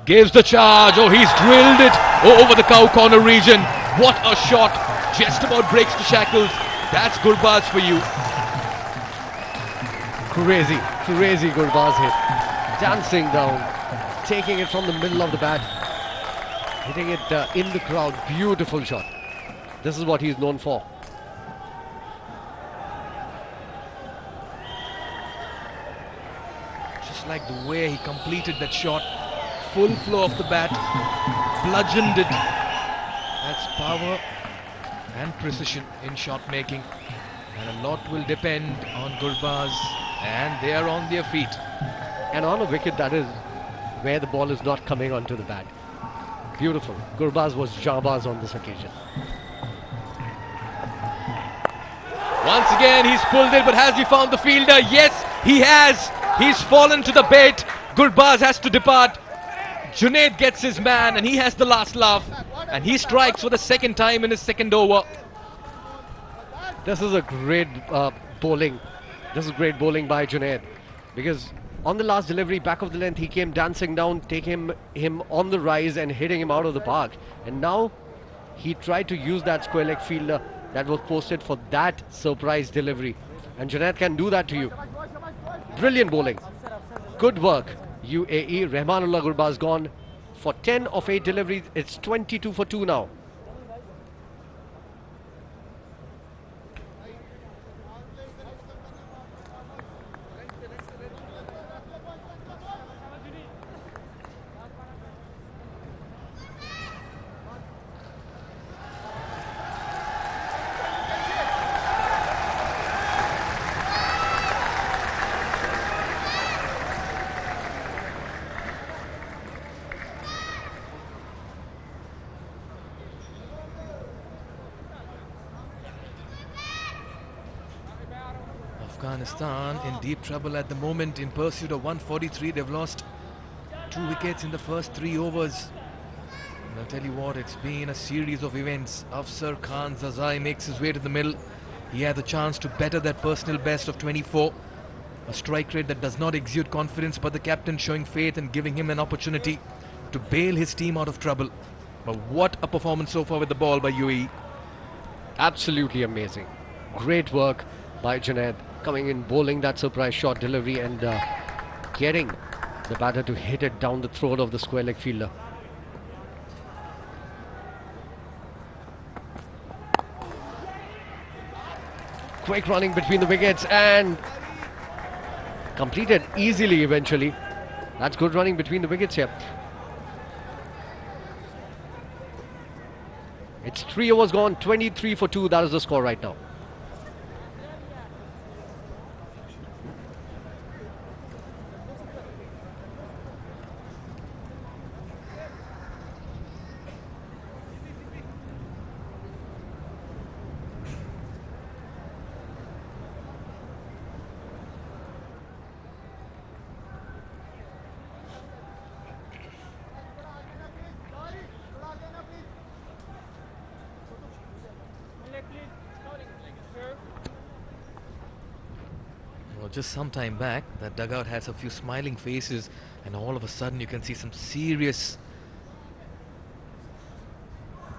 Gives the charge. Oh, he's drilled it over the cow corner region. What a shot. Just about breaks the shackles. That's Gurbaz for you. Crazy, crazy Gurbaz hit. Dancing down. Taking it from the middle of the bat. Hitting it in the crowd. Beautiful shot. This is what he's known for. Just like the way he completed that shot. Full flow of the bat, bludgeoned it. That's power and precision in shot making, and a lot will depend on Gurbaz, and they are on their feet. and on a wicket that is where the ball is not coming onto the bat. Beautiful. Gurbaz was jabaz on this occasion. Once again, he's pulled it, but has he found the fielder? Yes, he has. He's fallen to the bait. Gurbaz has to depart. Junaid gets his man, and he has the last laugh. And he strikes for the second time in his second over. This is a great bowling. This is great bowling by Junaid, because on the last delivery, back of the length, he came dancing down, taking him on the rise and hitting him out of the park. And now he tried to use that square leg fielder that was posted for that surprise delivery. And Junaid can do that to you. Brilliant bowling. Good work, UAE. Rahmanullah Gurbaz gone for 10 of 8 deliveries. It's 22 for 2 now. Afghanistan in deep trouble at the moment in pursuit of 143. They've lost 2 wickets in the first 3 overs. And I'll tell you what, it's been a series of events. Afsar Khan Zazai makes his way to the middle. He had the chance to better that personal best of 24. A strike rate that does not exude confidence, but the captain showing faith and giving him an opportunity to bail his team out of trouble. But what a performance so far with the ball by UAE. Absolutely amazing. Great work by Junaid, coming in, bowling that surprise shot delivery and getting the batter to hit it down the throat of the square leg fielder. Quick running between the wickets and completed easily eventually. That's good running between the wickets here. It's 3 overs gone, 23 for 2. That is the score right now. Just some time back, that dugout has a few smiling faces, and all of a sudden you can see some serious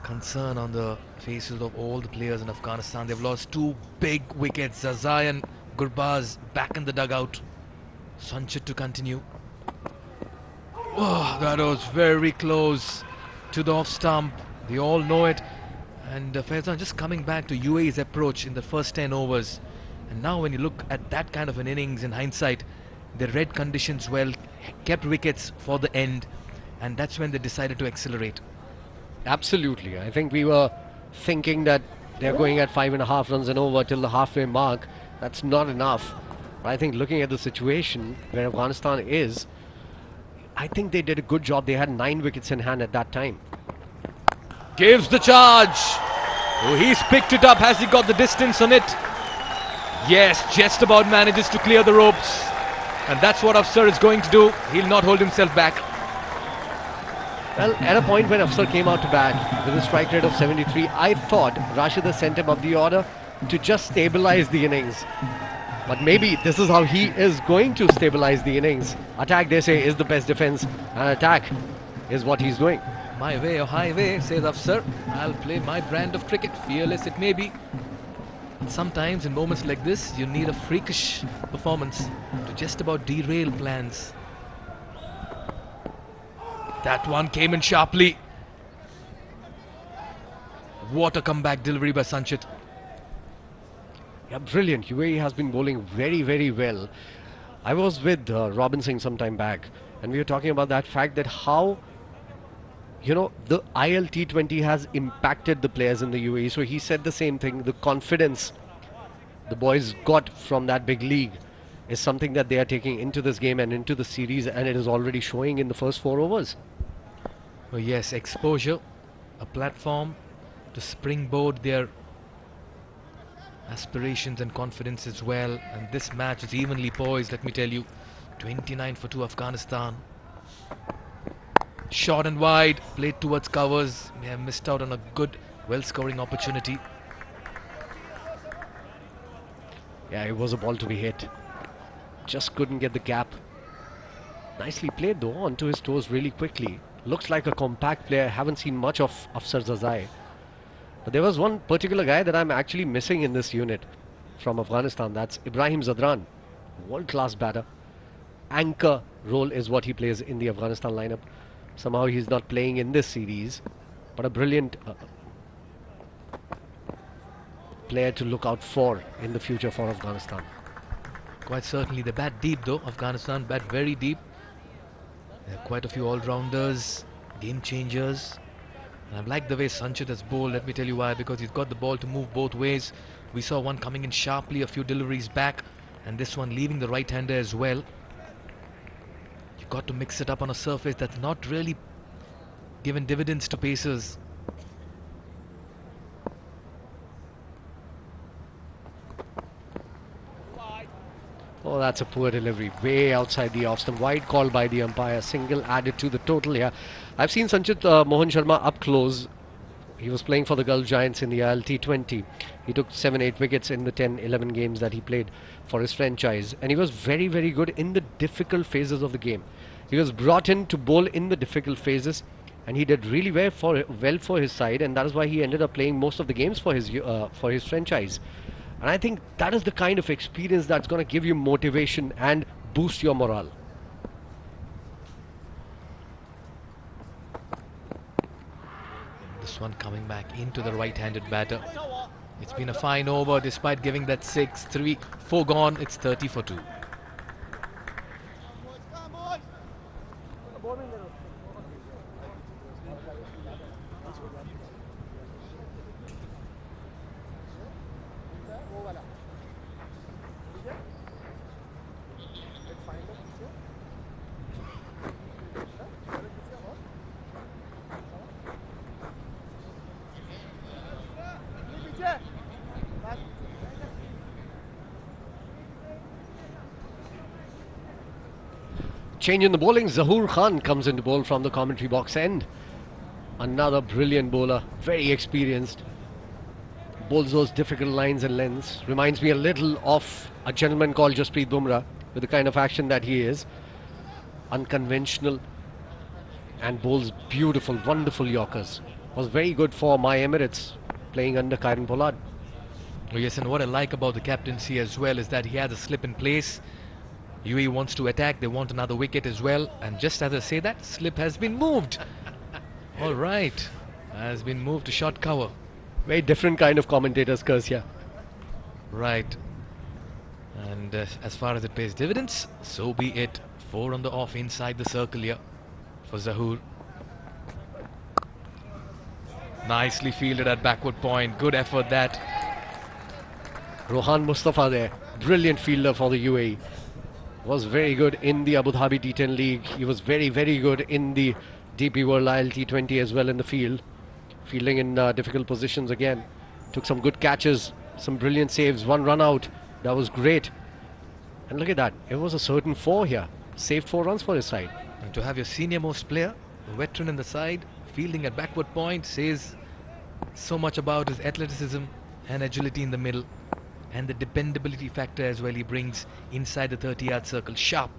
concern on the faces of all the players in Afghanistan. They've lost 2 big wickets. Zazai and Gurbaz back in the dugout. Sanchit to continue. Oh, that was very close to the off stump. They all know it. And Faizan just coming back to UAE's approach in the first 10 overs. And now when you look at that kind of an innings in hindsight, they read conditions well, kept wickets for the end, and that's when they decided to accelerate. Absolutely. I think we were thinking that they're going at 5.5 runs and over till the halfway mark. That's not enough. But I think looking at the situation where Afghanistan is, I think they did a good job. They had 9 wickets in hand at that time. Gives the charge. Oh, he's picked it up. Has he got the distance on it? Yes, just about manages to clear the ropes. And that's what Afsar is going to do. He'll not hold himself back. Well, at a point when Afsar came out to bat with a strike rate of 73, I thought Rashida sent him up the order to just stabilize the innings. But maybe this is how he is going to stabilize the innings. Attack, they say, is the best defense, and attack is what he's doing. My way or highway, says Afsar. I'll play my brand of cricket, fearless it may be. Sometimes in moments like this, you need a freakish performance to just about derail plans. That one came in sharply. What a comeback delivery by Sanchit. Yeah, brilliant. UAE has been bowling very, very well. I was with Robin Singh some time back, and we were talking about that fact that how, you know, the IL T20 has impacted the players in the UAE. So he said the same thing, the confidence the boys got from that big league is something that they are taking into this game and into the series, and it is already showing in the first 4 overs. Oh yes, exposure, a platform to springboard their aspirations and confidence as well. And this match is evenly poised, let me tell you. 29 for 2 Afghanistan. Short and wide, played towards covers. May have missed out on a good, well-scoring opportunity. Yeah, it was a ball to be hit. Just couldn't get the gap. Nicely played though, onto his toes really quickly. Looks like a compact player. Haven't seen much of Afsar Zazai. But there was one particular guy that I'm actually missing in this unit from Afghanistan. That's Ibrahim Zadran. World-class batter. Anchor role is what he plays in the Afghanistan lineup. Somehow he's not playing in this series, but a brilliant player to look out for in the future for Afghanistan. Quite certainly, they bat deep though. Afghanistan bat very deep. There are quite a few all-rounders, game changers. And I like the way Sanchit has bowled. Let me tell you why. Because he's got the ball to move both ways. We saw one coming in sharply a few deliveries back, and this one leaving the right-hander as well. You've got to mix it up on a surface that's not really given dividends to pacers. Oh, that's a poor delivery. Way outside the off-stump. Wide call by the umpire. Single added to the total here. I've seen Sanchit Mohan Sharma up close. He was playing for the Gulf Giants in the T20. He took 7-8 wickets in the 10-11 games that he played for his franchise. And he was very, very good in the difficult phases of the game. He was brought in to bowl in the difficult phases. And he did really well for his side. And that is why he ended up playing most of the games for his franchise. And I think that is the kind of experience that's going to give you motivation and boost your morale. This one coming back into the right-handed batter. It's been a fine over despite giving that 6, 3, 4 gone. It's 30 for 2. Change in the bowling. Zahoor Khan comes into bowl from the commentary box end. Another brilliant bowler, very experienced. Bowls those difficult lines and lengths. Reminds me a little of a gentleman called Jasprit Bumrah, with the kind of action that he is. Unconventional and bowls beautiful, wonderful Yorkers. Was very good for my Emirates, playing under Kieron Pollard. Oh yes, and what I like about the captaincy as well is that he has a slip in place. UAE wants to attack, they want another wicket as well, and just as I say that, slip has been moved. All right, has been moved to short cover. Very different kind of commentators curse here. Right, and as far as it pays dividends, so be it. 4 on the off inside the circle here for Zahoor. Nicely fielded at backward point, good effort that. Rohan Mustafa there, brilliant fielder for the UAE. Was very good in the Abu Dhabi T10 League. He was very, very good in the DP World T20 as well in the field. Fielding in difficult positions again. Took some good catches, some brilliant saves, 1 run out. That was great. And look at that. It was a certain 4 here. Saved 4 runs for his side. And to have your senior most player, a veteran in the side, fielding at backward point says so much about his athleticism and agility in the middle. And the dependability factor as well he brings inside the 30-yard circle. Sharp.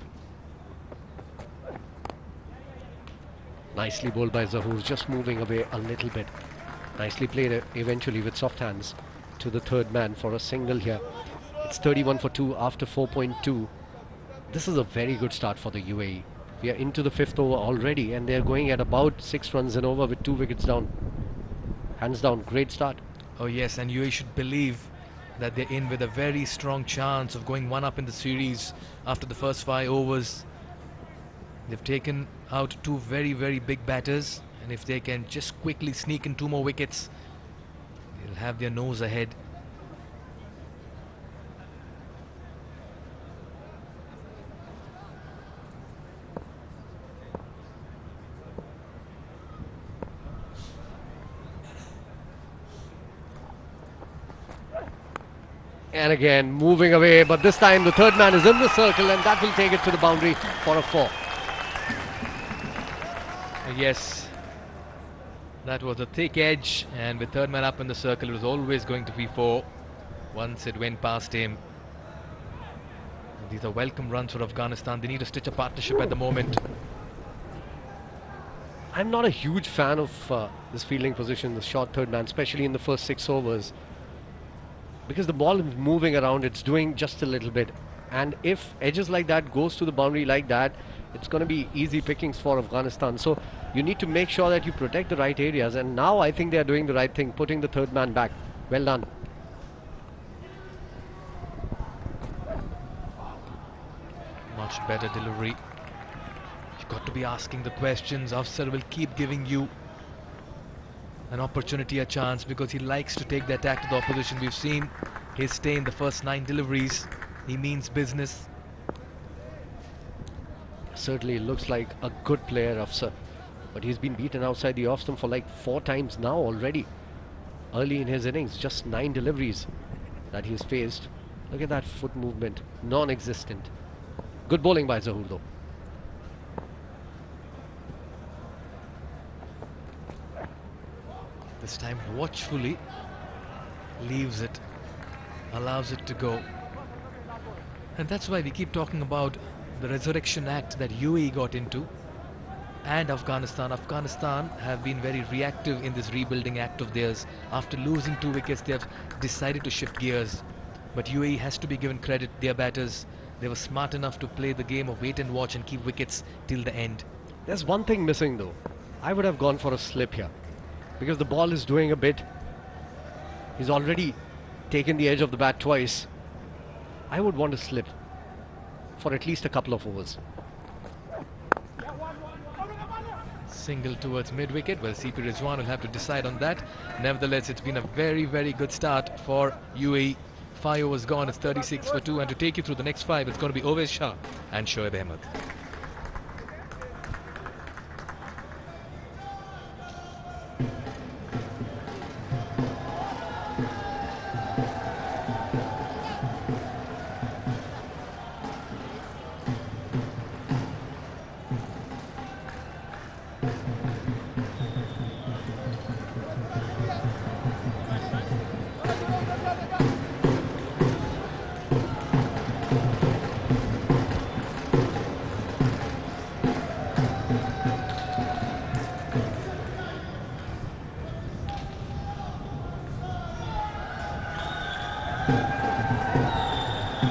Nicely bowled by Zahoor, just moving away a little bit. Nicely played eventually with soft hands to the third man for a single here. It's 31 for 2 after 4.2. This is a very good start for the UAE. We are into the 5th over already and they're going at about 6 runs and over with 2 wickets down. Hands down, great start. Oh yes, and UAE should believe that they're in with a very strong chance of going 1 up in the series after the first 5 overs. They've taken out 2 very, very big batters, and if they can just quickly sneak in 2 more wickets, they'll have their nose ahead. And again, moving away, but this time the third man is in the circle, and that will take it to the boundary for a 4. Yes, that was a thick edge, and with third man up in the circle, it was always going to be 4 once it went past him. These are welcome runs for Afghanistan. They need to stitch a partnership at the moment. I'm not a huge fan of this fielding position, the short third man, especially in the first 6 overs. Because the ball is moving around, it's doing just a little bit. And if edges like that goes to the boundary like that, it's going to be easy pickings for Afghanistan. So you need to make sure that you protect the right areas. And now I think they are doing the right thing, putting the third man back. Well done. Much better delivery. You've got to be asking the questions. Afsar will keep giving you an opportunity, a chance, because he likes to take the attack to the opposition. We've seen his stay in the first 9 deliveries. He means business. Certainly looks like a good player, Afsar. But he's been beaten outside the off stump for like 4 times now already. Early in his innings, just 9 deliveries that he's faced. Look at that foot movement, non-existent. Good bowling by Zahoor though. This time watchfully leaves it, allows it to go. And that's why we keep talking about the resurrection act that UAE got into, and Afghanistan. Afghanistan have been very reactive in this rebuilding act of theirs. After losing 2 wickets, they have decided to shift gears. But UAE has to be given credit. Their batters, they were smart enough to play the game of wait and watch and keep wickets till the end. There's one thing missing though. I would have gone for a slip here, because the ball is doing a bit. He's already taken the edge of the bat twice. I would want to slip for at least a couple of overs. Single towards mid-wicket. Well, CP Rizwan will have to decide on that. Nevertheless, it's been a very, very good start for UAE. 5 overs gone, it's 36 for 2, and to take you through the next 5, it's going to be Ovais Shah and Shoaib Ahmed.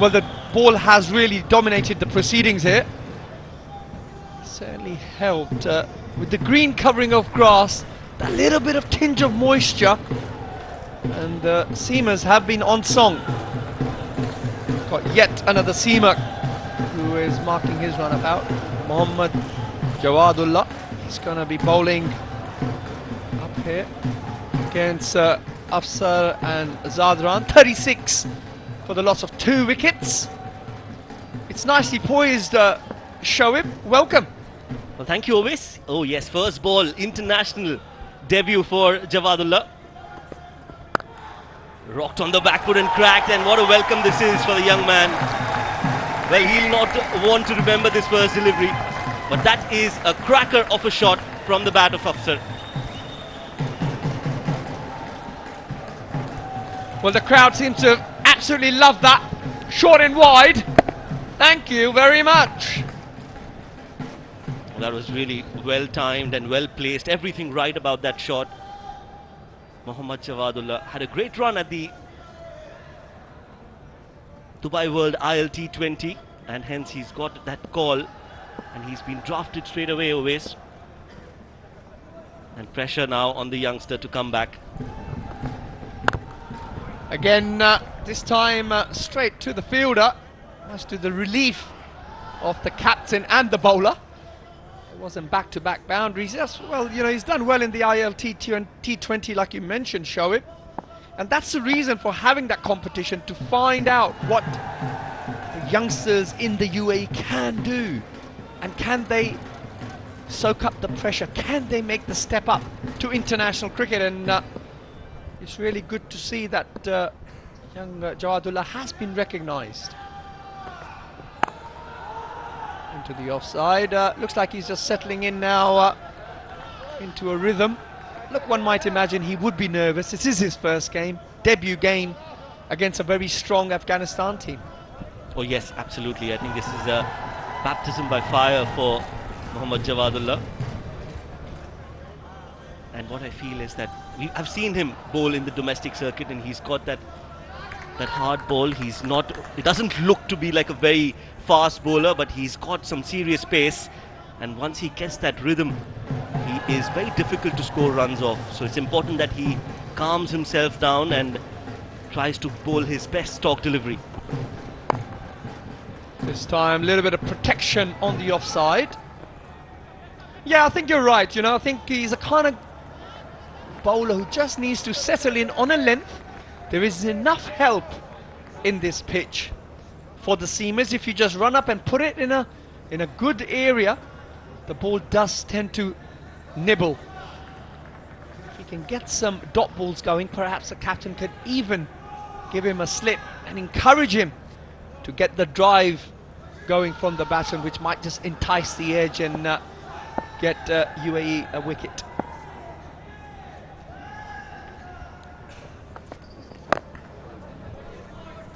Well, the ball has really dominated the proceedings here. Certainly helped with the green covering of grass, a little bit of tinge of moisture, and the seamers have been on song. Got yet another seamer who is marking his run about, Mohammad Jawadullah. He's going to be bowling up here against Afsar and Zadran. 36 for the loss of 2 wickets. It's nicely poised, Shoaib. Welcome. Well, thank you, Ovais. Oh yes, first ball, international debut for Jawadullah. Rocked on the back foot and cracked, and what a welcome this is for the young man. Well, he'll not want to remember this first delivery, but that is a cracker of a shot from the bat of Afsar. Well, the crowd seems to absolutely love that. Short and wide. Thank you very much. That was really well timed and well placed. Everything right about that shot. Mohammad Jawadullah had a great run at the Dubai World T20I, and hence he's got that call, and he's been drafted straight away, Ovais. And pressure now on the youngster to come back. Again, this time straight to the fielder, much to the relief of the captain and the bowler. It wasn't back-to-back boundaries. Yes, well, you know, he's done well in the T20, like you mentioned, Shoaib. And that's the reason for having that competition, to find out what the youngsters in the UAE can do. And can they soak up the pressure? Can they make the step up to international cricket? And it's really good to see that young Jawadullah has been recognised. Into the offside. Looks like he's just settling in now into a rhythm. Look, one might imagine he would be nervous. This is his first game, debut game against a very strong Afghanistan team. Oh yes, absolutely. I think this is a baptism by fire for Mohammad Jawadullah. And what I feel is that I've seen him bowl in the domestic circuit, and he's got that hard ball. It doesn't look to be like a very fast bowler, but he's got some serious pace. And once he gets that rhythm, he is very difficult to score runs off. So it's important that he calms himself down and tries to bowl his best stock delivery. This time, a little bit of protection on the offside. Yeah, I think you're right. I think he's a kind of bowler who just needs to settle in on a length. There is enough help in this pitch for the seamers. If you just run up and put it in a good area, the ball does tend to nibble. If he can get some dot balls going, perhaps the captain could even give him a slip and encourage him to get the drive going from the batsman, which might just entice the edge and get UAE a wicket.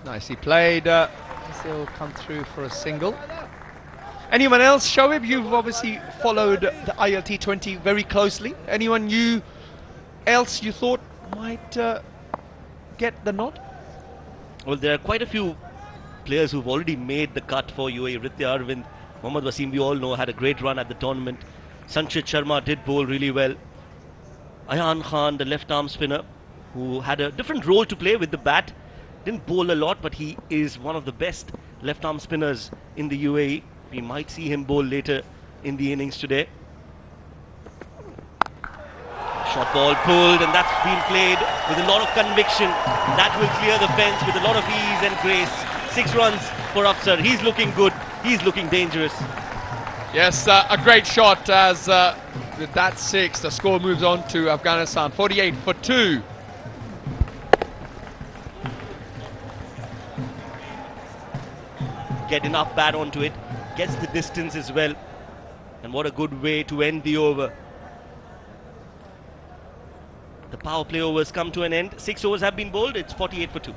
Nicely played. He'll come through for a single. Anyone else, Shoaib? You've obviously followed the T20 very closely. Anyone else you thought might get the nod? Well, there are quite a few players who've already made the cut for UAE. Ritya Arvind, Mohammad Wasim, we all know, had a great run at the tournament. Sanchit Sharma did bowl really well. Ayhan Khan, the left arm spinner, who had a different role to play with the bat. Didn't bowl a lot, but he is one of the best left arm spinners in the UAE. We might see him bowl later in the innings today. Short ball pulled, and that's been played with a lot of conviction. That will clear the fence with a lot of ease and grace. 6 runs for Afsar. He's looking good. He's looking dangerous. Yes, a great shot as with that 6, the score moves on to Afghanistan, 48 for 2. Get enough bat onto it, gets the distance as well. And what a good way to end the over. The power play overs come to an end. 6 overs have been bowled. It's 48 for 2.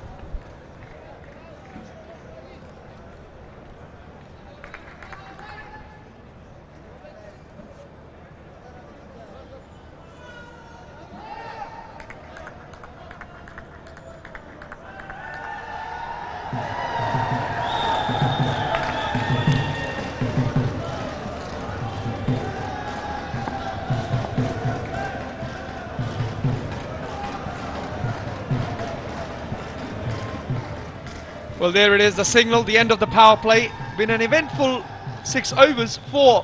Well, there it is, the signal, the end of the power play. Been an eventful 6 overs for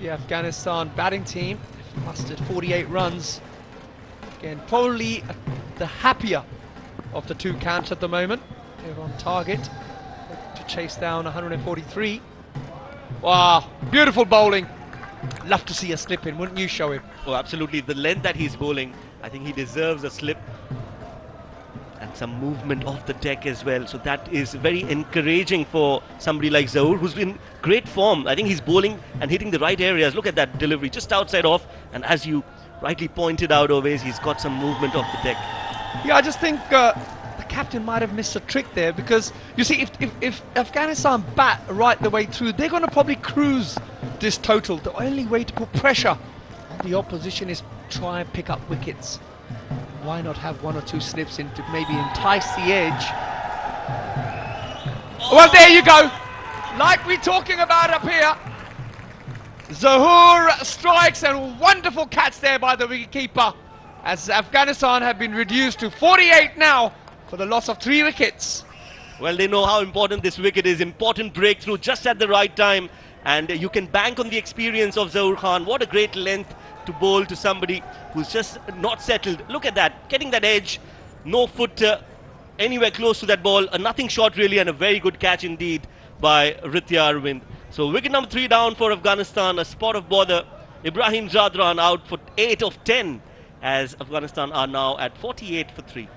the Afghanistan batting team. They've mustered 48 runs. Again, probably the happier of the two camps at the moment. They're on target to chase down 143. Wow, beautiful bowling. Love to see a slip in, wouldn't you, Shoaib? Oh, absolutely. The length that he's bowling, I think he deserves a slip. And some movement off the deck as well. So that is very encouraging for somebody like Zahoor, who's in great form. I think he's bowling and hitting the right areas. Look at that delivery, just outside off. And as you rightly pointed out, always, he's got some movement off the deck. Yeah, I just think the captain might have missed a trick there, because you see, if Afghanistan bat right the way through, they're going to probably cruise this total. The only way to put pressure on the opposition is try and pick up wickets. Why not have 1 or 2 slips in to maybe entice the edge? Well, there you go. Like we're talking about up here. Zahoor strikes, and wonderful catch there by the wicketkeeper, as Afghanistan have been reduced to 48 now for the loss of 3 wickets. Well, they know how important this wicket is. Important breakthrough just at the right time. And you can bank on the experience of Zahoor Khan. What a great length to bowl to somebody who's just not settled. Look at that, getting that edge, no foot anywhere close to that ball, a nothing shot really, and a very good catch indeed by Ritya Arvind. So wicket number 3 down for Afghanistan, a spot of bother. Ibrahim Zadran out for 8 of 10 as Afghanistan are now at 48 for 3.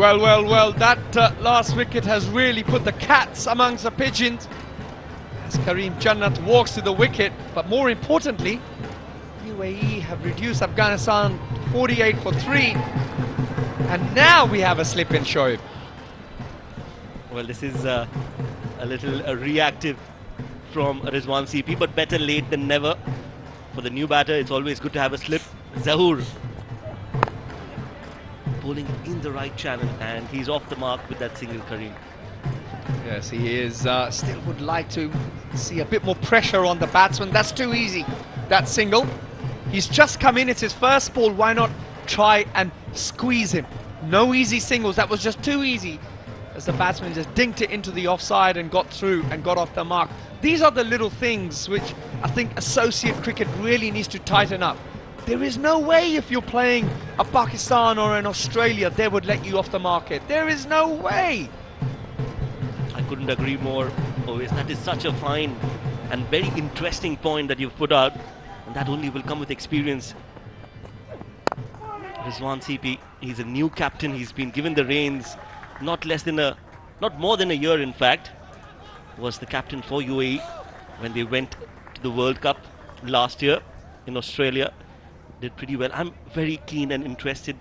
Well, well, well, that last wicket has really put the cats amongst the pigeons as Karim Jannat walks to the wicket. But more importantly, UAE have reduced Afghanistan 48 for 3, and now we have a slip-in, Shoaib. Well, this is a little reactive from Rizwan CP, but better late than never. For the new batter, it's always good to have a slip. Zahoor bowling in the right channel, and he's off the mark with that single, Karim. Yes, he is. Still would like to see a bit more pressure on the batsman. That's too easy, that single. He's just come in, it's his first ball. Why not try and squeeze him? No easy singles, that was just too easy, as the batsman just dinked it into the offside and got through and got off the mark. These are the little things which I think associate cricket really needs to tighten up. There is no way if you're playing a Pakistan or an Australia they would let you off the market. There is no way. I couldn't agree more, always. That is such a fine and very interesting point that you've put out, and that only will come with experience. Rizwan CP, he's a new captain. He's been given the reins not more than a year, in fact. Was the captain for UAE when they went to the World Cup last year in Australia. Did pretty well. I'm very keen and interested,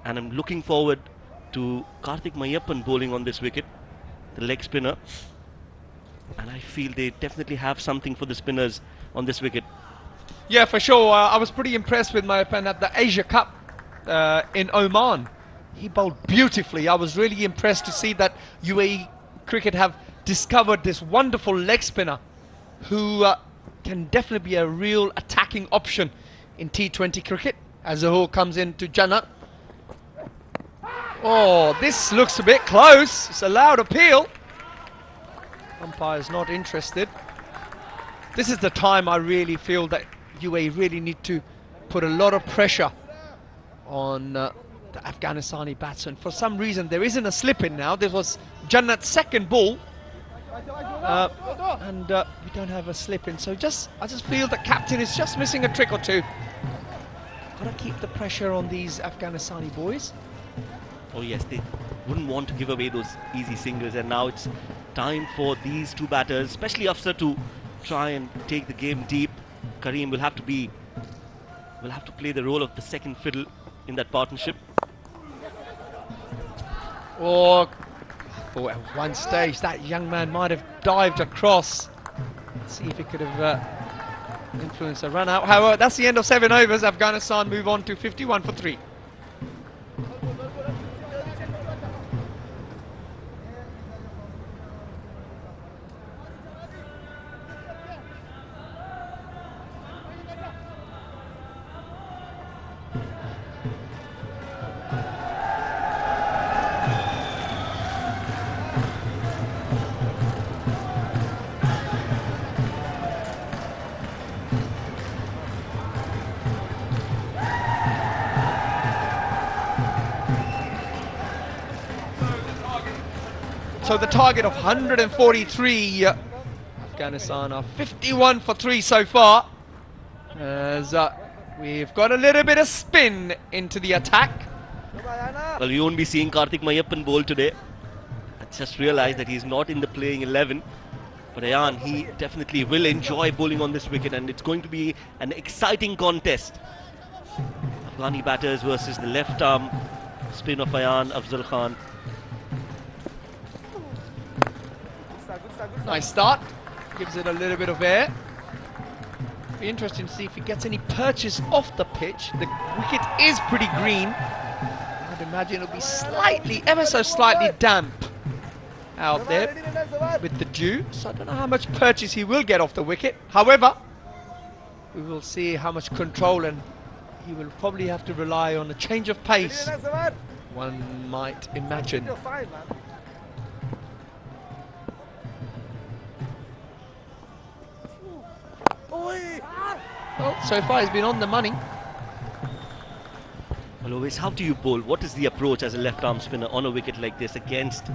and I'm looking forward to Karthik Mayappan bowling on this wicket, the leg spinner. And I feel they definitely have something for the spinners on this wicket. Yeah, for sure. I was pretty impressed with Mayappan at the Asia Cup in Oman. He bowled beautifully. I was really impressed to see that UAE cricket have discovered this wonderful leg spinner who can definitely be a real attacking option in T20 cricket. As Zahoor comes into Jannat. Oh, this looks a bit close. It's a loud appeal. Umpire's not interested. This is the time I really feel that UAE really need to put a lot of pressure on the Afghanistani batsman. For some reason there isn't a slip-in now. This was Jannat's second ball. And we don't have a slip-in. So I just feel the captain is just missing a trick or two. Gotta keep the pressure on these Afghanistani boys. Oh yes, they wouldn't want to give away those easy singles, and now it's time for these two batters, especially Afsar, to try and take the game deep. Karim will have to play the role of the second fiddle in that partnership. Or at one stage that young man might have dived across. Let's see if he could have influenced a run out. However, that's the end of 7 overs. Afghanistan move on to 51 for 3. So the target of 143, Afghanistan are 51 for 3 so far. As we've got a little bit of spin into the attack. Well, we won't be seeing Karthik Mayappan bowl today. I just realized that he's not in the playing 11. But Ayan, he definitely will enjoy bowling on this wicket, and it's going to be an exciting contest. Afghani batters versus the left arm spin of Ayan Afzal Khan. Nice start, gives it a little bit of air. Be interesting to see if he gets any purchase off the pitch. The wicket is pretty green. I'd imagine it'll be slightly, ever so slightly damp out there with the dew. So I don't know how much purchase he will get off the wicket. However, we will see how much control, and he will probably have to rely on a change of pace, one might imagine. Well, so far he's been on the money. Well, always, how do you bowl? What is the approach as a left-arm spinner on a wicket like this against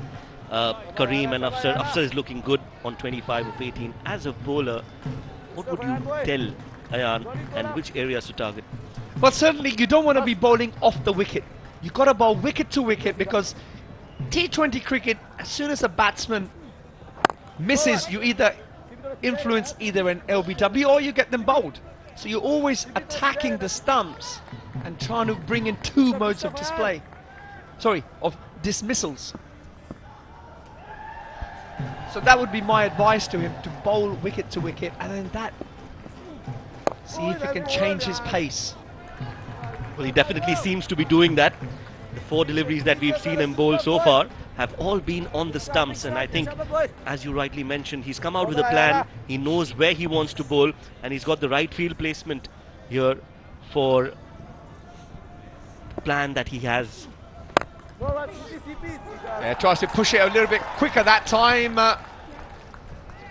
Karim and Afsar? Afsar is looking good on 25 of 18. As a bowler, what would you tell Ayan, and which areas to target? But certainly you don't want to be bowling off the wicket. You've got to bowl wicket to wicket, because T20 cricket, as soon as a batsman misses, you either influence either an LBW or you get them bowled. So you're always attacking the stumps and trying to bring in two modes of display. Sorry, of dismissals. So that would be my advice to him, to bowl wicket to wicket, and then that, see if he can change his pace. Well, he definitely seems to be doing that. The 4 deliveries that we've seen him bowl so far have all been on the stumps, and I think, as you rightly mentioned, he's come out with a plan. He knows where he wants to bowl, and he's got the right field placement here for the plan that he has. Yeah, tries to push it a little bit quicker that time.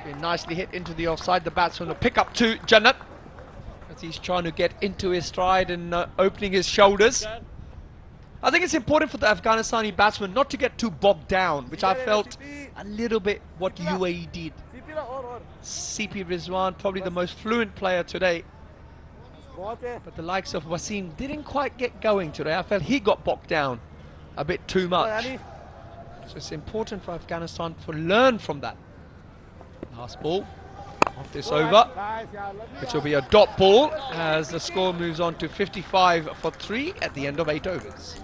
Been nicely hit into the offside. The batsman will pick up to Jannat as he's trying to get into his stride and opening his shoulders. I think it's important for the Afghanistani batsman not to get too bogged down, which I felt a little bit what UAE did. CP Rizwan, probably the most fluent player today, but the likes of Wasim didn't quite get going today. I felt he got bogged down a bit too much. So it's important for Afghanistan to learn from that. Last ball of this over, which will be a dot ball as the score moves on to 55 for 3 at the end of 8 overs.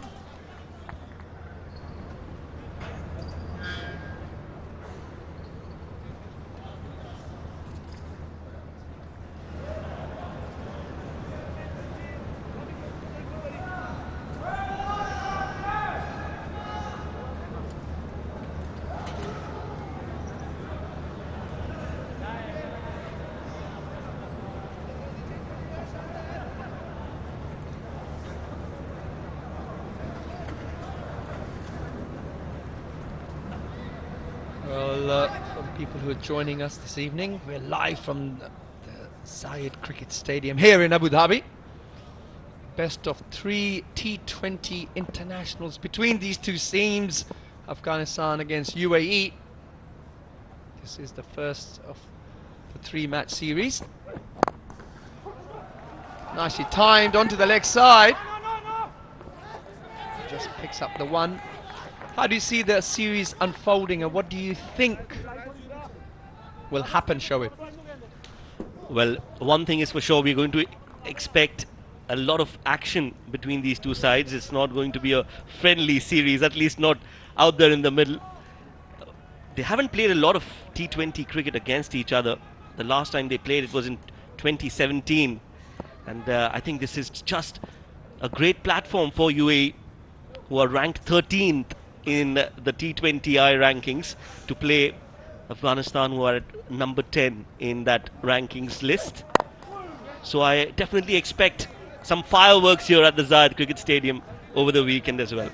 For the people who are joining us this evening, we're live from the Zayed Cricket Stadium here in Abu Dhabi. Best of 3 T20 internationals between these two teams, Afghanistan against UAE. This is the first of the 3-match series. Nicely timed onto the leg side. Just picks up the one. How do you see the series unfolding, and what do you think will happen, Shoaib? Well, one thing is for sure, we're going to expect a lot of action between these two sides. It's not going to be a friendly series, at least not out there in the middle. They haven't played a lot of T20 cricket against each other. The last time they played, it was in 2017. And I think this is just a great platform for UAE, who are ranked 13th in the T20I rankings, to play Afghanistan, who are at number 10 in that rankings list. So I definitely expect some fireworks here at the Zayed Cricket Stadium over the weekend as well.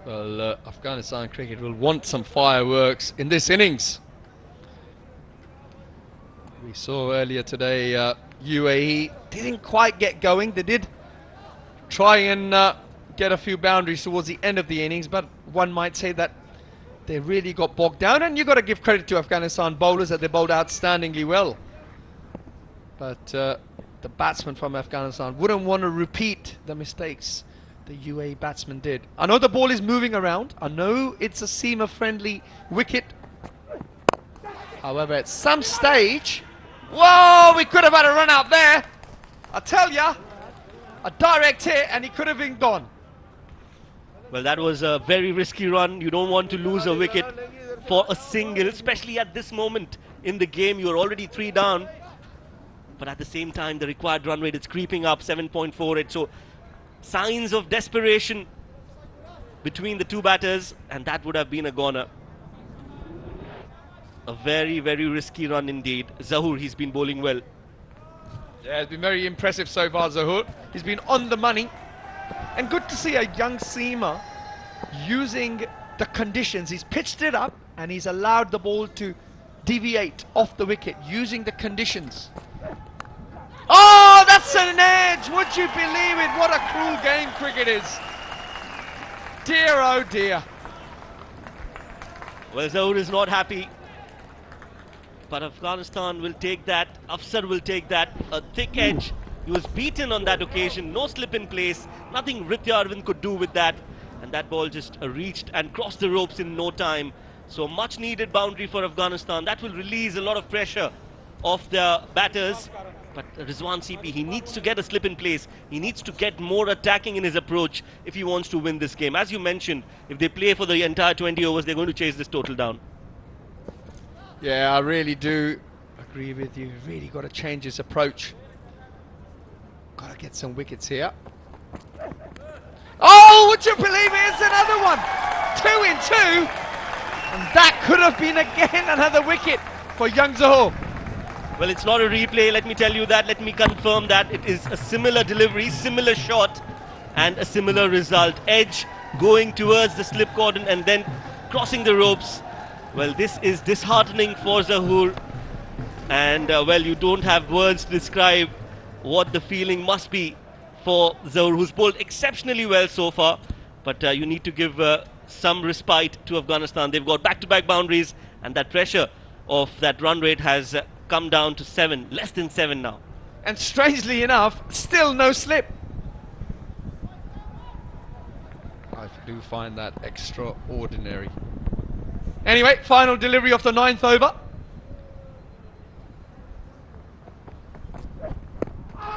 Well, Afghanistan cricket will want some fireworks in this innings. We saw earlier today UAE didn't quite get going. They did try and get a few boundaries towards the end of the innings, but one might say that they really got bogged down, and you've got to give credit to Afghanistan bowlers that they bowled outstandingly well. But the batsmen from Afghanistan wouldn't want to repeat the mistakes the UAE batsmen did. I know the ball is moving around. I know it's a seamer-friendly wicket. However, at some stage, whoa, we could have had a run out there. I tell ya, a direct hit, and he could have been gone. Well, that was a very risky run. You don't want to lose a wicket for a single, especially at this moment in the game. You're already 3 down. But at the same time, the required run rate is creeping up, 7.48. So signs of desperation between the two batters, and that would have been a goner. A very, very risky run indeed. Zahoor, he's been bowling well. Yeah, it's been very impressive so far, Zahoor. He's been on the money. And good to see a young seamer using the conditions. He's pitched it up and he's allowed the ball to deviate off the wicket using the conditions. Oh, that's an edge! Would you believe it? What a cruel game cricket is. Dear, oh dear. Well, Zahoor is not happy. But Afghanistan will take that. Afsar will take that. A thick edge. He was beaten on that occasion. No slip in place. Nothing Ritya Arvind could do with that. and that ball just reached and crossed the ropes in no time. So much needed boundary for Afghanistan. That will release a lot of pressure off their batters. But Rizwan CP, he needs to get a slip in place. He needs to get more attacking in his approach if he wants to win this game. As you mentioned, if they play for the entire 20 overs, they're going to chase this total down. Yeah, I really do agree with you. Really got to change his approach. Got to get some wickets here. Oh, would you believe it? It's another one. 2 in 2. And that could have been again another wicket for young Zohor. Well, it's not a replay, let me tell you that. Let me confirm that it is a similar delivery, similar shot, and a similar result. Edge going towards the slip cordon and then crossing the ropes. Well, this is disheartening for Zohor. And, well, you don't have words to describe what the feeling must be for Zohor, who's bowled exceptionally well so far. But you need to give some respite to Afghanistan. They've got back-to-back boundaries, and that pressure of that run rate has come down to 7, less than 7 now. And strangely enough, still no slip. I do find that extraordinary. Anyway, final delivery of the 9th over.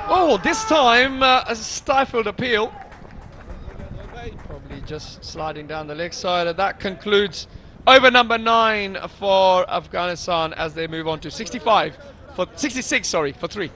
Oh, this time a stifled appeal. Probably just sliding down the leg side. And that concludes over number 9 for Afghanistan as they move on to 66, for 3.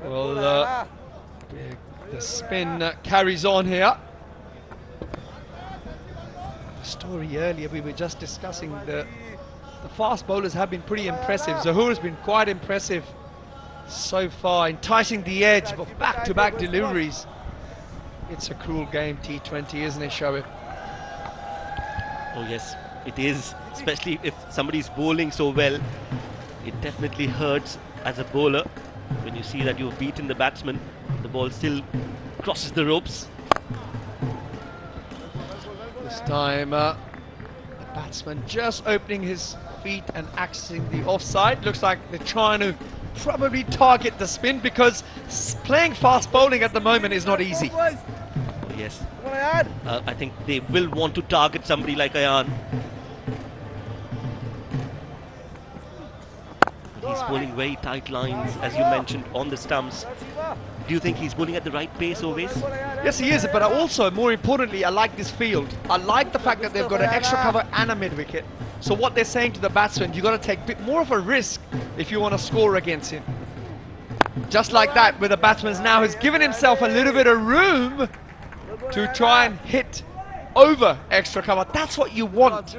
Well, the spin carries on here. The story earlier, we were just discussing the fast bowlers have been pretty impressive. Zohor has been quite impressive so far, enticing the edge, but back-to-back deliveries. It's a cruel game, T20, isn't it, Shoaib? Oh yes, it is, especially if somebody's bowling so well. It definitely hurts as a bowler when you see that you've beaten the batsman. The ball still crosses the ropes. This time the batsman just opening his feet and accessing the offside. Looks like they're trying to probably target the spin, because playing fast bowling at the moment is not easy. Yes, I think they will want to target somebody like Ayan. He's bowling very tight lines, as you mentioned, on the stumps. Do you think he's bowling at the right pace always? Yes, he is, but also, more importantly, I like this field. I like the fact that they've got an extra cover and a mid-wicket. So what they're saying to the batsman, you've got to take a bit more of a risk if you want to score against him. Just like that, where the batsman now has given himself a little bit of room to try and hit over extra cover. That's what you want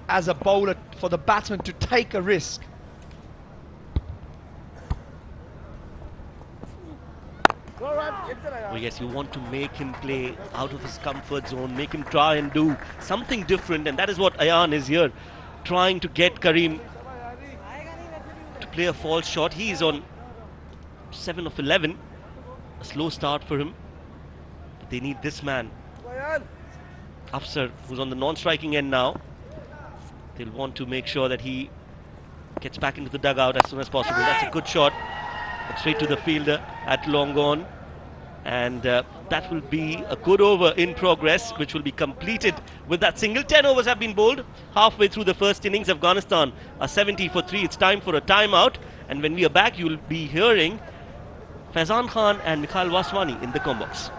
as a bowler, for the batsman to take a risk. Oh yes, you want to make him play out of his comfort zone, make him try and do something different, and that is what Ayan is here, trying to get Karim to play a false shot. He is on 7 of 11, a slow start for him, but they need this man, Afsar, who's on the non-striking end now. They'll want to make sure that he gets back into the dugout as soon as possible. That's a good shot, but straight to the fielder at long on. And that will be a good over in progress, which will be completed with that single. 10 overs have been bowled. Halfway through the first innings, Afghanistan are 70 for 3. It's time for a timeout. And when we are back, you'll be hearing Faizan Khan and Mikhail Waswani in the combox.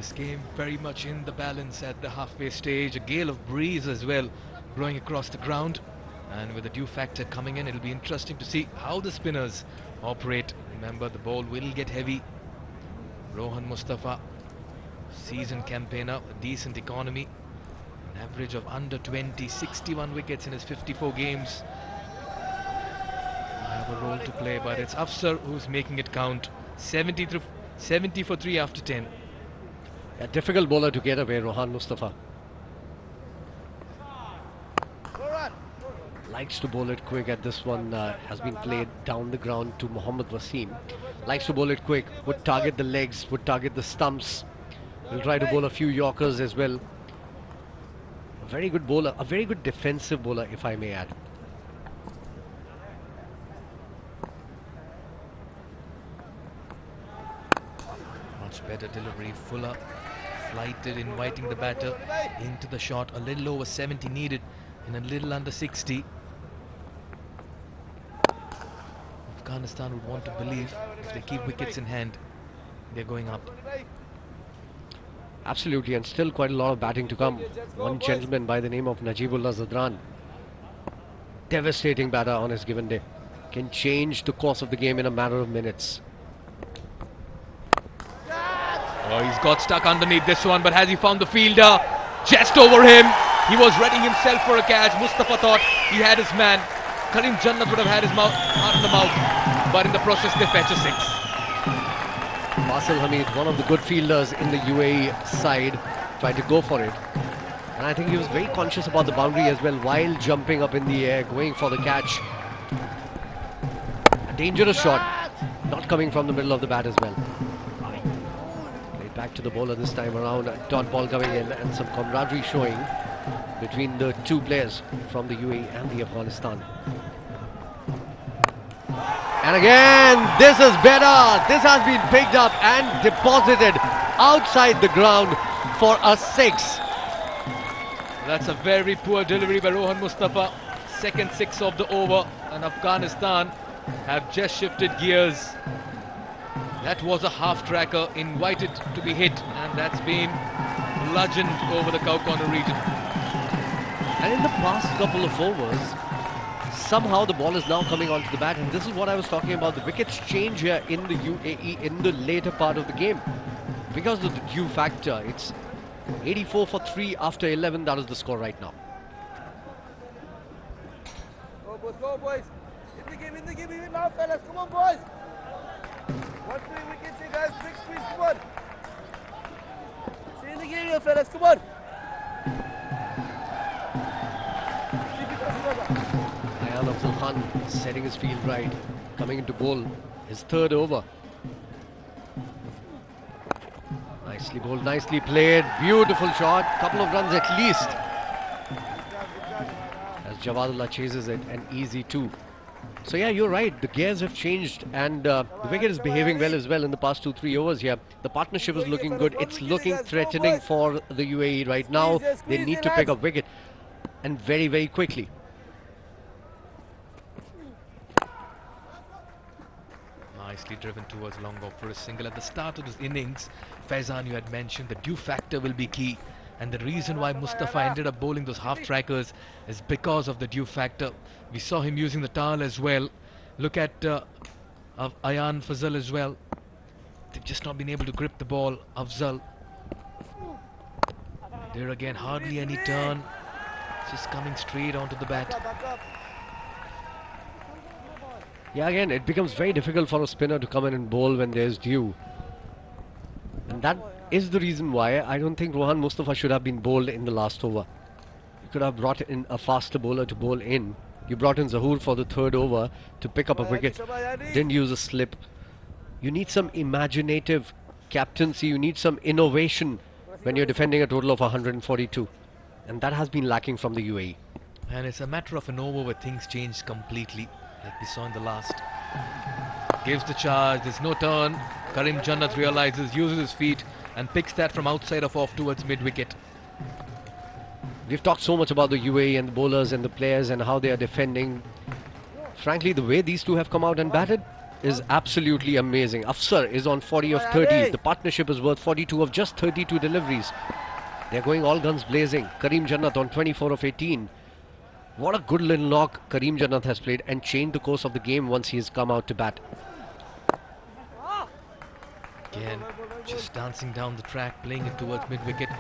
This game very much in the balance at the halfway stage. A gale of breeze as well blowing across the ground. And with the dew factor coming in, it'll be interesting to see how the spinners operate. Remember, the ball will get heavy. Rohan Mustafa, seasoned campaigner, a decent economy. An average of under 20, 61 wickets in his 54 games. Have a role to play, but it's Afsar who's making it count. 70 for 3 after 10. A difficult bowler to get away, Rohan Mustafa. Likes to bowl it quick at this one. Has been played down the ground to Mohammad Wasim. Likes to bowl it quick. Would target the legs, would target the stumps. Will try to bowl a few Yorkers as well. A very good bowler, a very good defensive bowler, if I may add. Much better delivery. Fuller flighted, inviting the batter into the shot. A little over 70 needed in a little under 60. Afghanistan would want to believe if they keep wickets in hand, they're going up. Absolutely, and still quite a lot of batting to come. One gentleman by the name of Najibullah Zadran, devastating batter on his given day, can change the course of the game in a matter of minutes. Oh, he's got stuck underneath this one, but has he found the fielder? Just over him. He was readying himself for a catch. Mustafa thought he had his man. Karim Jannat would have had his heart in the mouth, but in the process they fetch a 6. Basil Hamid, one of the good fielders in the UAE side, tried to go for it. And I think he was very conscious about the boundary as well while jumping up in the air, going for the catch. A dangerous shot, not coming from the middle of the bat as well. Played back to the bowler this time around. A dot ball coming in and some camaraderie showing between the two players from the UAE and the Afghanistan. And again, this is better. This has been picked up and deposited outside the ground for a 6. That's a very poor delivery by Rohan Mustafa. Second 6 of the over, and Afghanistan have just shifted gears. That was a half tracker invited to be hit, and that's been bludgeoned over the cow corner region. And in the past couple of overs, somehow the ball is now coming onto the bat, and this is what I was talking about. The wickets change here in the UAE in the later part of the game because of the dew factor. It's 84 for 3 after 11. That is the score right now. Go boys. In the game even now, fellas. Come on, boys. 1-3 wickets here, guys. Big squeeze, come on. Stay in the game here, fellas. Come on. Afzal Khan setting his field right, coming into bowl his third over. Nicely bowled, nicely played, beautiful shot, couple of runs at least. As Jawadullah chases it, an easy 2. So yeah, you're right, the gears have changed, and the wicket is behaving well as well in the past 2-3 overs here. The partnership is looking good, it's looking threatening for the UAE right now. They need to pick up wicket, and very, very quickly. Nicely driven towards long off for a single at the start of this innings. Faizan, you had mentioned the dew factor will be key, and the reason why Mustafa ended up bowling those half trackers is because of the dew factor. We saw him using the towel as well. Look at Ayan Fazal as well. They've just not been able to grip the ball. Afzal there again, hardly any turn, just coming straight onto the bat. Yeah, again, it becomes very difficult for a spinner to come in and bowl when there's dew. And that is the reason why I don't think Rohan Mustafa should have been bowled in the last over. You could have brought in a faster bowler to bowl in. You brought in Zahoor for the third over to pick up a wicket. Didn't use a slip. You need some imaginative captaincy. You need some innovation when you're defending a total of 142. And that has been lacking from the UAE. And it's a matter of an over where things change completely, like we saw in the last. Gives the charge, there's no turn. Karim Jannat realizes, uses his feet and picks that from outside of off towards mid-wicket. We've talked so much about the UAE and the bowlers and the players and how they are defending. Frankly, the way these two have come out and batted, is absolutely amazing. Afsar is on 40 of 30. The partnership is worth 42 of just 32 deliveries. They're going all guns blazing. Kareem Jannat on 24 of 18. What a good little knock Kareem Jannat has played and changed the course of the game once he's come out to bat. Again, just dancing down the track, playing it towards mid-wicket.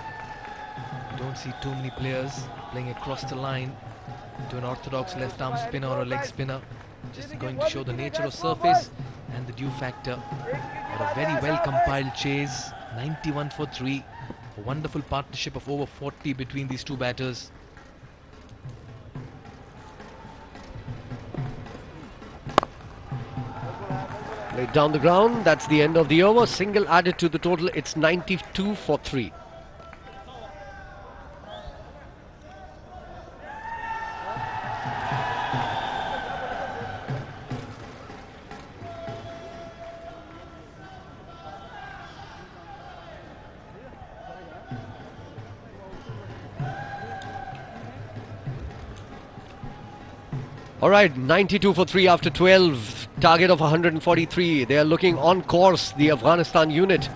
You don't see too many players playing across the line to an orthodox left-arm spinner or a leg spinner. Just going to show the nature of surface and the dew factor. But a very well-compiled chase, 91 for 3. A wonderful partnership of over 40 between these two batters. Laid down the ground, that's the end of the over. Single added to the total, it's 92 for 3. Alright, 92 for 3 after 12. Target of 143. They are looking on course, the Afghanistan unit.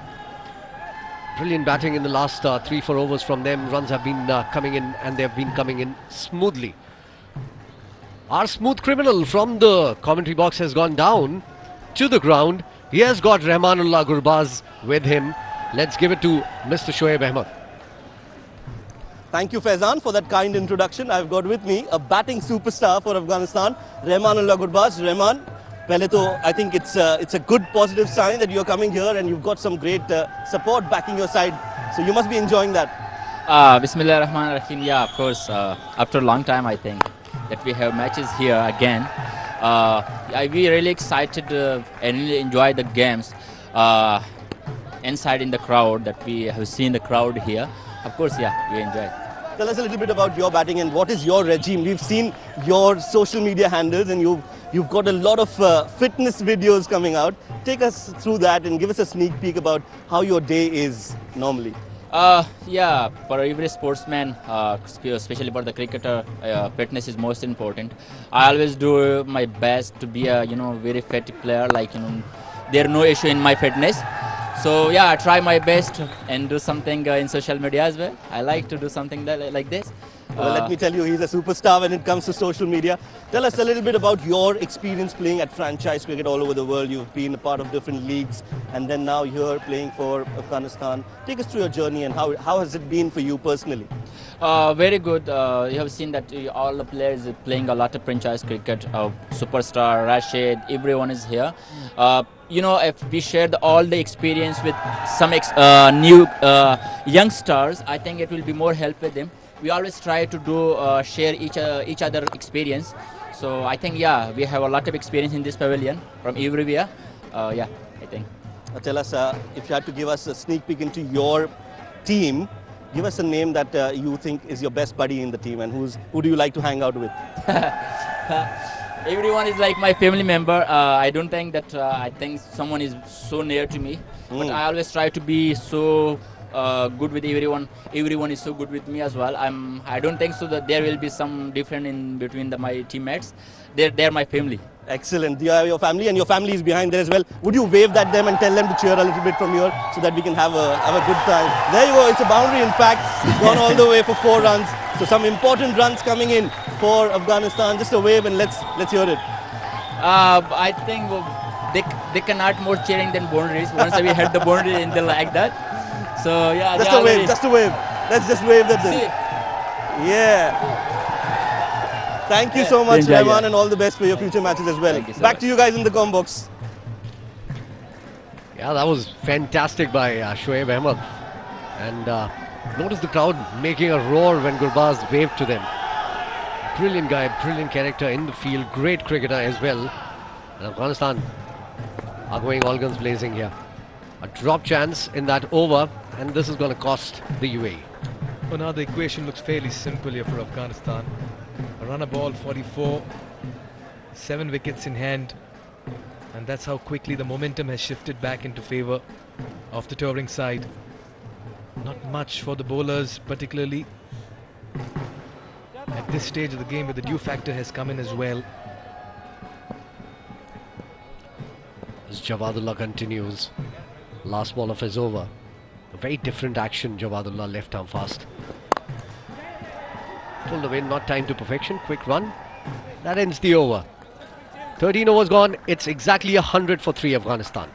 Brilliant batting in the last 3-4 overs from them. Runs have been coming in, and they have been coming in smoothly. Our smooth criminal from the commentary box has gone down to the ground. He has got Rahmanullah Gurbaz with him. Let's give it to Mr. Shoaib Ahmed. Thank you, Faizan, for that kind introduction. I've got with me a batting superstar for Afghanistan, Rahmanullah Gurbaz. Rahman, pehle to, I think it's a good positive sign that you're coming here and you've got some great support backing your side. So you must be enjoying that. Bismillah Rahman Rahim. Yeah, of course. After a long time, I think that we have matches here again. We really excited and really enjoy the games inside in the crowd that we have seen the crowd here. Of course, yeah, we enjoy. Tell us a little bit about your batting and what is your regime. We've seen your social media handles and you've got a lot of fitness videos coming out. Take us through that and give us a sneak peek about how your day is normally. Yeah, for every sportsman, especially for the cricketer, fitness is most important. I always do my best to be a very fit player. Like there no issue in my fitness. So yeah, I try my best and do something in social media as well. I like to do something like this. Well, let me tell you, he's a superstar when it comes to social media. Tell us a little bit about your experience playing at franchise cricket all over the world. You've been a part of different leagues and then now you're playing for Afghanistan. Take us through your journey and how has it been for you personally? Very good. You have seen that all the players are playing a lot of franchise cricket. Superstar, Rashid, everyone is here. If we shared all the experience with some new youngsters, I think it will be more help with them. We always try to share each other experience. So I think, yeah, we have a lot of experience in this pavilion from everywhere. Yeah, I think. Tell us, if you had to give us a sneak peek into your team, give us a name that you think is your best buddy in the team and who do you like to hang out with? Everyone is like my family member. I don't think that I think someone is so near to me. But I always try to be so good with everyone. Everyone is so good with me as well. I don't think so that there will be some difference in between my teammates. They're my family. Excellent. You have your family and your family is behind there as well. Would you wave at them and tell them to cheer a little bit from here so that we can have a good time? There you go. It's a boundary. In fact, it's gone all the way for 4 runs. So some important runs coming in for Afghanistan. Just a wave and let's hear it. I think they cannot more cheering than boundaries. Once we hit the boundary and they like that. So yeah, just a wave. Just a wave. Let's just wave at them. Yeah. Thank you so much, Rahman, and all the best for your future matches as well. Back to you guys in the com box. Yeah, that was fantastic by Shoaib Ahmed. And notice the crowd making a roar when Gurbaz waved to them. Brilliant guy, brilliant character in the field, great cricketer as well. And Afghanistan are going all guns blazing here. A drop chance in that over, and this is going to cost the UAE. Well, now the equation looks fairly simple here for Afghanistan. A run a ball, 44, 7 wickets in hand, and that's how quickly the momentum has shifted back into favour of the touring side. Not much for the bowlers, particularly at this stage of the game where the dew factor has come in as well. Javadullah continues. Last ball of his over. A very different action. Javadullah left arm fast. Pulled away, not time to perfection. Quick run. That ends the over. 13 overs gone. It's exactly 100 for 3 Afghanistan.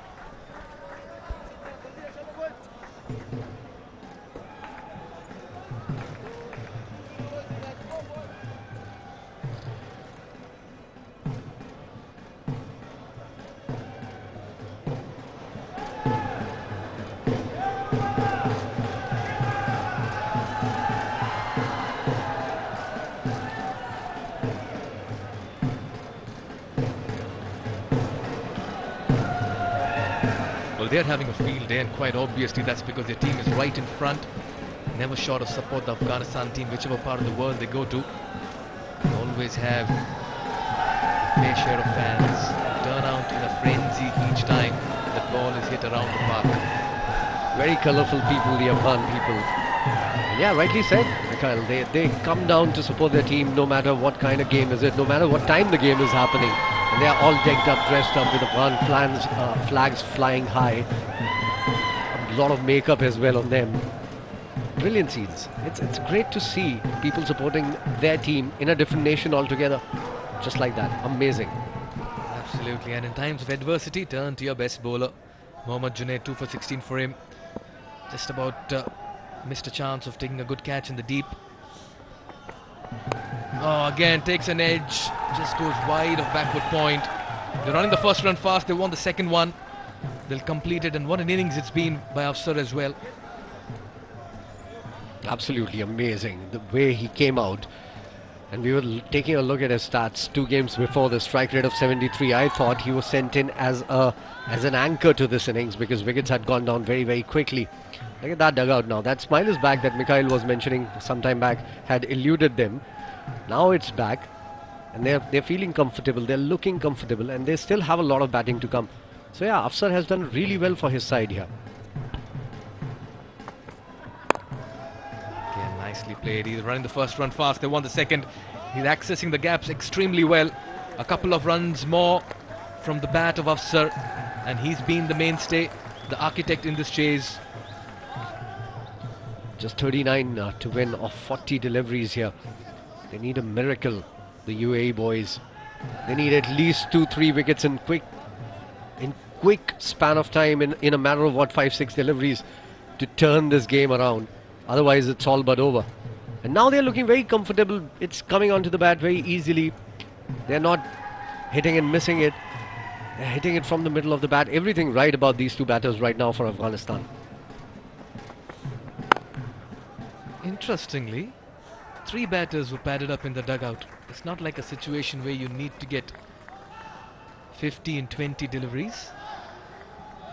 Well, they're having a field day, and quite obviously that's because their team is right in front, never short of support the Afghanistan team, whichever part of the world they go to. They always have a fair share of fans turn out in a frenzy each time the ball is hit around the park. Very colourful people, the Afghan people. And yeah, rightly said, Mikhail. They come down to support their team no matter what kind of game is it, no matter what time the game is happening. And they are all decked up, dressed up with Afghan flags flying high. A lot of makeup as well on them. Brilliant scenes. It's great to see people supporting their team in a different nation altogether. Just like that. Amazing. Absolutely, and in times of adversity, turn to your best bowler. Mohammad Junaid, 2 for 16 for him. Just about missed a chance of taking a good catch in the deep. Oh, again, takes an edge, just goes wide of backward point. They're running the first run fast, they won the second one. They'll complete it, and what an innings it's been by Afsar as well. Absolutely amazing, the way he came out. And we were taking a look at his stats 2 games before, the strike rate of 73. I thought he was sent in as an anchor to this innings because wickets had gone down very, very quickly. Look at that dugout now. That smile is back that Mikhail was mentioning some time back had eluded them. Now it's back, and they're feeling comfortable, they're looking comfortable, and they still have a lot of batting to come. So yeah, Afsar has done really well for his side here. Again, nicely played. He's running the first run fast, they won the second. He's accessing the gaps extremely well. A couple of runs more from the bat of Afsar, and he's been the mainstay, the architect in this chase. Just 39 to win off 40 deliveries here. They need a miracle, the UAE boys. They need at least 2-3 wickets in quick span of time, in a matter of 5-6 deliveries to turn this game around. Otherwise it's all but over. And now they're looking very comfortable. It's coming onto the bat very easily. They're not hitting and missing it. They're hitting it from the middle of the bat. Everything right about these 2 batters right now for Afghanistan. Interestingly, 3 batters were padded up in the dugout. It's not like a situation where you need to get 50 and 20 deliveries.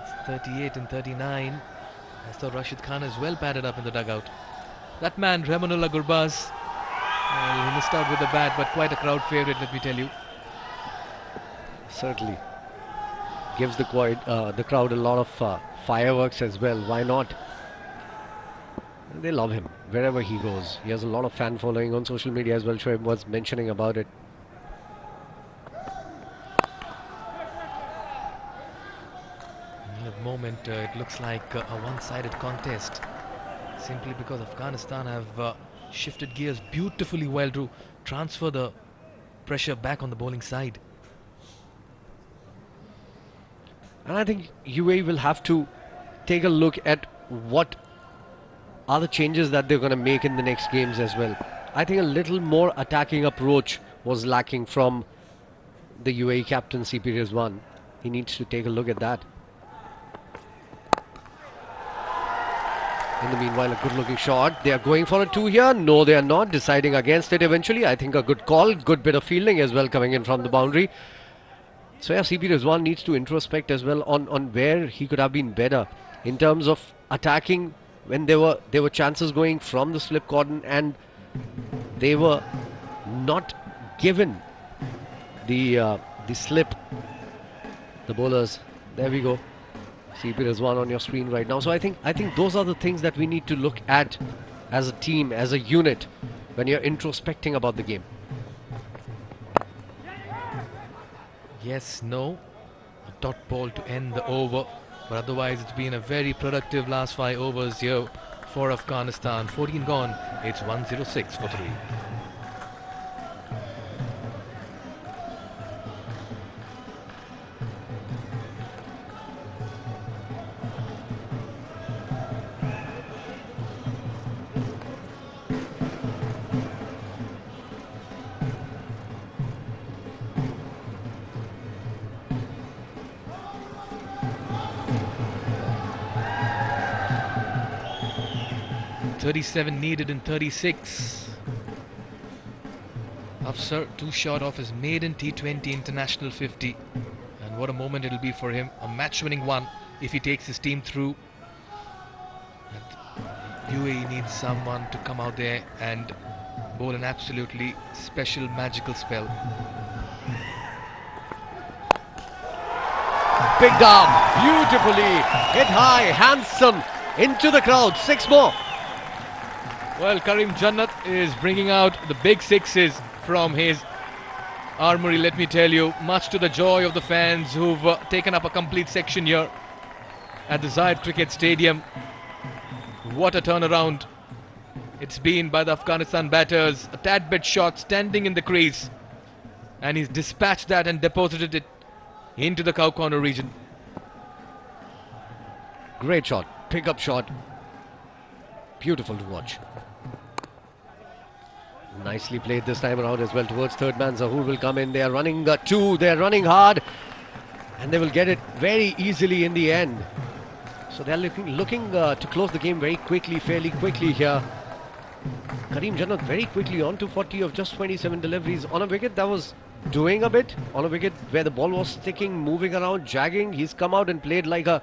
It's 38 and 39. I saw Rashid Khan as well padded up in the dugout. That man, Rahmanullah Gurbaz, he missed out with the bat, but quite a crowd favourite, let me tell you. Certainly. Gives the crowd a lot of fireworks as well. Why not? They love him wherever he goes. He has a lot of fan following on social media as well. Shoaib was mentioning about it. At the moment, it looks like a one-sided contest, simply because Afghanistan have shifted gears beautifully well to transfer the pressure back on the bowling side. And I think UAE will have to take a look at what are the changes that they're going to make in the next games as well. I think a little more attacking approach was lacking from the UAE captain CP Rizwan. He needs to take a look at that. In the meanwhile, a good looking shot. They are going for a 2 here. No, they are not. Deciding against it eventually. I think a good call, good bit of fielding as well coming in from the boundary. So yeah, CP Rizwan needs to introspect as well on where he could have been better in terms of attacking when there were chances going from the slip cordon, and they were not given the slip. The bowlers. There we go. CP Rizwan on your screen right now. So I think those are the things that we need to look at as a team, as a unit, when you're introspecting about the game. Yes, no. A dot ball to end the over, but otherwise it's been a very productive last 5 overs here for Afghanistan. 14 gone, it's 106 for 3. .37 needed in 36. Afsar 2 short off his maiden T20 International 50, and what a moment it'll be for him, a match-winning one if he takes his team through. And UAE needs someone to come out there and bowl an absolutely special magical spell. Picked up beautifully, hit high, handsome, into the crowd. 6 more. Well, Karim Jannat is bringing out the big sixes from his armory, let me tell you, much to the joy of the fans who've taken up a complete section here at the Zayed Cricket Stadium. What a turnaround it's been by the Afghanistan batters. A tad bit shot standing in the crease, and he's dispatched that and deposited it into the cow corner region. Great shot, pick-up shot. Beautiful to watch. Nicely played this time around as well towards third man. Zahoor will come in. They are running 2. They are running hard, and they will get it very easily in the end. So they are looking to close the game very quickly, fairly quickly here. Karim Jannat very quickly on to 40 of just 27 deliveries on a wicket that was doing a bit, on a wicket where the ball was sticking, moving around, jagging. He's come out and played like a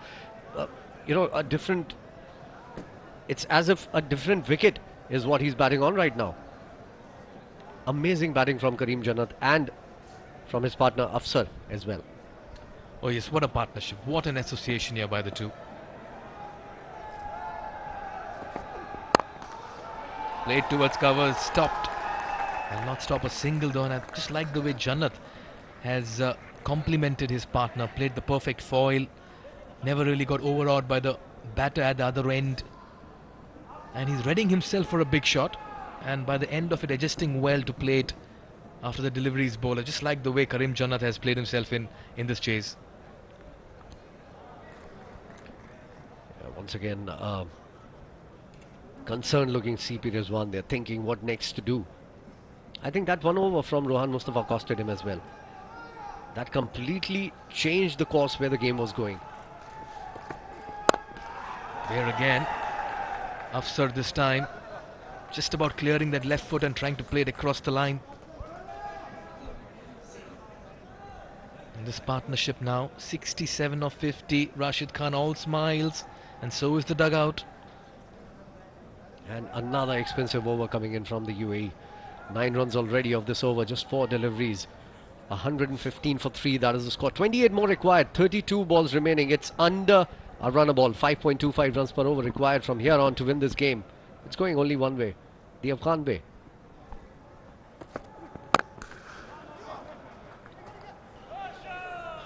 different. It's as if a different wicket is what he's batting on right now. Amazing batting from Karim Jannat and from his partner Afsar as well. Oh yes, what a partnership, what an association here by the two. Played towards cover, stopped, and not stop a single though. And I just like the way Jannat has complimented his partner, played the perfect foil, never really got overawed by the batter at the other end, and he's readying himself for a big shot, and by the end of it adjusting well to play it after the deliveries bowler. Just like the way Karim Jannat has played himself in this chase. Once again, concerned looking CP Rizwan. They're thinking what next to do. I think that 1 over from Rohan Mustafa costed him as well. That completely changed the course where the game was going. There again, Afsar this time just about clearing that left foot and trying to play it across the line. And this partnership now 67 of 50. Rashid Khan all smiles, and so is the dugout. And another expensive over coming in from the UAE. 9 runs already of this over, just 4 deliveries. 115 for 3, that is the score. 28 more required, 32 balls remaining. It's under a runner ball. 5.25 runs per over required from here on to win this game. It's going only one way, the Afghan way.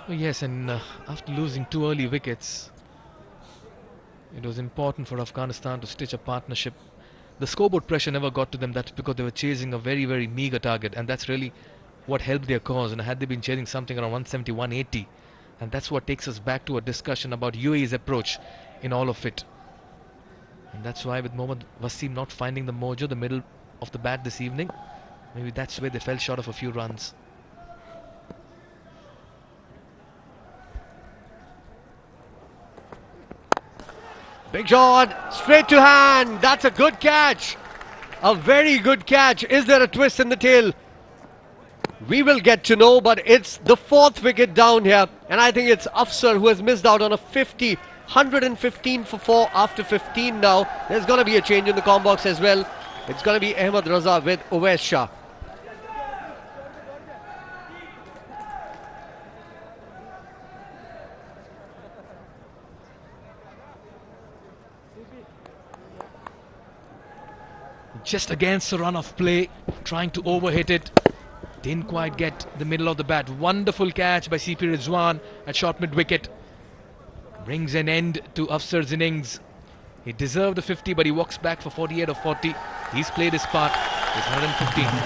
Oh yes, and after losing 2 early wickets, it was important for Afghanistan to stitch a partnership. The scoreboard pressure never got to them. That's because they were chasing a very, very meager target, and that's really what helped their cause. And had they been chasing something around 170, 180, and that's what takes us back to a discussion about UAE's approach in all of it. And that's why with Mohammad Wasim not finding the mojo, the middle of the bat this evening, maybe that's where they fell short of a few runs. Big shot, straight to hand. That's a good catch. A very good catch. Is there a twist in the tail? We will get to know, but it's the 4th wicket down here. And I think it's Afsar who has missed out on a 50. 115 for 4 after 15 now. There's going to be a change in the com box as well. It's going to be Ahmed Raza with Uwais Shah. Just against the run of play, trying to overhit it. Didn't quite get the middle of the bat. Wonderful catch by CP Rizwan at short mid-wicket. Brings an end to Afsar's innings. He deserved the 50, but he walks back for 48 or 40. He's played his part. He's 115 for 4.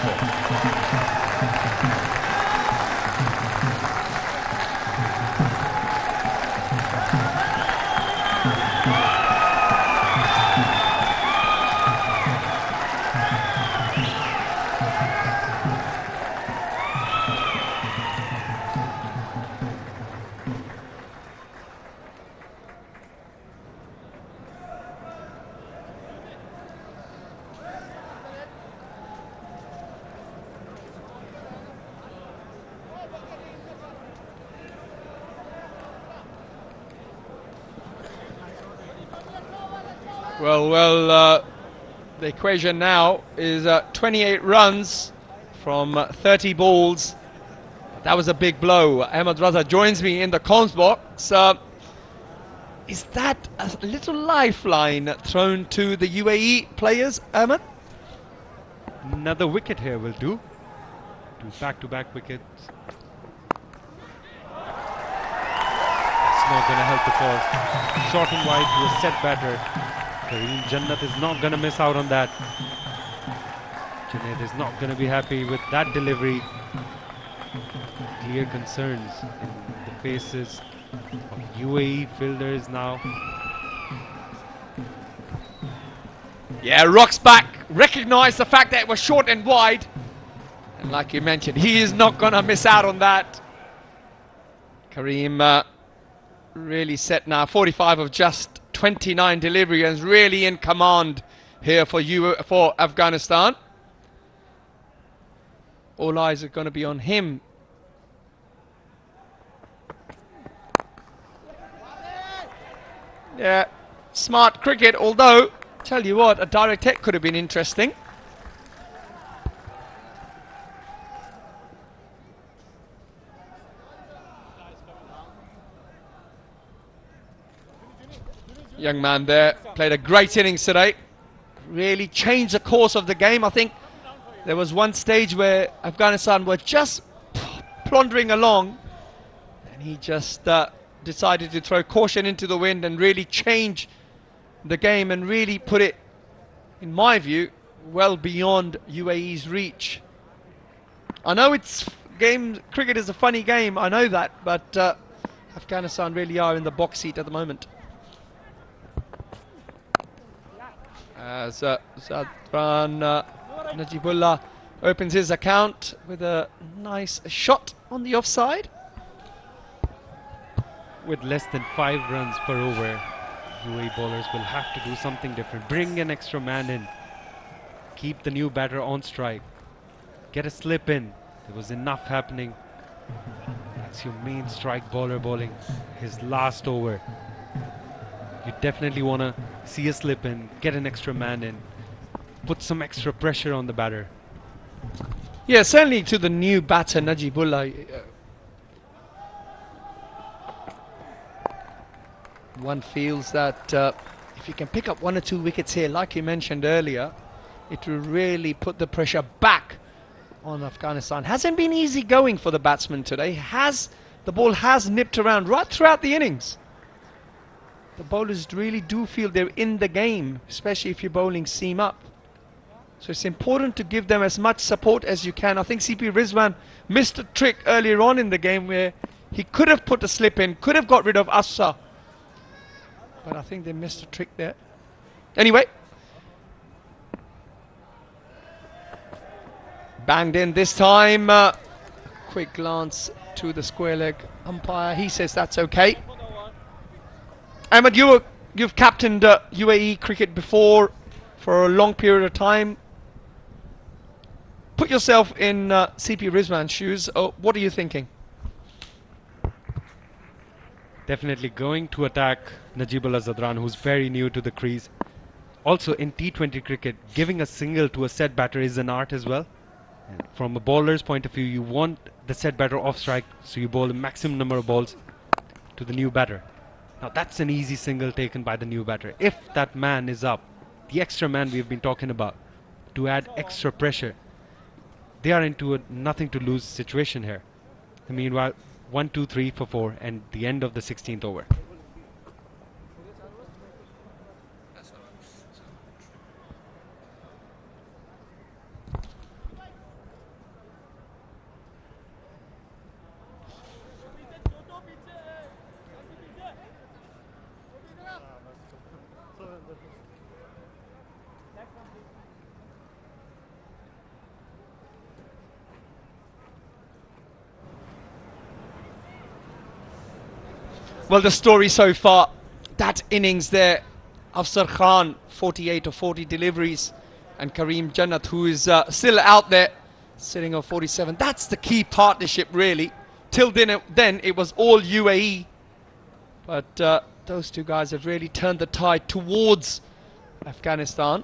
Well, the equation now is 28 runs from 30 balls. That was a big blow. Ahmed Raza joins me in the comms box. Is that a little lifeline thrown to the UAE players, Ahmed? Another wicket here will do. 2 back-to-back wickets. That's not going to help the cause. Short and wide to a set batter. Kareem Jannat is not going to miss out on that. Junaid is not going to be happy with that delivery. Clear concerns in the faces of UAE fielders now. Yeah, rocks back, recognised the fact that it was short and wide. And like you mentioned, he is not going to miss out on that. Kareem really set now, 45 of just 29 delivery, and is really in command here for Afghanistan. All eyes are going to be on him. Yeah, smart cricket, although, tell you what, a direct hit could have been interesting. Young man there, played a great innings today. Really changed the course of the game. I think there was one stage where Afghanistan were just plundering along, and he just decided to throw caution into the wind and really change the game and really put it, in my view, well beyond UAE's reach. I know cricket is a funny game, I know that, but Afghanistan really are in the box seat at the moment. As Zadran Najibullah opens his account with a nice shot on the offside. With less than 5 runs per over, UAE bowlers will have to do something different. Bring an extra man in. Keep the new batter on strike. Get a slip in. There was enough happening. That's your main strike bowler bowling. His last over. You definitely want to see a slip in, get an extra man in, put some extra pressure on the batter. Yeah, certainly to the new batter, Najibullah. One feels that if you can pick up 1 or 2 wickets here, like you mentioned earlier, it will really put the pressure back on Afghanistan. Hasn't been easy going for the batsman today. The ball has nipped around right throughout the innings. The bowlers really do feel they're in the game, especially if you're bowling seam up. So it's important to give them as much support as you can. I think CP Rizwan missed a trick earlier on in the game where he could have put a slip in, could have got rid of Assa. But I think they missed a trick there. Anyway. Banged in this time. Quick glance to the square leg umpire. He says that's okay. Ahmed, you've captained UAE cricket before for a long period of time. Put yourself in CP Rizwan's shoes. What are you thinking? Definitely going to attack Najibullah Zadran, who's very new to the crease. Also in T20 cricket, giving a single to a set batter is an art as well. And from a bowler's point of view, you want the set batter off strike, so you bowl a maximum number of balls to the new batter. Now that's an easy single taken by the new batter. If that man is up, the extra man we've been talking about, to add extra pressure, they are into a nothing to lose situation here. Meanwhile, 1, 2, 3 for 4 and the end of the 16th over. Well, the story so far, that innings there, Afsar Khan, 48 or 40 deliveries, and Kareem Jannat, who is still out there, sitting on 47. That's the key partnership, really. Till then it was all UAE. But those two guys have really turned the tide towards Afghanistan.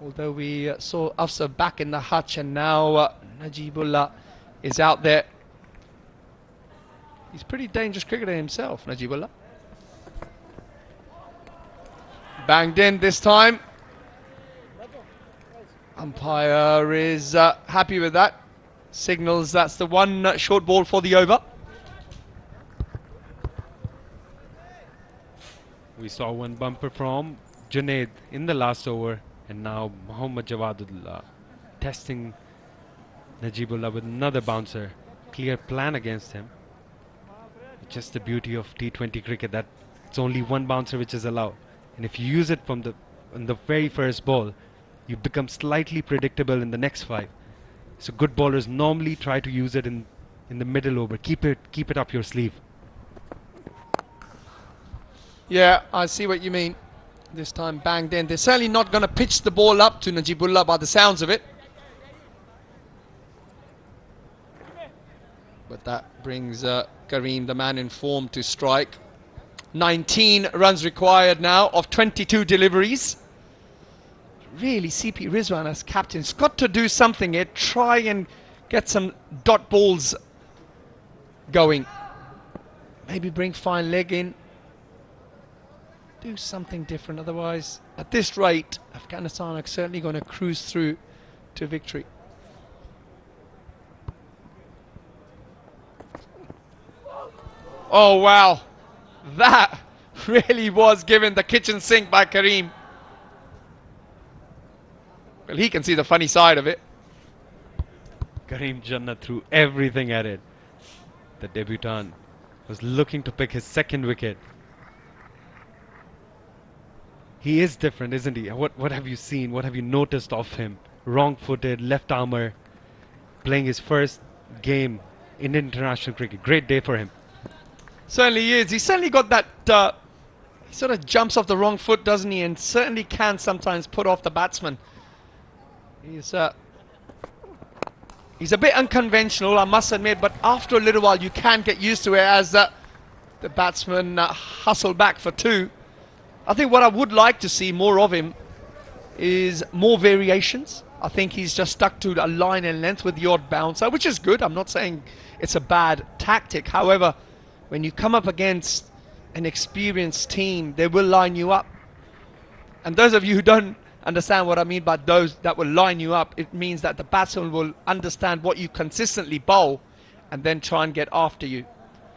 Although we saw Afsar back in the hutch, and now Najibullah is out there. He's a pretty dangerous cricketer himself, Najibullah. Banged in this time. Umpire is happy with that. Signals that's the one short ball for the over. We saw one bumper from Junaid in the last over, and now Mohammad Jawadullah testing Najibullah with another bouncer. Clear plan against him. Just the beauty of T20 cricket, that it's only one bouncer which is allowed, and if you use it from the very first ball, you become slightly predictable in the next 5. So good bowlers normally try to use it in the middle over. Keep it up your sleeve. Yeah, I see what you mean. This time banged in. They're certainly not going to pitch the ball up to Najibullah by the sounds of it. But that brings Kareem, the man in form, to strike. 19 runs required now of 22 deliveries. Really, CP Rizwan as captain's got to do something here. Try and get some dot balls going. Maybe bring fine leg in. Do something different. Otherwise, at this rate, Afghanistan are certainly going to cruise through to victory. Oh, wow. That really was given the kitchen sink by Kareem. Well, he can see the funny side of it. Kareem Jannat threw everything at it. The debutant was looking to pick his second wicket. He is different, isn't he? What have you seen? What have you noticed of him? Wrong-footed, left armer, playing his first game in international cricket. Great day for him. Certainly he is. He's certainly got that, he sort of jumps off the wrong foot, doesn't he? And certainly can sometimes put off the batsman. He's a bit unconventional, I must admit, but after a little while you can get used to it as the batsman hustle back for 2. I think what I would like to see more of him is more variations. I think he's just stuck to a line and length with the odd bouncer, which is good. I'm not saying it's a bad tactic. However, when you come up against an experienced team, they will line you up. And those of you who don't understand what I mean by those that will line you up, it means that the batsman will understand what you consistently bowl and then try and get after you.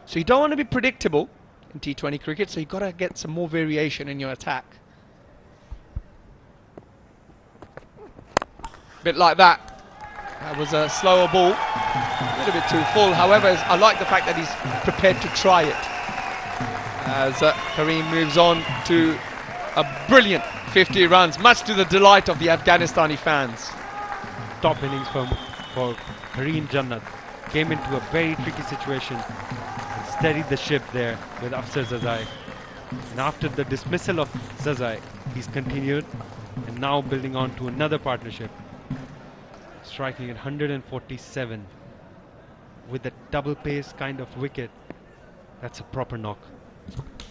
So you don't want to be predictable in T20 cricket, so you've got to get some more variation in your attack. Bit like that. That was a slower ball, a little bit too full. However, I like the fact that he's prepared to try it. As Kareem moves on to a brilliant 50 runs, much to the delight of the Afghanistani fans. Top innings for Kareem Jannat. Came into a very tricky situation and steadied the ship there with Afsar Zazai. And after the dismissal of Zazai, he's continued and now building on to another partnership. Striking at 147 with a double pace kind of wicket. That's a proper knock.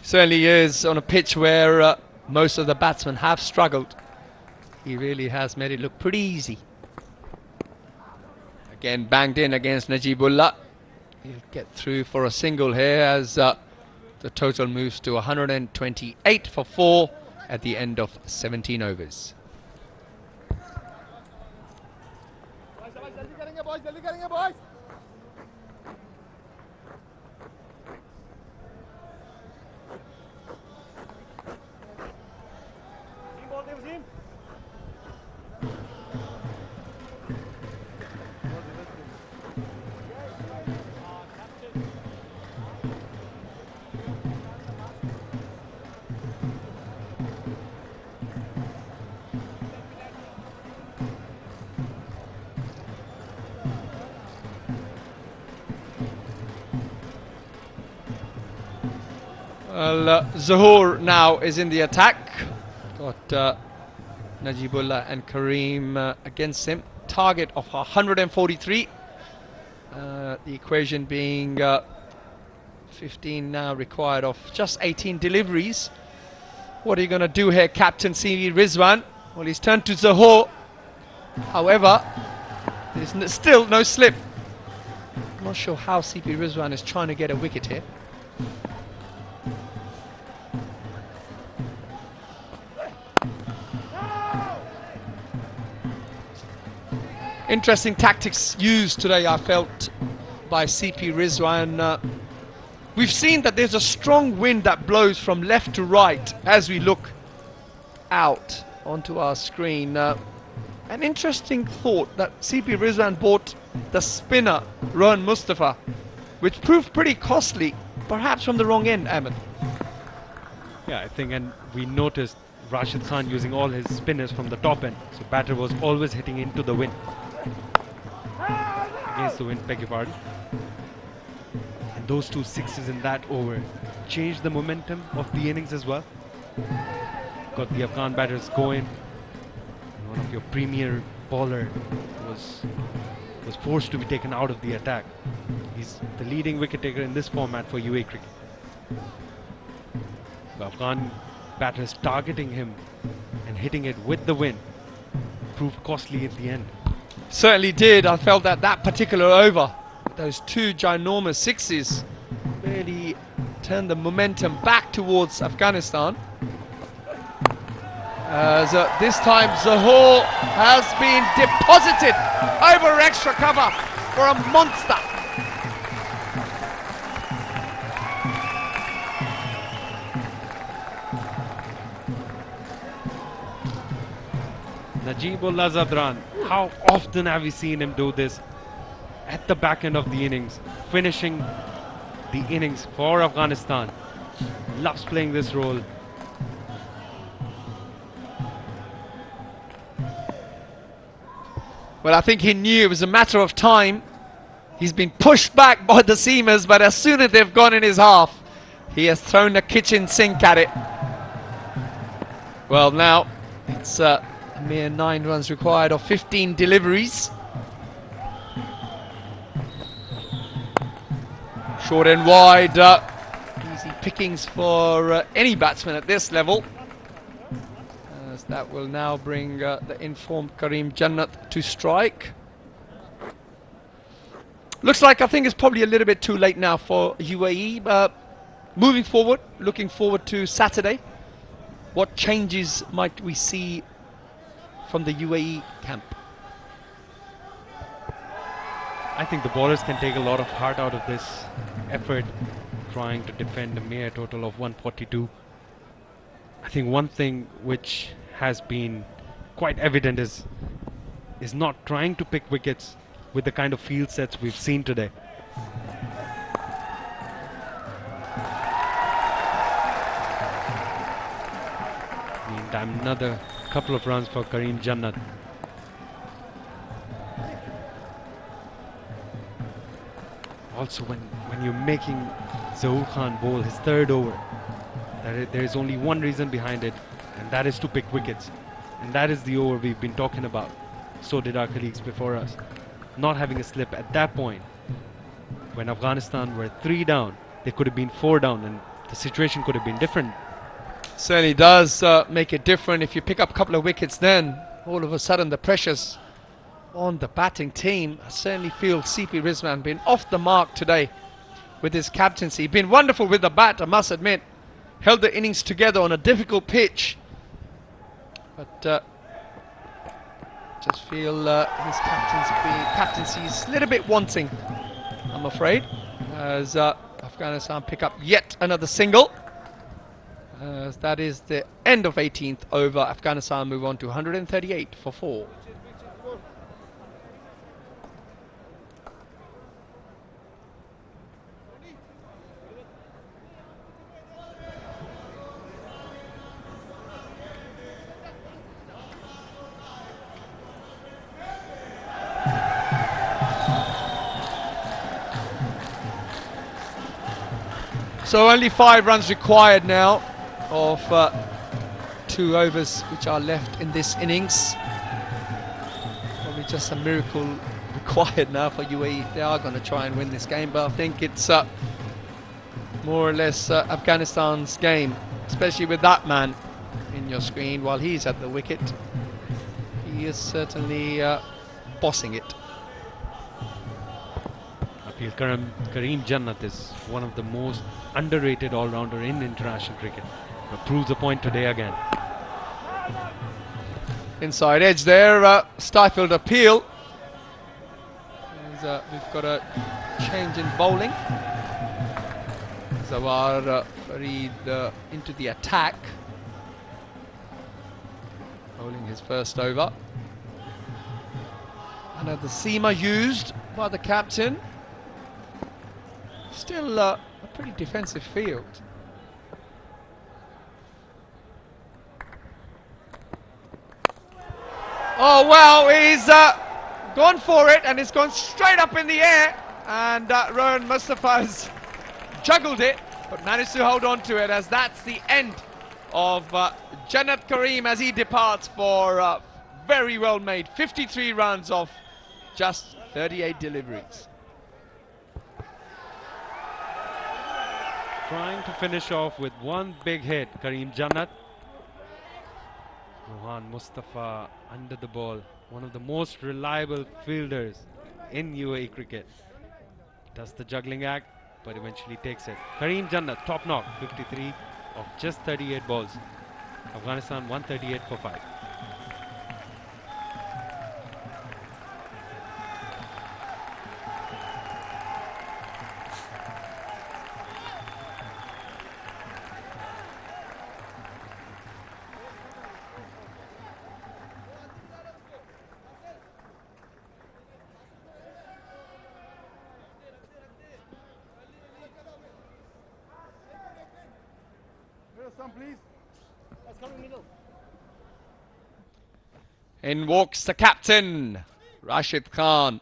Certainly is, on a pitch where most of the batsmen have struggled. He really has made it look pretty easy. Again, banged in against Najibullah. He'll get through for a single here as the total moves to 128 for 4 at the end of 17 overs. Well, Zahoor now is in the attack. Got Najibullah and Kareem against him. Target of 143. The equation being 15 now required of just 18 deliveries. What are you going to do here, Captain CV Rizwan? Well, he's turned to Zahoor. However, there's still no slip. I'm not sure how CP Rizwan is trying to get a wicket here. Interesting tactics used today, I felt, by CP Rizwan. We've seen that there's a strong wind that blows from left to right as we look out onto our screen. An interesting thought that CP Rizwan bought the spinner, Rohan Mustafa, which proved pretty costly, perhaps from the wrong end, Ahmed. Yeah, I think, and we noticed Rashid Khan using all his spinners from the top end, so batter was always hitting into the wind. Against the wind, beg your pardon. And those 2 sixes in that over changed the momentum of the innings as well. Got the Afghan batters going. One of your premier bowler was forced to be taken out of the attack. He's the leading wicket taker in this format for UAE cricket. The Afghan batters targeting him and hitting it with the wind proved costly at the end. Certainly did. I felt that that particular over, those 2 ginormous sixes, really turned the momentum back towards Afghanistan. As this time Zahoor has been deposited over extra cover for a monster. Najibullah Zadran, how often have we seen him do this at the back end of the innings, finishing the innings for Afghanistan. Loves playing this role. Well, I think he knew it was a matter of time. He's been pushed back by the seamers, but as soon as they've gone in his half, he has thrown a kitchen sink at it. Well, now it's a mere 9 runs required of 15 deliveries. Short and wide, easy pickings for any batsman at this level. As that will now bring the informed Kareem Jannat to strike. Looks like I think it's probably a little bit too late now for UAE. Moving forward, looking forward to Saturday. What changes might we see from the UAE camp? I think the bowlers can take a lot of heart out of this effort, trying to defend a mere total of 142. I think one thing which has been quite evident is not trying to pick wickets with the kind of field sets we've seen today. Meantime, another couple of runs for Kareem Jannat. Also, when you're making Zahoor Khan bowl his 3rd over, there is only one reason behind it, and that is to pick wickets. And that is the over we've been talking about. So did our colleagues before us. Not having a slip at that point, when Afghanistan were 3 down, they could have been 4 down, and the situation could have been different. Certainly does make it different. If you pick up a couple of wickets, then all of a sudden the pressure's on the batting team. I certainly feel CP Rizwan been off the mark today with his captaincy. Been wonderful with the bat, I must admit. Held the innings together on a difficult pitch. But Just feel his captaincy is a little bit wanting, I'm afraid, as Afghanistan pick up yet another single. As that is the end of 18th over. Afghanistan move on to 138 for 4. So only 5 runs required now of 2 overs which are left in this innings. Probably just a miracle required now for UAE. They are going to try and win this game, but I think it's more or less Afghanistan's game, especially with that man in your screen while he's at the wicket. He is certainly bossing it. I feel Kareem Jannat is one of the most underrated all-rounder in international cricket. But proves a point today again. Inside edge there, stifled appeal. And, we've got a change in bowling. Zawar Farid into the attack. Bowling his first over. Another seamer used by the captain. Still a pretty defensive field. Oh well, he's gone for it and it's gone straight up in the air, and Rohan Mustafa has juggled it but managed to hold on to it, as that's the end of Jannat Kareem as he departs for very well made 53 runs off just 38 deliveries. Trying to finish off with one big hit, Kareem Jannat. Rohan Mustafa under the ball, one of the most reliable fielders in UAE cricket. Does the juggling act, but eventually takes it. Kareem Jannat, top knock, 53 of just 38 balls. Afghanistan 138 for 5. In walks the captain, Rashid Khan.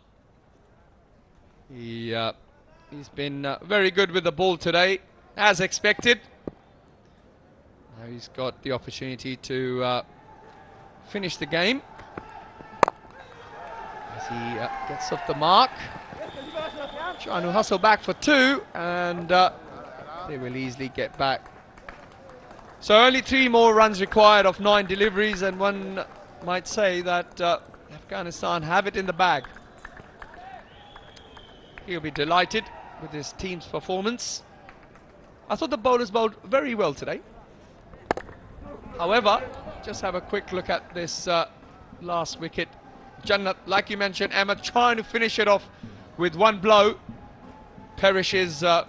He's been very good with the ball today, as expected. Now he's got the opportunity to finish the game as he gets off the mark. Trying to hustle back for 2, and they will easily get back. So only 3 more runs required of 9 deliveries, and one might say that Afghanistan have it in the bag. He'll be delighted with his team's performance. I thought the bowlers bowled very well today. However, just have a quick look at this last wicket. Jannat, like you mentioned, Emma, trying to finish it off with one blow. Perishes to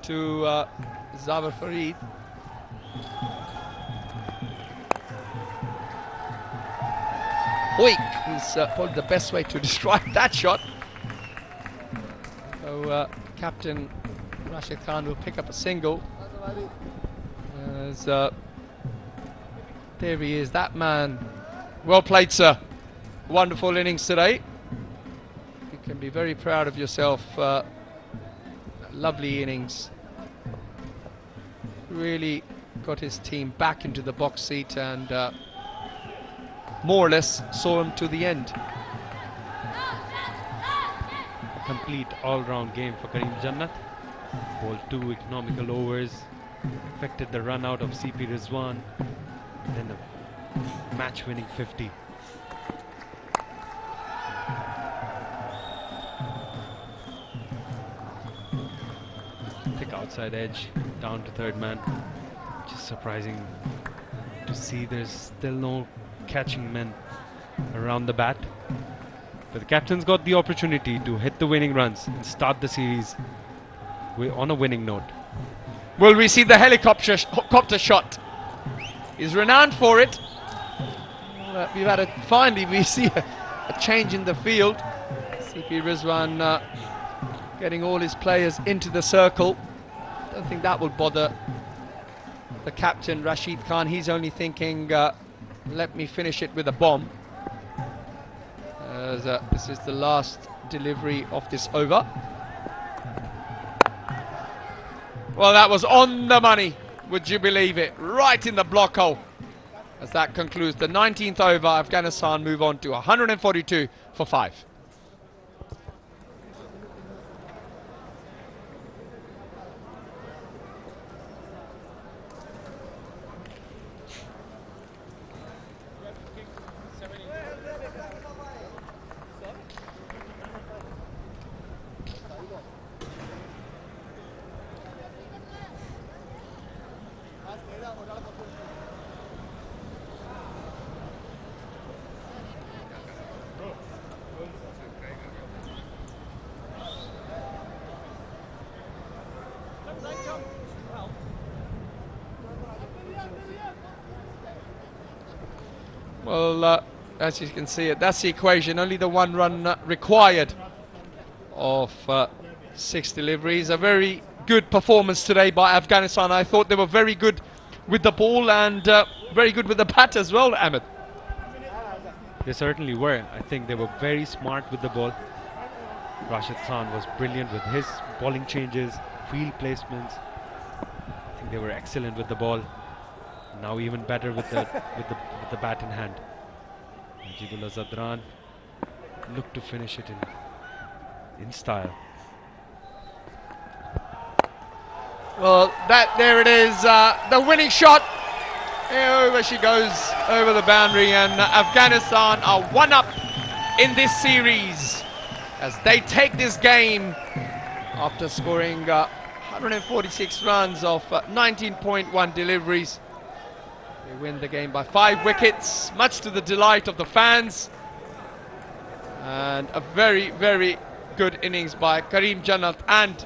Zawar Farid. Weak is probably the best way to describe that shot. So Captain Rashid Khan will pick up a single. As there he is, that man. Well played, sir. Wonderful innings today. You can be very proud of yourself. Lovely innings. Really got his team back into the box seat and more or less saw him to the end. A complete all-round game for Kareem Jannat. Bowled 2 economical overs, affected the run out of CP Rizwan, then a match-winning 50. Thick outside edge, down to third man. Just surprising to see there's still no catching men around the bat. But the captain's got the opportunity to hit the winning runs and start the series on a winning note. Will we see the helicopter shot? He's renowned for it. We've had finally we see a change in the field. CP Rizwan getting all his players into the circle. Don't think that will bother the captain Rashid Khan. He's only thinking, let me finish it with a bomb. As this is the last delivery of this over. Well, that was on the money, would you believe it? Right in the block hole. As that concludes the 19th over, Afghanistan move on to 142 for 5. Well, as you can see, that's the equation. Only the 1 run required of 6 deliveries. A very good performance today by Afghanistan. I thought they were very good with the ball and very good with the bat as well, Ahmed. They certainly were. I think they were very smart with the ball. Rashid Khan was brilliant with his bowling changes, field placements. I think they were excellent with the ball. Now even better with the with the bat in hand. Najibullah Zadran looked to finish it in style. Well, there it is, the winning shot. Over she goes over the boundary, and Afghanistan are 1 up in this series as they take this game after scoring 146 runs of 19.1 deliveries. They win the game by 5 wickets, much to the delight of the fans. And a very, very good innings by Karim Jannat, and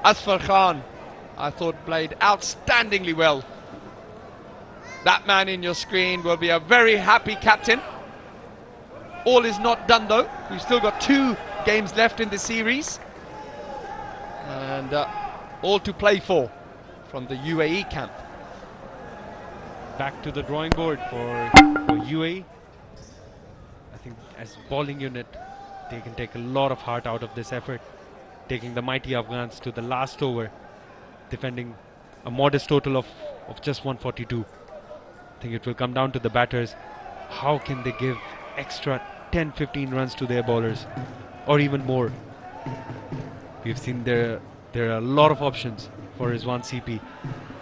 Asfar Khan, I thought, played outstandingly well. That man in your screen will be a very happy captain. All is not done though. We've still got 2 games left in the series. And all to play for from the UAE camp. Back to the drawing board for UAE. I think as bowling unit, they can take a lot of heart out of this effort, taking the mighty Afghans to the last over, defending a modest total of just 142. I think it will come down to the batters. How can they give extra 10-15 runs to their bowlers, or even more? We've seen there are a lot of options for Rizwan CP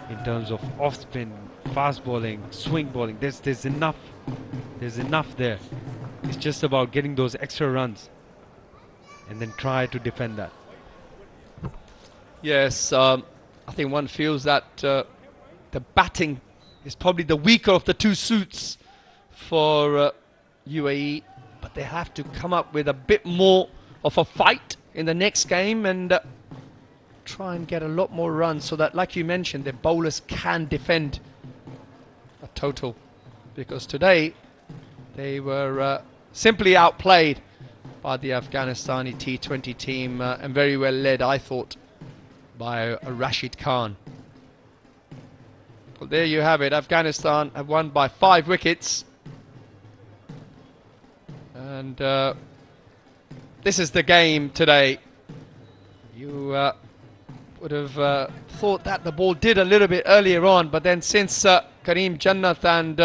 in terms of off spin, fast bowling, swing bowling. There's enough there. It's just about getting those extra runs and then try to defend that. Yes, I think one feels that the batting is probably the weaker of the 2 suits for UAE, but they have to come up with a bit more of a fight in the next game and try and get a lot more runs so that, like you mentioned, their bowlers can defend a total, because today they were simply outplayed by the Afghanistani T20 team and very well led, I thought, by Rashid Khan. Well, there you have it. Afghanistan have won by 5 wickets. And this is the game today. You would have thought that the ball did a little bit earlier on, but then since Karim Jannat and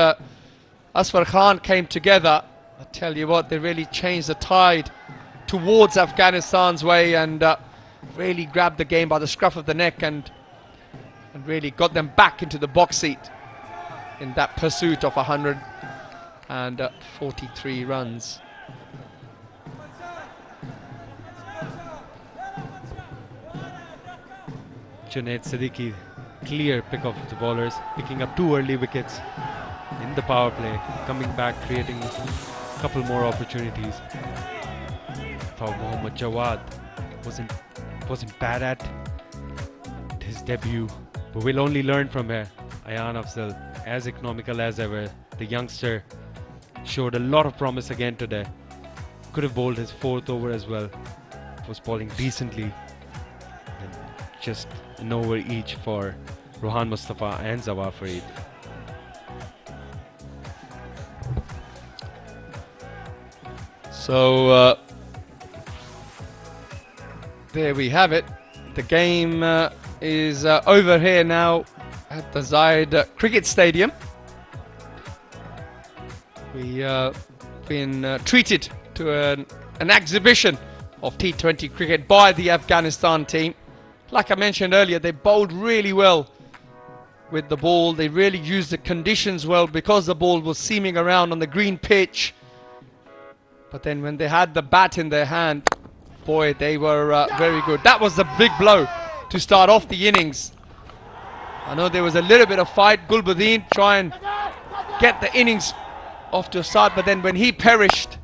Asfar Khan came together, I tell you what, they really changed the tide towards Afghanistan's way and really grabbed the game by the scruff of the neck and really got them back into the box seat in that pursuit of 143 runs. Junaid Siddiqui, clear pick of the bowlers, picking up 2 early wickets in the power play, coming back, creating couple more opportunities. For Mohammad Jawad wasn't bad at his debut, but we'll only learn from here. Ayan Afzal, as economical as ever, the youngster showed a lot of promise again today. Could have bowled his fourth over as well. Was bowling decently, and just an over each for Rohan Mustafa and Zawar Farid. So there we have it. The game is over here now at the Zayed Cricket Stadium. We been treated to an exhibition of T20 cricket by the Afghanistan team. Like I mentioned earlier, they bowled really well with the ball. They really used the conditions well because the ball was seaming around on the green pitch. But then when they had the bat in their hand, boy, they were very good. That was the big blow to start off the innings. I know there was a little bit of fight. Gulbuddin try and get the innings off to a start, but then when he perished,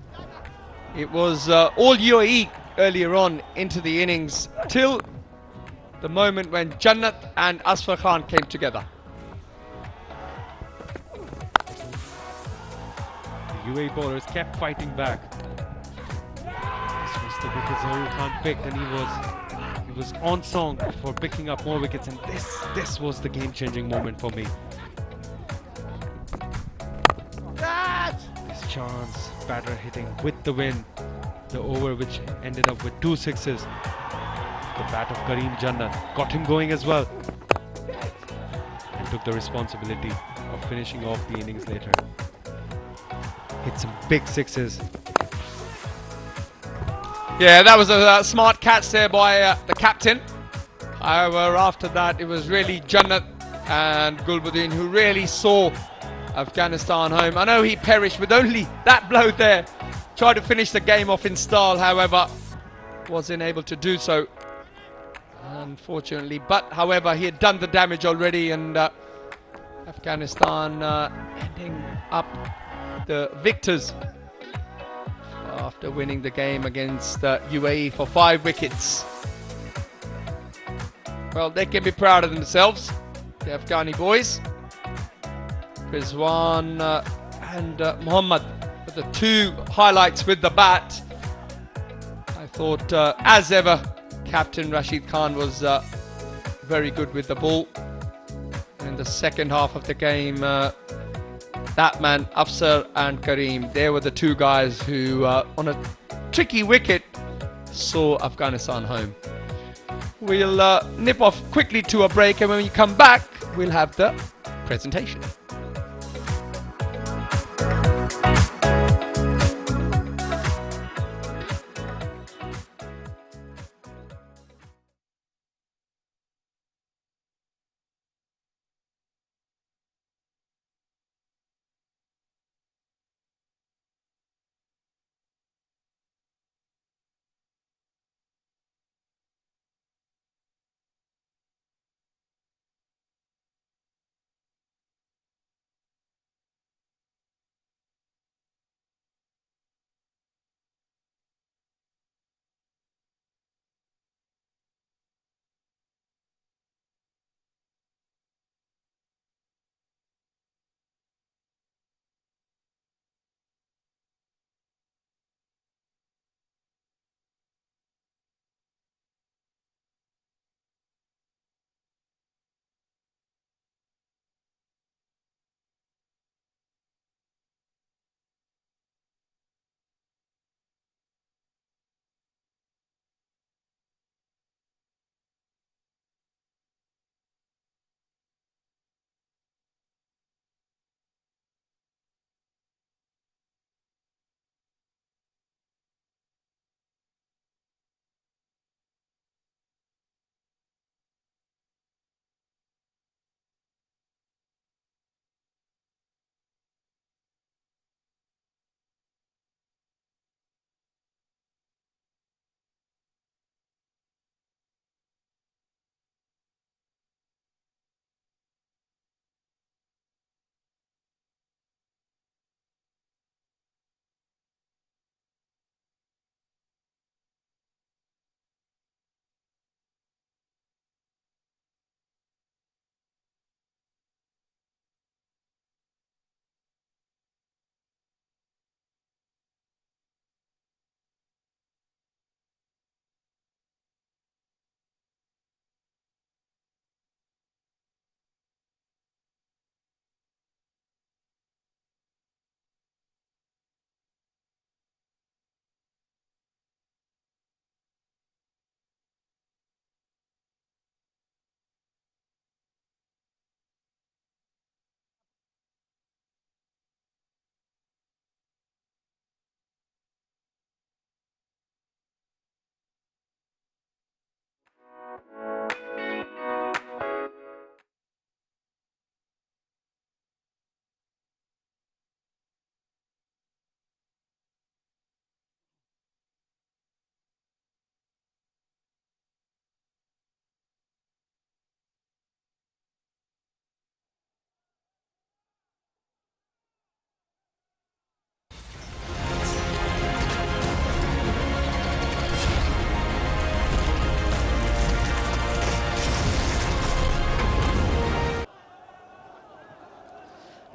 it was all UAE earlier on into the innings till the moment when Jannat and Asfar Khan came together. The UAE bowlers kept fighting back. This was the wicket Zahoor Khan picked, and he was on song for picking up more wickets, and this was the game-changing moment for me. This chance, batter hitting with the wind, the over which ended up with 2 sixes. The bat of Kareem Jannat got him going as well, and took the responsibility of finishing off the innings later. Hit some big sixes. Yeah, that was a smart catch there by the captain. However, after that, it was really Jannat and Gulbuddin who really saw Afghanistan home. I know he perished with only that blow there. Tried to finish the game off in style, however, wasn't able to do so, unfortunately. But, however, he had done the damage already, and Afghanistan ending up the victors after winning the game against UAE for 5 wickets. Well, they can be proud of themselves, the Afghani boys. Rizwan and Muhammad were the 2 highlights with the bat. I thought, as ever, Captain Rashid Khan was very good with the ball. In the second half of the game, that man, Afsar and Kareem, they were the 2 guys who, on a tricky wicket, saw Afghanistan home. We'll nip off quickly to a break, and when we come back, we'll have the presentation.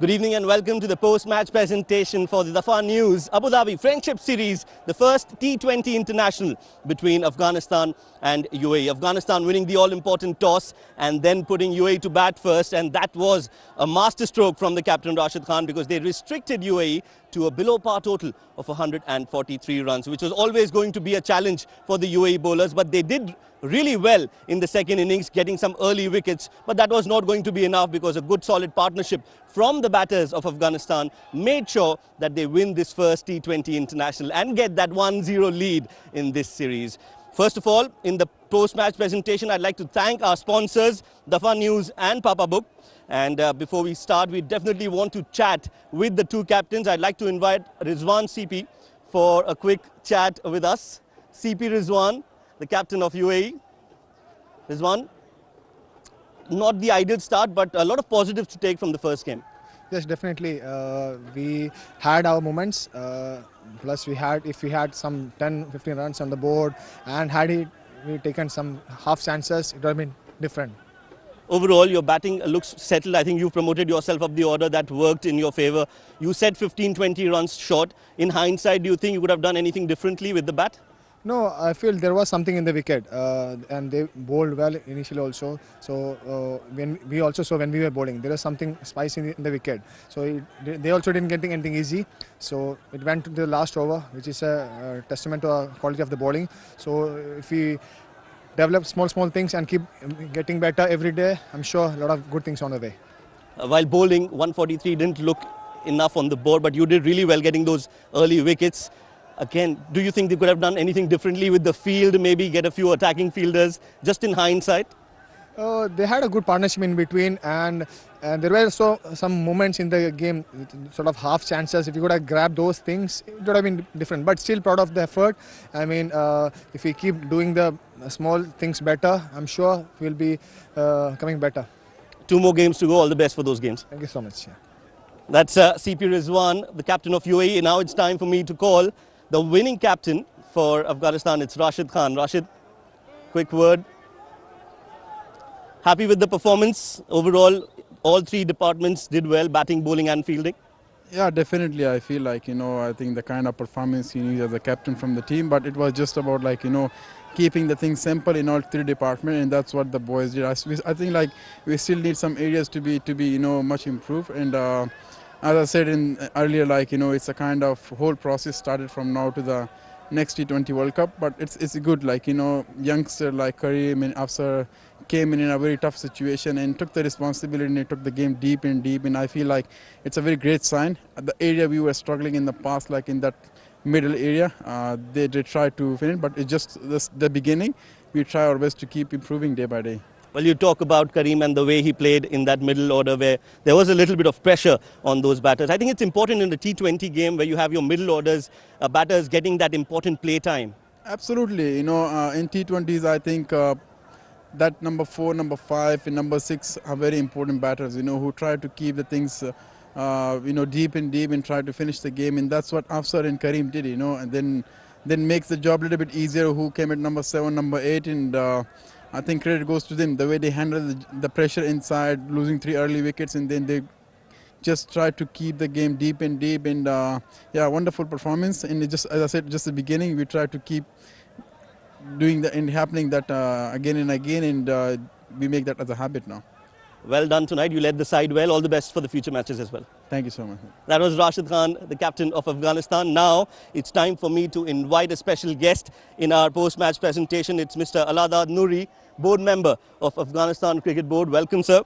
Good evening and welcome to the post-match presentation for the Dafa News Abu Dhabi Friendship Series, the first T20 international between Afghanistan and UAE. Afghanistan winning the all-important toss and then putting UAE to bat first, and that was a masterstroke from the captain Rashid Khan because they restricted UAE to a below-par total of 143 runs, which was always going to be a challenge for the UAE bowlers, but they did really well in the second innings, getting some early wickets, but that was not going to be enough because a good solid partnership from the batters of Afghanistan made sure that they win this first T20 international and get that 1-0 lead in this series. First of all, in the post-match presentation, I'd like to thank our sponsors, Dafa News and Papa Book. And before we start, we definitely want to chat with the two captains. I'd like to invite Rizwan CP for a quick chat with us. CP Rizwan, the captain of UAE. Rizwan, not the ideal start, but a lot of positives to take from the first game. Yes, definitely. We had our moments. Plus, if we had some 10-15 runs on the board, and we taken some half chances, it would have been different. Overall, your batting looks settled. I think you've promoted yourself up the order. That worked in your favour. You said 15-20 runs short. In hindsight, do you think you would have done anything differently with the bat? No, I feel there was something in the wicket, and they bowled well initially also. So when we were bowling, there was something spicy in the wicket. So they also didn't get anything easy. So it went to the last over, which is a testament to our quality of the bowling. So if we develop small things and keep getting better every day, I'm sure a lot of good things on the way. While bowling, 143 didn't look enough on the board, but you did really well getting those early wickets. Again, do you think they could have done anything differently with the field, maybe get a few attacking fielders, just in hindsight? They had a good partnership in between, and there were some moments in the game, sort of half chances. If you could have grabbed those things, it would have been different. But still proud of the effort. I mean, if we keep doing the small things better, I'm sure we'll be coming better. 2 more games to go. All the best for those games. Thank you so much. Yeah. That's CP Rizwan, the captain of UAE. Now it's time for me to call the winning captain for Afghanistan. It's Rashid Khan. Rashid, quick word. Happy with the performance? Overall, all 3 departments did well, batting, bowling and fielding? Yeah, definitely. I feel like, I think the kind of performance you need as a captain from the team, but it was just about keeping the things simple in all 3 departments, and that's what the boys did. I think we still need some areas to be much improved, and as I said earlier, it's a kind of whole process started from now to the next T20 World Cup, but it's good, youngster like Kareem and Afsar came in a very tough situation and took the responsibility and took the game deep, and I feel like it's a very great sign. The area we were struggling in the past, like in that middle area, they tried to finish, but it's just the beginning. We try our best to keep improving day by day. Well, you talk about Kareem and the way he played in that middle order where there was a little bit of pressure on those batters. I think it's important in the T20 game where you have your middle orders, batters getting that important play time. Absolutely. In T20s, I think that number 4, number 5 and number 6 are very important batters, who try to keep the things deep and try to finish the game, and that's what Afsar and Kareem did, and then makes the job a little bit easier, who came at number 7, number 8, and I think credit goes to them, the way they handled the pressure inside, losing 3 early wickets, and then they just tried to keep the game deep, and yeah, wonderful performance. And just as I said, just the beginning, we try to keep doing that and happening that again and again, and we make that as a habit now. Well done tonight. You led the side well. All the best for the future matches as well. Thank you so much. That was Rashid Khan, the captain of Afghanistan. Now it's time for me to invite a special guest in our post-match presentation. It's Mr. Aladad Noori, board member of Afghanistan Cricket Board. Welcome, sir.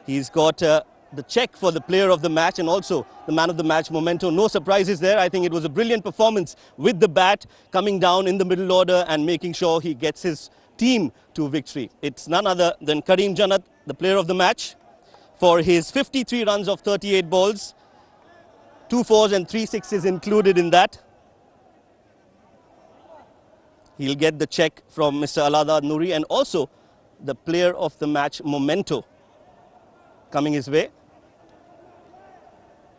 He's got the check for the player of the match and also the man of the match memento. No surprises there. I think it was a brilliant performance with the bat, coming down in the middle order and making sure he gets his team to victory. It's none other than Kareem Jannat, the player of the match, for his 53 runs of 38 balls, 2 fours and 3 sixes included in that. He'll get the check from Mr. Aladad Noori and also the player of the match memento coming his way.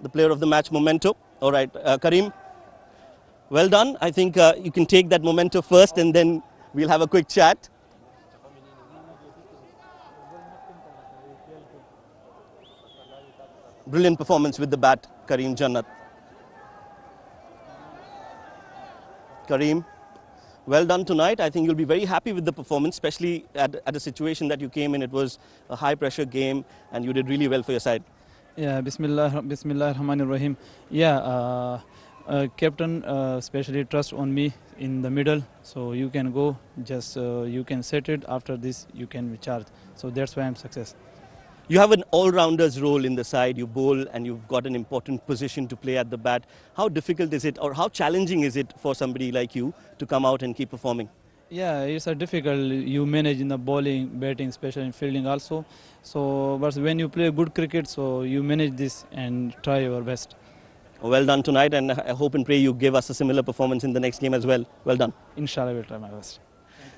The player of the match memento. All right, Kareem, well done. I think you can take that memento first and then we'll have a quick chat. Brilliant performance with the bat, Kareem Jannat. Kareem, well done tonight. I think you'll be very happy with the performance, especially at a situation that you came in. It was a high-pressure game, and you did really well for your side. Yeah, Bismillah Rahman Rahim. Yeah, captain especially trust on me in the middle, so you can go, just you can set it. After this, you can recharge. So that's why I'm success. You have an all-rounder's role in the side. You bowl and you've got an important position to play at the bat. How difficult is it, or how challenging is it for somebody like you to come out and keep performing? Yeah, it's a difficult. You manage in the bowling, batting, especially in fielding also. So, but when you play good cricket, so you manage this and try your best. Well done tonight, and I hope and pray you give us a similar performance in the next game as well. Well done. Inshallah, I will try my best.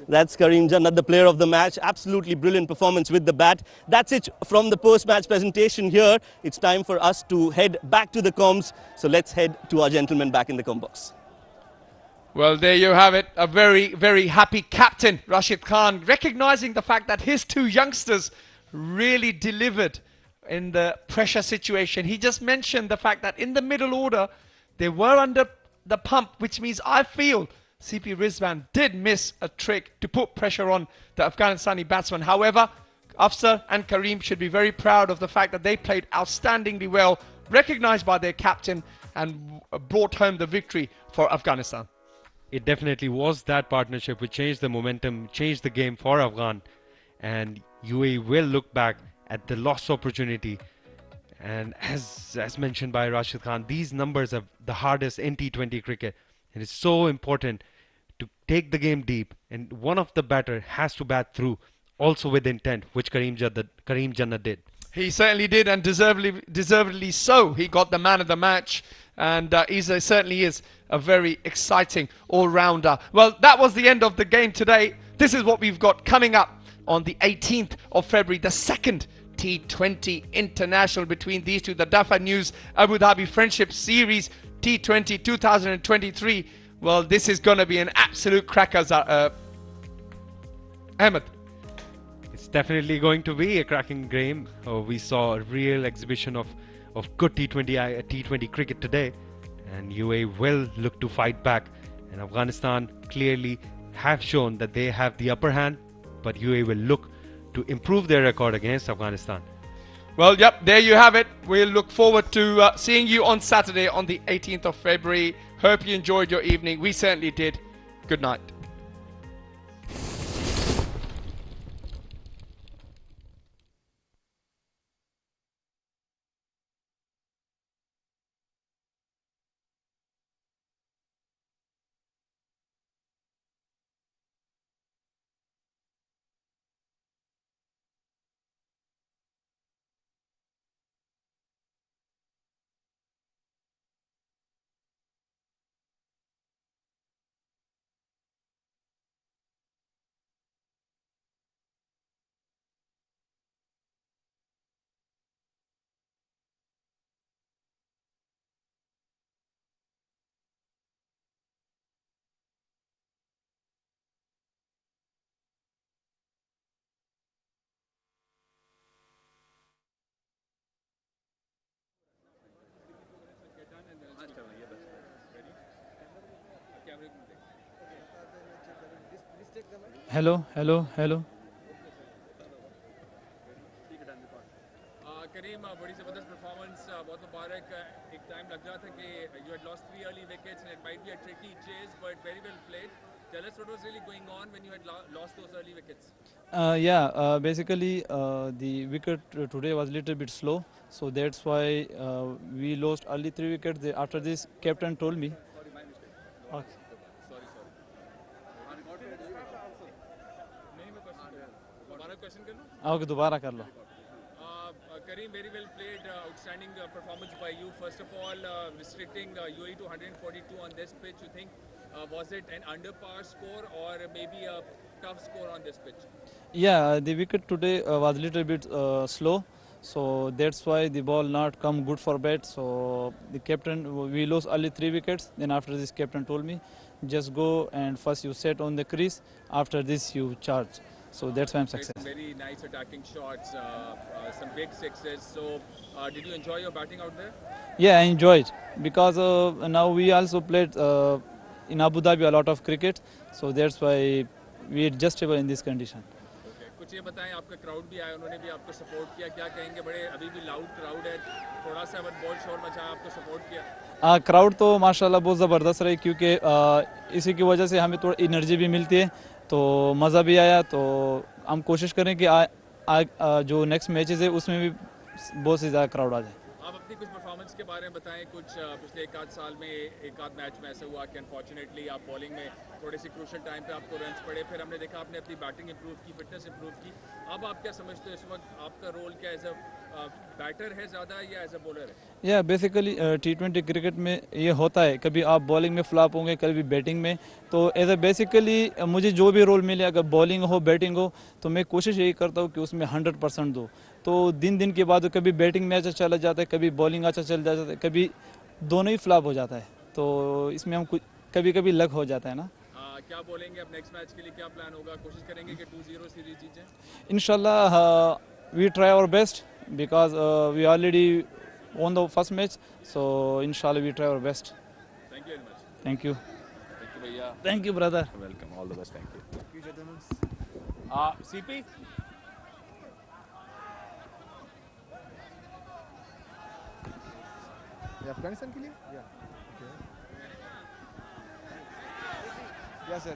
That's Kareem Jannat, the player of the match. Absolutely brilliant performance with the bat. That's it from the post-match presentation here. It's time for us to head back to the comms. So let's head to our gentleman back in the comm box. Well, there you have it. A very, very happy captain, Rashid Khan, recognizing the fact that his two youngsters really delivered in the pressure situation. He just mentioned the fact that in the middle order, they were under the pump, which means I feel CP Rizwan did miss a trick to put pressure on the Afghanistani batsman. However, Afsar and Kareem should be very proud of the fact that they played outstandingly well, recognized by their captain, and brought home the victory for Afghanistan. It definitely was that partnership which changed the momentum, changed the game for Afghan, and UAE will look back at the lost opportunity. And as mentioned by Rashid Khan, these numbers are the hardest in T20 cricket. It is so important to take the game deep, and one of the batter has to bat through, also with intent, which Kareem Jannat did. He certainly did, and deservedly so. He got the man of the match, and he certainly is a very exciting all-rounder. Well, that was the end of the game today. This is what we've got coming up on the 18th of February, the second T20 International between these two, the Dafa News Abu Dhabi Friendship Series T20 2023. Well, this is going to be an absolute cracker, Ahmed. It's definitely going to be a cracking game. We saw a real exhibition of good T20 cricket today, and UAE will look to fight back. And Afghanistan clearly have shown that they have the upper hand, but UAE will look to improve their record against Afghanistan. Well, yep, there you have it. We'll look forward to seeing you on Saturday on the 18th of February. Hope you enjoyed your evening. We certainly did. Good night. Hello. करीम बड़ी ज़बरदस्त performance बहुत मुबारक एक time लग रहा था कि you had lost 3 early wickets and it might be a tricky chase but very well played. Tell us what was really going on when you had lost those early wickets. Basically the wicket today was a little bit slow, so that's why we lost early 3 wickets. After this, captain told me. Okay. Okay, दोबारा कर लो. Kareem, very well played, outstanding performance by you. First of all, restricting UAE to 142 on this pitch, you think was it an under par score or maybe a tough score on this pitch? Yeah, the wicket today was a little bit slow, so that's why the ball not come good for bat. So the captain, we lost early 3 wickets. Then after this, captain told me, just go and first you set on the crease. After this, you charge. So that's why I'm Played some success. very nice attacking shots, some big sixes. So, did you enjoy your batting out there? Yeah, I enjoy it because now we also played in Abu Dhabi a lot of cricket, so that's why we adjustable in this condition. Okay. कुछ ये बताएं, आपका crowd भी आया, उन्होंने भी आपको support किया, क्या कहेंगे? बड़े अभी भी लाउड क्राउड है, थोड़ा सा बट बहुत शोर मचाया, आपको सपोर्ट किया। क्राउड तो माशाल्लाह बहुत ज़बरदस्त रही क्योंकि इसी की वजह से हमें थोड़ी एनर्जी भी मिलती है, तो मज़ा भी आया। तो हम कोशिश करें कि जो नेक्स्ट मैचेस है उसमें भी बहुत से ज़्यादा क्राउड आ जाए। आप अपनी कुछ परफॉर्मेंस के बारे में बताएं, कुछ पिछले एक आध साल में एक आध मैच में ऐसा हुआ कि अनफॉर्चुनेटली आप बॉलिंग में थोड़े से क्रूशल टाइम पे आपको रन्स पड़े, फिर हमने देखा आपने अपनी बैटिंग इंप्रूव की, फिटनेस इंप्रूव की। अब आप क्या समझते हो इस वक्त आपका रोल क्या एज अ बैटर है ज़्यादा या एज अ बॉलर है? या बेसिकली T20 क्रिकेट में ये होता है, कभी आप बॉलिंग में फ्लॉप होंगे, कभी बैटिंग में। तो एज अ बेसिकली मुझे जो भी रोल मिले, अगर बॉलिंग हो बैटिंग हो, तो मैं कोशिश यही करता हूँ कि उसमें 100% दो। तो दिन के बाद कभी बैटिंग में अच्छा चला जाता है, कभी बॉलिंग अच्छा चल जाता है, कभी दोनों ही फ्लॉप हो जाता है। तो इसमें हम कुछ कभी लक हो जाता है ना। क्या बोलेंगे अब नेक्स्ट मैच के लिए, क्या प्लान होगा? कोशिश करेंगे कि 2-0 सीरीज जीतें? इंशाल्लाह we try our best because we already won the first match, so inshallah we try our best. Thank you very much. Thank you. Thank you, भैया. Thank you, brother. Welcome. All the best. Thank you. Thank you, gentlemen. CP. Afghanistan के लिए? Yeah. Okay. Yes, sir.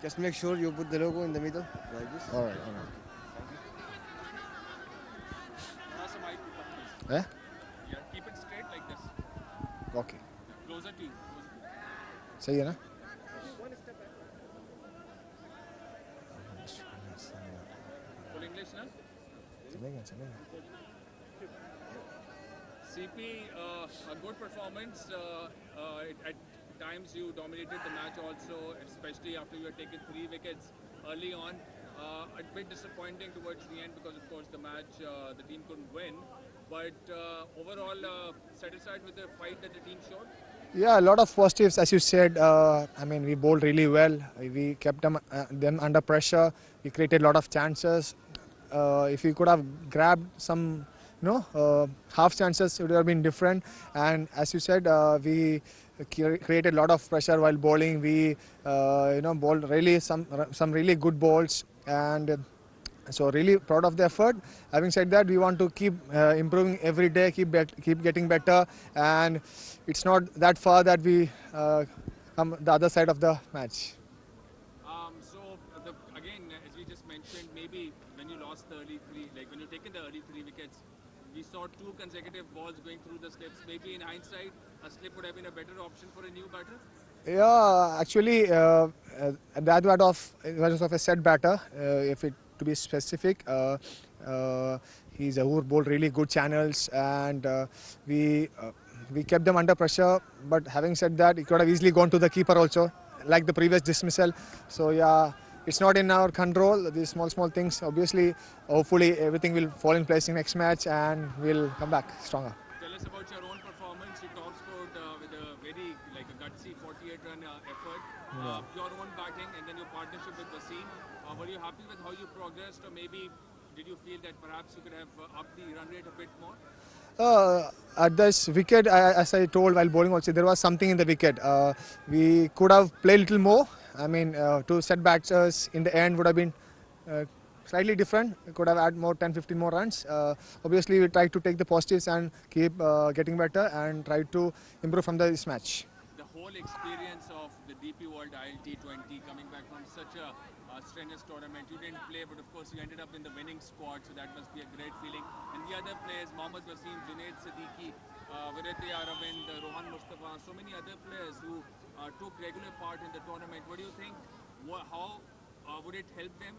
Just make sure you put the logo in the middle, like this. All right, all right. Yeah, keep it straight like this. Okay. Closer to you. सही है ना? Full English, na? चलेगा. CP, a good performance. At times you dominated the match also, especially after you had taken 3 wickets early on. A bit disappointing towards the end because, of course, the match the team couldn't win. But overall, satisfied with the fight that the team showed? Yeah, a lot of positives, as you said. I mean, we bowled really well. We kept them under pressure. We created a lot of chances. If we could have grabbed some, half chances, it would have been different. And as you said, we created a lot of pressure while bowling. We, bowled really some really good balls, and so really proud of the effort. Having said that, we want to keep improving every day, keep getting better, and it's not that far that we come the other side of the match. Again, as we just mentioned, maybe when you lost the early 3, like when you taken the early 3 wickets, we saw 2 consecutive balls going through the slips. Maybe in hindsight, a slip would have been a better option for a new batter. Yeah, actually, that was of a set batter. If it to be specific, he's who bowled really good channels, and we kept them under pressure. But having said that, it could have easily gone to the keeper also, like the previous dismissal. So yeah, it's not in our control. These small things. Obviously, hopefully everything will fall in place in next match, and we'll come back stronger. Tell us about your own performance. You top scored with a very gutsy 48-run effort. Your own batting and then your partnership with Wasim. Were you happy with how you progressed, or maybe did you feel that perhaps you could have upped the run rate a bit more? At this wicket, as I told while bowling also, there was something in the wicket. We could have played a little more. I mean, 2 set batters in the end would have been slightly different. We could have had more 10-15 more runs. Obviously, we tried to take the positives and keep getting better and try to improve from this match. The whole experience of the DP World IL T20, coming back from such a strenuous tournament. You didn't play, but of course you ended up in the winning squad, so that must be a great feeling. And the other players, Mohammad Wasim, Junaid Siddiqui, Virate Aravind, Rohan Mustafa, so many other players who took regular part in the tournament. What do you think? How would it help them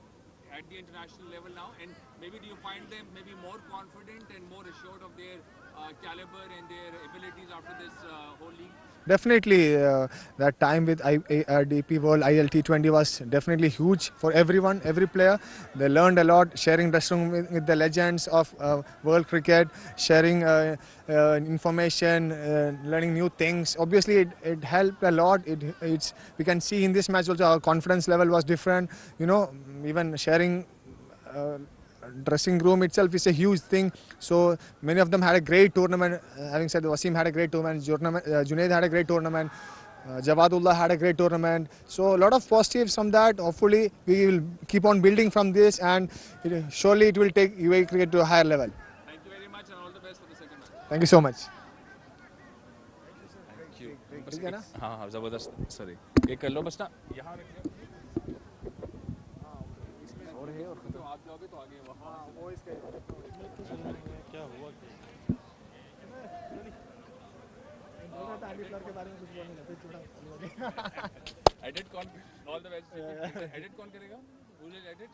at the international level now? And maybe do you find them maybe more confident and more assured of their caliber and their abilities after this whole league? Definitely, that time with DP World IL T20 was definitely huge for everyone, every player. They learned a lot, sharing dressing room with the legends of world cricket, sharing information, learning new things. Obviously, it helped a lot. We can see in this match also our confidence level was different. You know, even sharing. Dressing room itself is a huge thing. So many of them had a great tournament. Having said, Wasim had a great tournament, Junaid had a great tournament, Javadullah had a great tournament. So a lot of positives from that. Hopefully we will keep on building from this, and surely it will take UAE cricket to a higher level. Thank you very much and all the best for the second match. Thank you so much. Thank you बस हाँ हाँ ज़बरदस्त sorry एक कर लो बस ना यहाँ रख लो और है और तो आप जाओगे तो आगे वहाँ वो इसके क्या हुआ एडिट कौन ऑल द बेस्ट एडिट कौन करेगा? Who will edit?